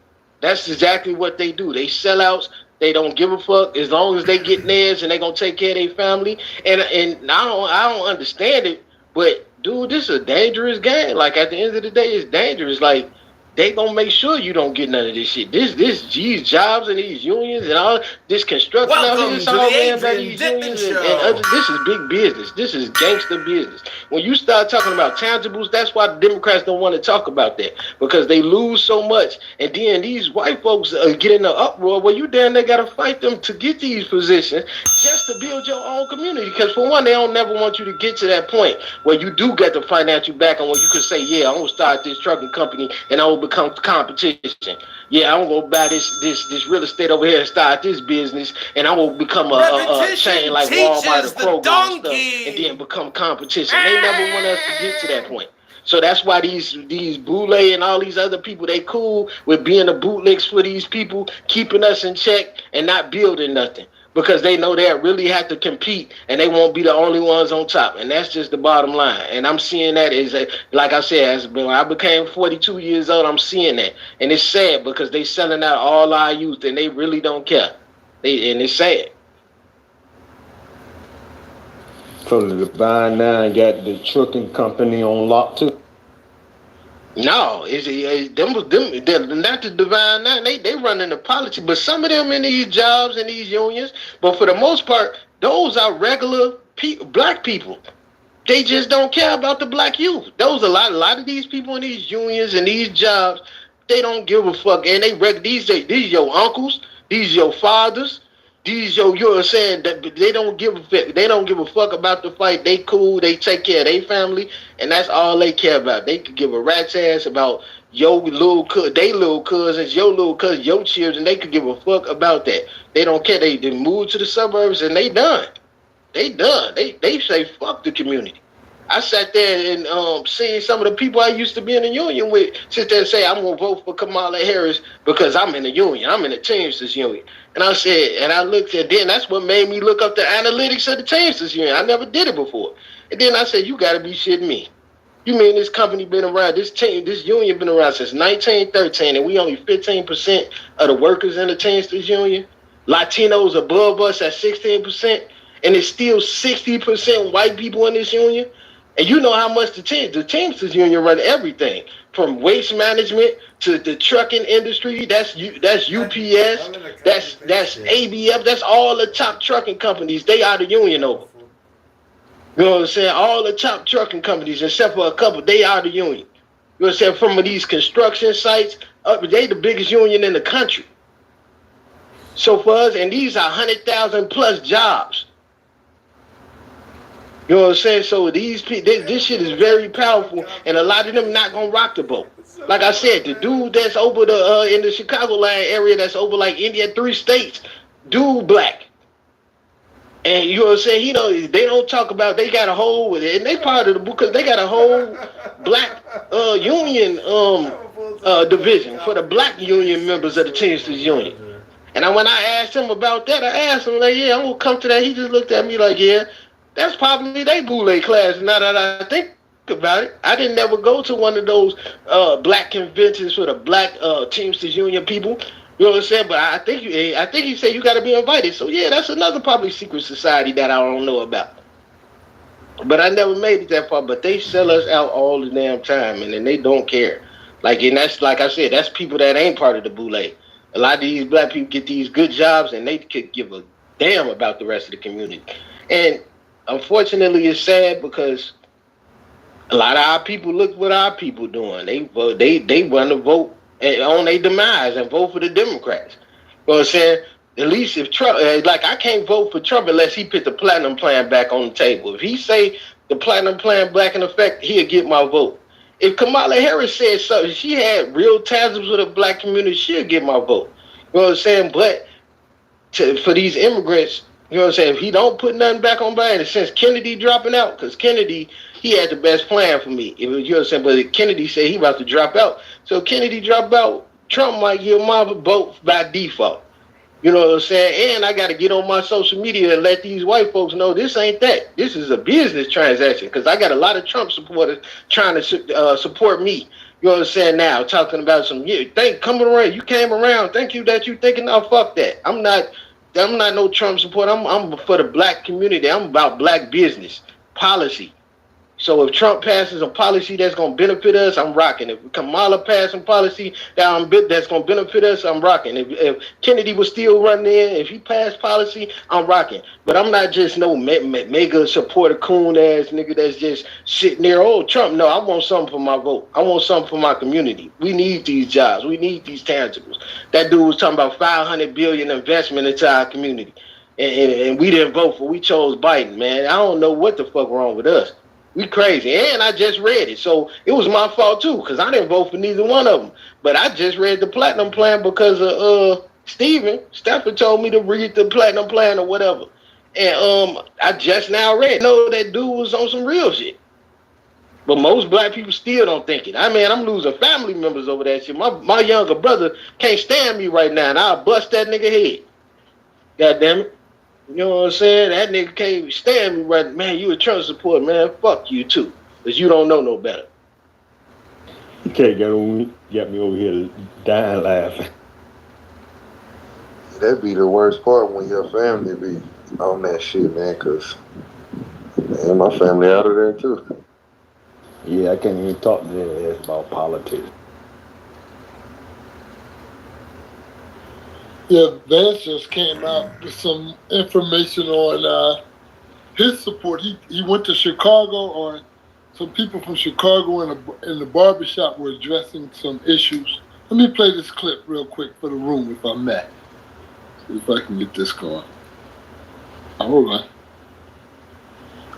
That's exactly what they do. They sellouts. They don't give a fuck as long as they get theirs and they gonna take care of their family. And I don't understand it, but dude, this is a dangerous game. Like at the end of the day, it's dangerous. Like they gonna make sure you don't get none of this shit. These jobs and these unions and all this construction out here, it's all ran by these unions and other. This is big business. This is gangster business. When you start talking about tangibles, that's why the Democrats don't want to talk about that, because they lose so much. And then these white folks get in the uproar where you damn they gotta fight them to get these positions just to build your own community. Because for one, they don't never want you to get to that point where you do get the financial back and where you can say, yeah, I'm gonna start this trucking company and I will become competition. Yeah, I'm gonna buy this real estate over here and start this business, and I will become a chain like Walmart or Kroger and stuff, and then become competition. They never want us to get to that point. So that's why these Boule and all these other people, they cool with being the bootlegs for these people, keeping us in check and not building nothing. Because they know they really have to compete and they won't be the only ones on top. And that's just the bottom line. And I'm seeing that like I said, when I became 42 years old, I'm seeing that. And it's sad because they selling out all our youth and they really don't care. And it's sad. So the Divine Nine got the trucking company on lock too? No, them not the Divine Nine. They running the politics, but some of them in these jobs and these unions. But for the most part, those are regular black people. They just don't care about the black youth. Those a lot of these people in these unions and these jobs. They don't give a fuck, and these your uncles, these your fathers. These you know what I'm saying, that they don't give a fuck. They don't give a fuck about the fight. They cool. They take care of their family, and that's all they care about. They could give a rat's ass about your little cousins, your little cousins, your children. They could give a fuck about that. They don't care. They move to the suburbs and they done. They done. They say fuck the community. I sat there and seen some of the people I used to be in the union with sit there and say I'm gonna vote for Kamala Harris because I'm in the union. I'm in the Teamsters union. And I said, and I looked at then that's what made me look up the analytics of the Teamsters union. I never did it before. And then I said, you gotta be shitting me. You mean this company been around, this union been around since 1913 and we only 15% of the workers in the Teamsters union? Latinos above us at 16%, and it's still 60% white people in this union. And you know how much the Teamsters union run everything from waste management to the trucking industry. That's UPS. That's ABF. That's all the top trucking companies. They are the union over. You know what I'm saying? All the top trucking companies, except for a couple, they are the union. You know what I'm saying? From these construction sites, they the biggest union in the country. So for us, and these are 100,000 plus jobs. You know what I'm saying? So these people, this shit is very powerful, and a lot of them not gonna rock the boat. Like I said, the dude that's over the in the Chicagoland area, that's over like India, 3 states, dude black. And you know what I'm saying? You know, they don't talk about, they got a whole, and they part of the book because they got a whole black union division for the black union members of the Teamsters Union. And when I asked him about that, I asked him, like, yeah, I'm going to come to that. He just looked at me like, yeah, that's probably their boule class. Now that I think about it, I didn't never go to one of those black conventions for the black Teamsters Union people. You know what I'm saying? But I think he said you got to be invited. So yeah, that's another probably secret society that I don't know about. But I never made it that far. But they sell us out all the damn time, and then they don't care. Like, and that's like I said, that's people that ain't part of the boule. A lot of these black people get these good jobs, and they could give a damn about the rest of the community. And unfortunately, it's sad because a lot of our people look what our people doing. They want to vote on their demise and vote for the Democrats. You know what I'm saying? At least if Trump, like I can't vote for Trump unless he put the platinum plan back on the table. If he say the platinum plan back in effect, he'll get my vote. If Kamala Harris said something, she had real ties with the black community, she'll get my vote. You know what I'm saying? But for these immigrants, you know what I'm saying, if he don't put nothing back on Biden, since Kennedy dropping out, because Kennedy, he had the best plan for me. You know what I'm saying? But Kennedy said he about to drop out. So Kennedy drop out, Trump might give my vote by default. You know what I'm saying? And I got to get on my social media and let these white folks know this ain't that. This is a business transaction because I got a lot of Trump supporters trying to support me. You know what I'm saying? Now talking about some coming around. You came around. Thank you that you thinking. Now fuck that. I'm not no Trump supporter. I'm for the black community. I'm about black business policy. So if Trump passes a policy that's going to benefit us, I'm rocking. If Kamala passes a policy that's going to benefit us, I'm rocking. If Kennedy was still running in, if he passed policy, I'm rocking. But I'm not just no mega supporter coon ass nigga that's just sitting there. Oh, Trump, no, I want something for my vote. I want something for my community. We need these jobs. We need these tangibles. That dude was talking about $500 billion investment into our community. And we didn't vote for. We chose Biden, man. I don't know what the fuck wrong with us. We crazy. And I just read it. So it was my fault too, because I didn't vote for neither one of them. But I just read the platinum plan because of Steven. Stafford told me to read the platinum plan or whatever. And I just now read. No, that dude was on some real shit. But most black people still don't think it. I mean, I'm losing family members over that shit. My younger brother can't stand me right now, and I'll bust that nigga head. God damn it. You know what I'm saying? That nigga can't even stand me right. Man, you a Trump supporter, man. Fuck you too. Because you don't know no better. You can't get me over here dying laughing. That'd be the worst part when your family be on that shit, man, because my family out of there too. Yeah, I can't even talk to their ass about politics. Yeah, Vance just came out with some information on his support. He went to Chicago, or some people from Chicago in the barbershop were addressing some issues. Let me play this clip real quick for the room, if I may. If I can get this going. Hold on.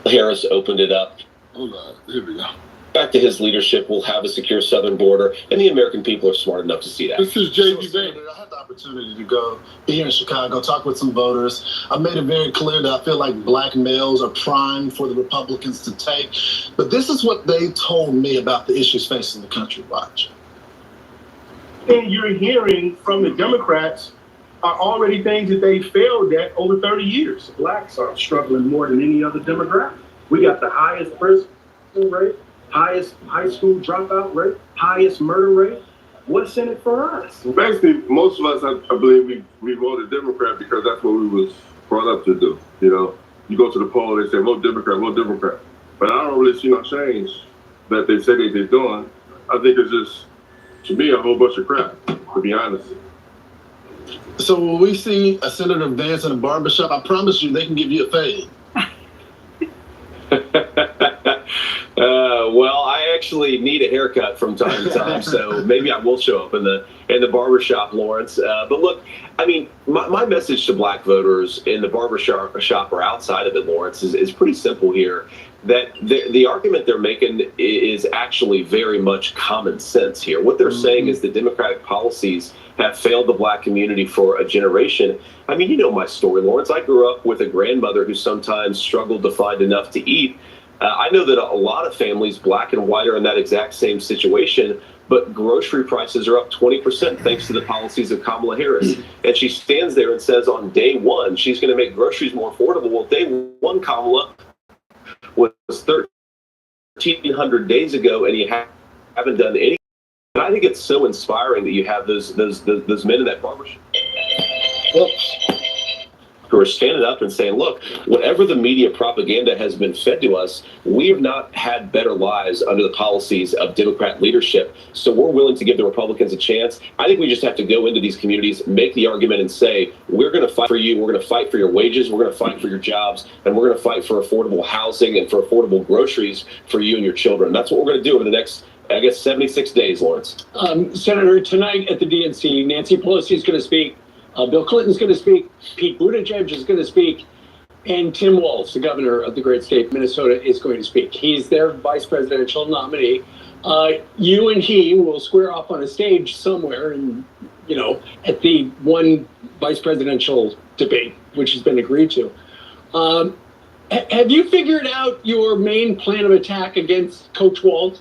Harris opened it up. Hold on. Here we go. Back to his leadership, we'll have a secure southern border, and the American people are smart enough to see that. This is J.D. Vance. I had the opportunity to go here in Chicago, talk with some voters. I made it very clear that I feel like black males are primed for the Republicans to take. But this is what they told me about the issues facing the country. Watch. And you're hearing from the Democrats are already things that they failed at over 30 years. Blacks are struggling more than any other demographic. We got the highest prison rate, highest high school dropout rate, highest murder rate. What's in it for us? Basically, most of us, I believe, we voted Democrat because that's what we was brought up to do. You know, you go to the poll, they say vote Democrat, vote Democrat. But I don't really see no change that they say they're doing. I think it's just, to me, a whole bunch of crap, to be honest. So when we see a senator dance in a barbershop, I promise you they can give you a fade. Well, I actually need a haircut from time to time, so maybe I will show up in the barbershop, Lawrence. But look, I mean, my message to black voters in the barbershop or outside of it, Lawrence, is pretty simple here. That the argument they're making is actually very much common sense here. What they're saying is the Democratic policies have failed the black community for a generation. I mean, you know my story, Lawrence. I grew up with a grandmother who sometimes struggled to find enough to eat. I know that a lot of families, black and white, are in that exact same situation, but grocery prices are up 20% thanks to the policies of Kamala Harris. And she stands there and says on day one, she's going to make groceries more affordable. Well, day one, Kamala, was 1,300 days ago, and you haven't done anything. And I think it's so inspiring that you have those men in that barbershop who are standing up and saying, look, whatever the media propaganda has been fed to us, we have not had better lives under the policies of Democrat leadership. So we're willing to give the Republicans a chance. I think we just have to go into these communities, make the argument and say, we're going to fight for you. We're going to fight for your wages. We're going to fight for your jobs. And we're going to fight for affordable housing and for affordable groceries for you and your children. That's what we're going to do over the next, I guess, 76 days, Lawrence. Senator, tonight at the DNC, Nancy Pelosi is going to speak. Bill Clinton's going to speak. Pete Buttigieg is going to speak. And Tim Walz, the governor of the great state of Minnesota, is going to speak. He's their vice presidential nominee. You and he will square off on a stage somewhere and, you know, at the one vice presidential debate, which has been agreed to. Have you figured out your main plan of attack against Coach Walz?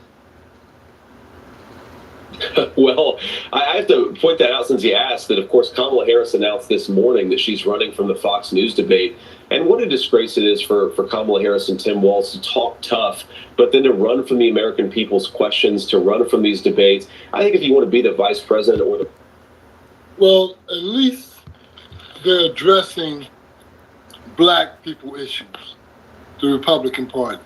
Well, I have to point that out since you asked that, of course, Kamala Harris announced this morning that she's running from the Fox News debate. And what a disgrace it is for Kamala Harris and Tim Walz to talk tough, but then to run from the American people's questions, to run from these debates. I think if you want to be the vice president or the... Well, at least they're addressing black people issues, the Republican Party.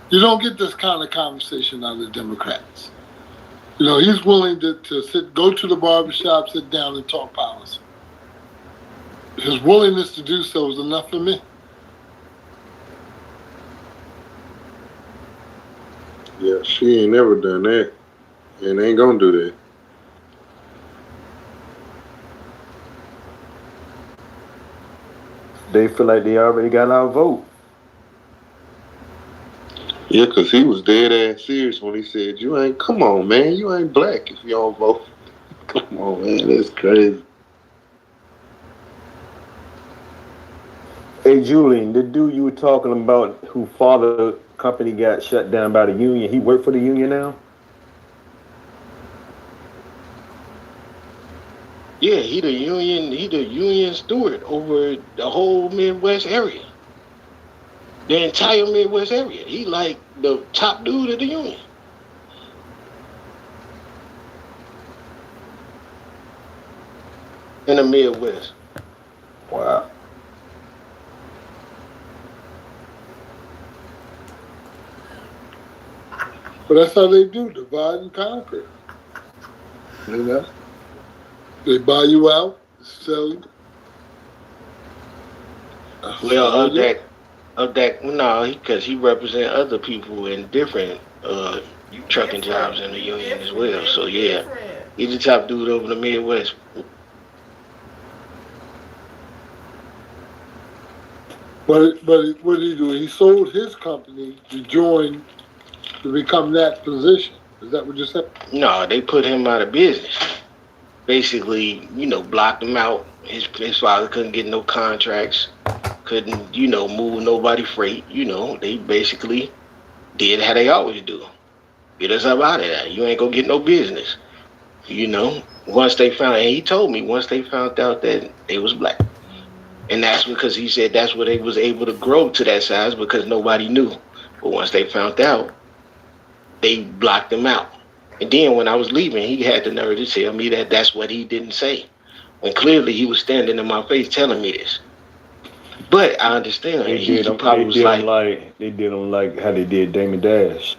You don't get this kind of conversation out of the Democrats. You know, he's willing to go to the barbershop, sit down, and talk policy. His willingness to do so is enough for me. Yeah, she ain't never done that, and ain't gonna do that. They feel like they already got our vote. Yeah, because he was dead ass serious when he said, come on, man, you ain't black if you don't vote. Come on, man, that's crazy. Hey, Julian, the dude you were talking about whose father company got shut down by the union, he worked for the union now? Yeah, he the union steward over the whole Midwest area. The entire Midwest area. He like the top dude of the union. In the Midwest. Wow. But that's how they do, divide and conquer. You know? They buy you out, sell you. Well, because he represent other people in different trucking jobs in the union as well. So yeah, he's the top dude over the Midwest. But what did he do? He sold his company to become that position. Is that what you said? No, they put him out of business. Basically, blocked him out. His father couldn't get no contracts, couldn't, move nobody freight. They basically did how they always do. Get us up out of there. You ain't gonna get no business. Once they found, and he told me once they found out that they was black. And that's because he said that's where they was able to grow to that size because nobody knew. But once they found out, they blocked him out. And then when I was leaving, he had the nerve to tell me that that's what he didn't say. When clearly he was standing in my face telling me this. But I understand. They He did him. probably They was did like, him like they did him like how they did Damon Dash.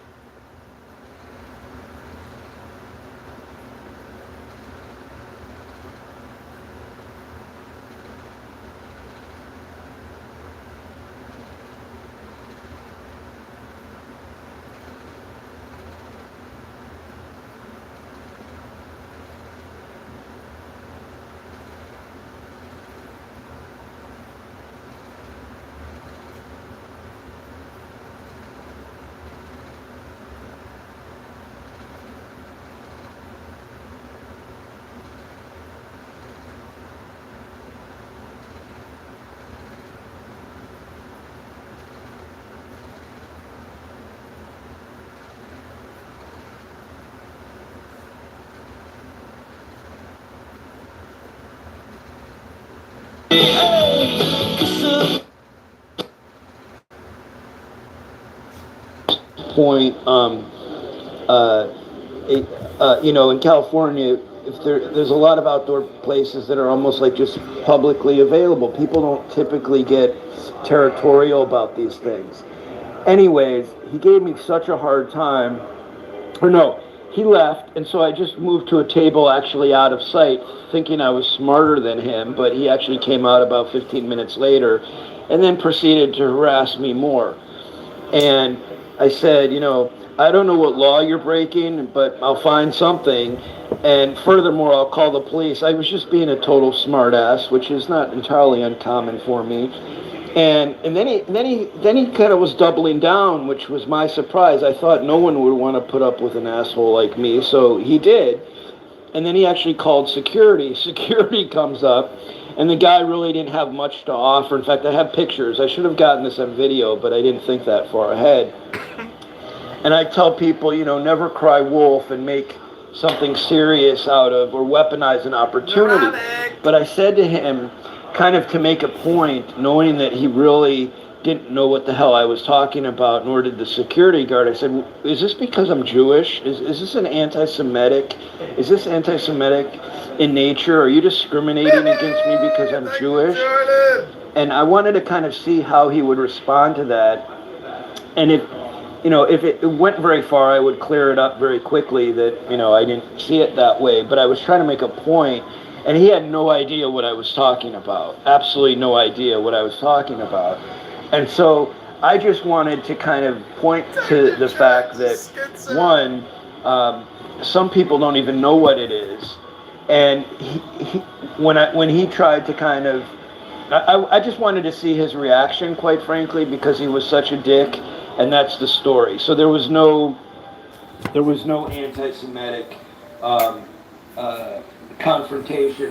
Point, in California, if there's a lot of outdoor places that are almost like just publicly available. People don't typically get territorial about these things. Anyways, he gave me such a hard time. Or no, he left, and so I just moved to a table actually out of sight, thinking I was smarter than him, but he actually came out about 15 minutes later and then proceeded to harass me more. And I said, I don't know what law you're breaking, but I'll find something. And furthermore, I'll call the police. I was just being a total smartass, which is not entirely uncommon for me. And then he kind of was doubling down, which was my surprise. I thought no one would want to put up with an asshole like me, so he did. And then he actually called security. Security comes up, and the guy really didn't have much to offer. In fact, I have pictures. I should have gotten this on video, but I didn't think that far ahead. And I tell people, never cry wolf and make something serious out of or weaponize an opportunity. But I said to him, kind of to make a point, knowing that he really didn't know what the hell I was talking about, nor did the security guard. I said, is this because I'm Jewish? Is this an anti-Semitic? Is this anti-Semitic in nature? Are you discriminating against me because I'm Jewish? And I wanted to kind of see how he would respond to that. And if it went very far, I would clear it up very quickly that, I didn't see it that way. But I was trying to make a point, and he had no idea what I was talking about. Absolutely no idea what I was talking about. And so I just wanted to kind of point to the fact that, one, some people don't even know what it is. And when he tried to kind of, I just wanted to see his reaction, quite frankly, because he was such a dick, and that's the story. So there was no anti-Semitic confrontation.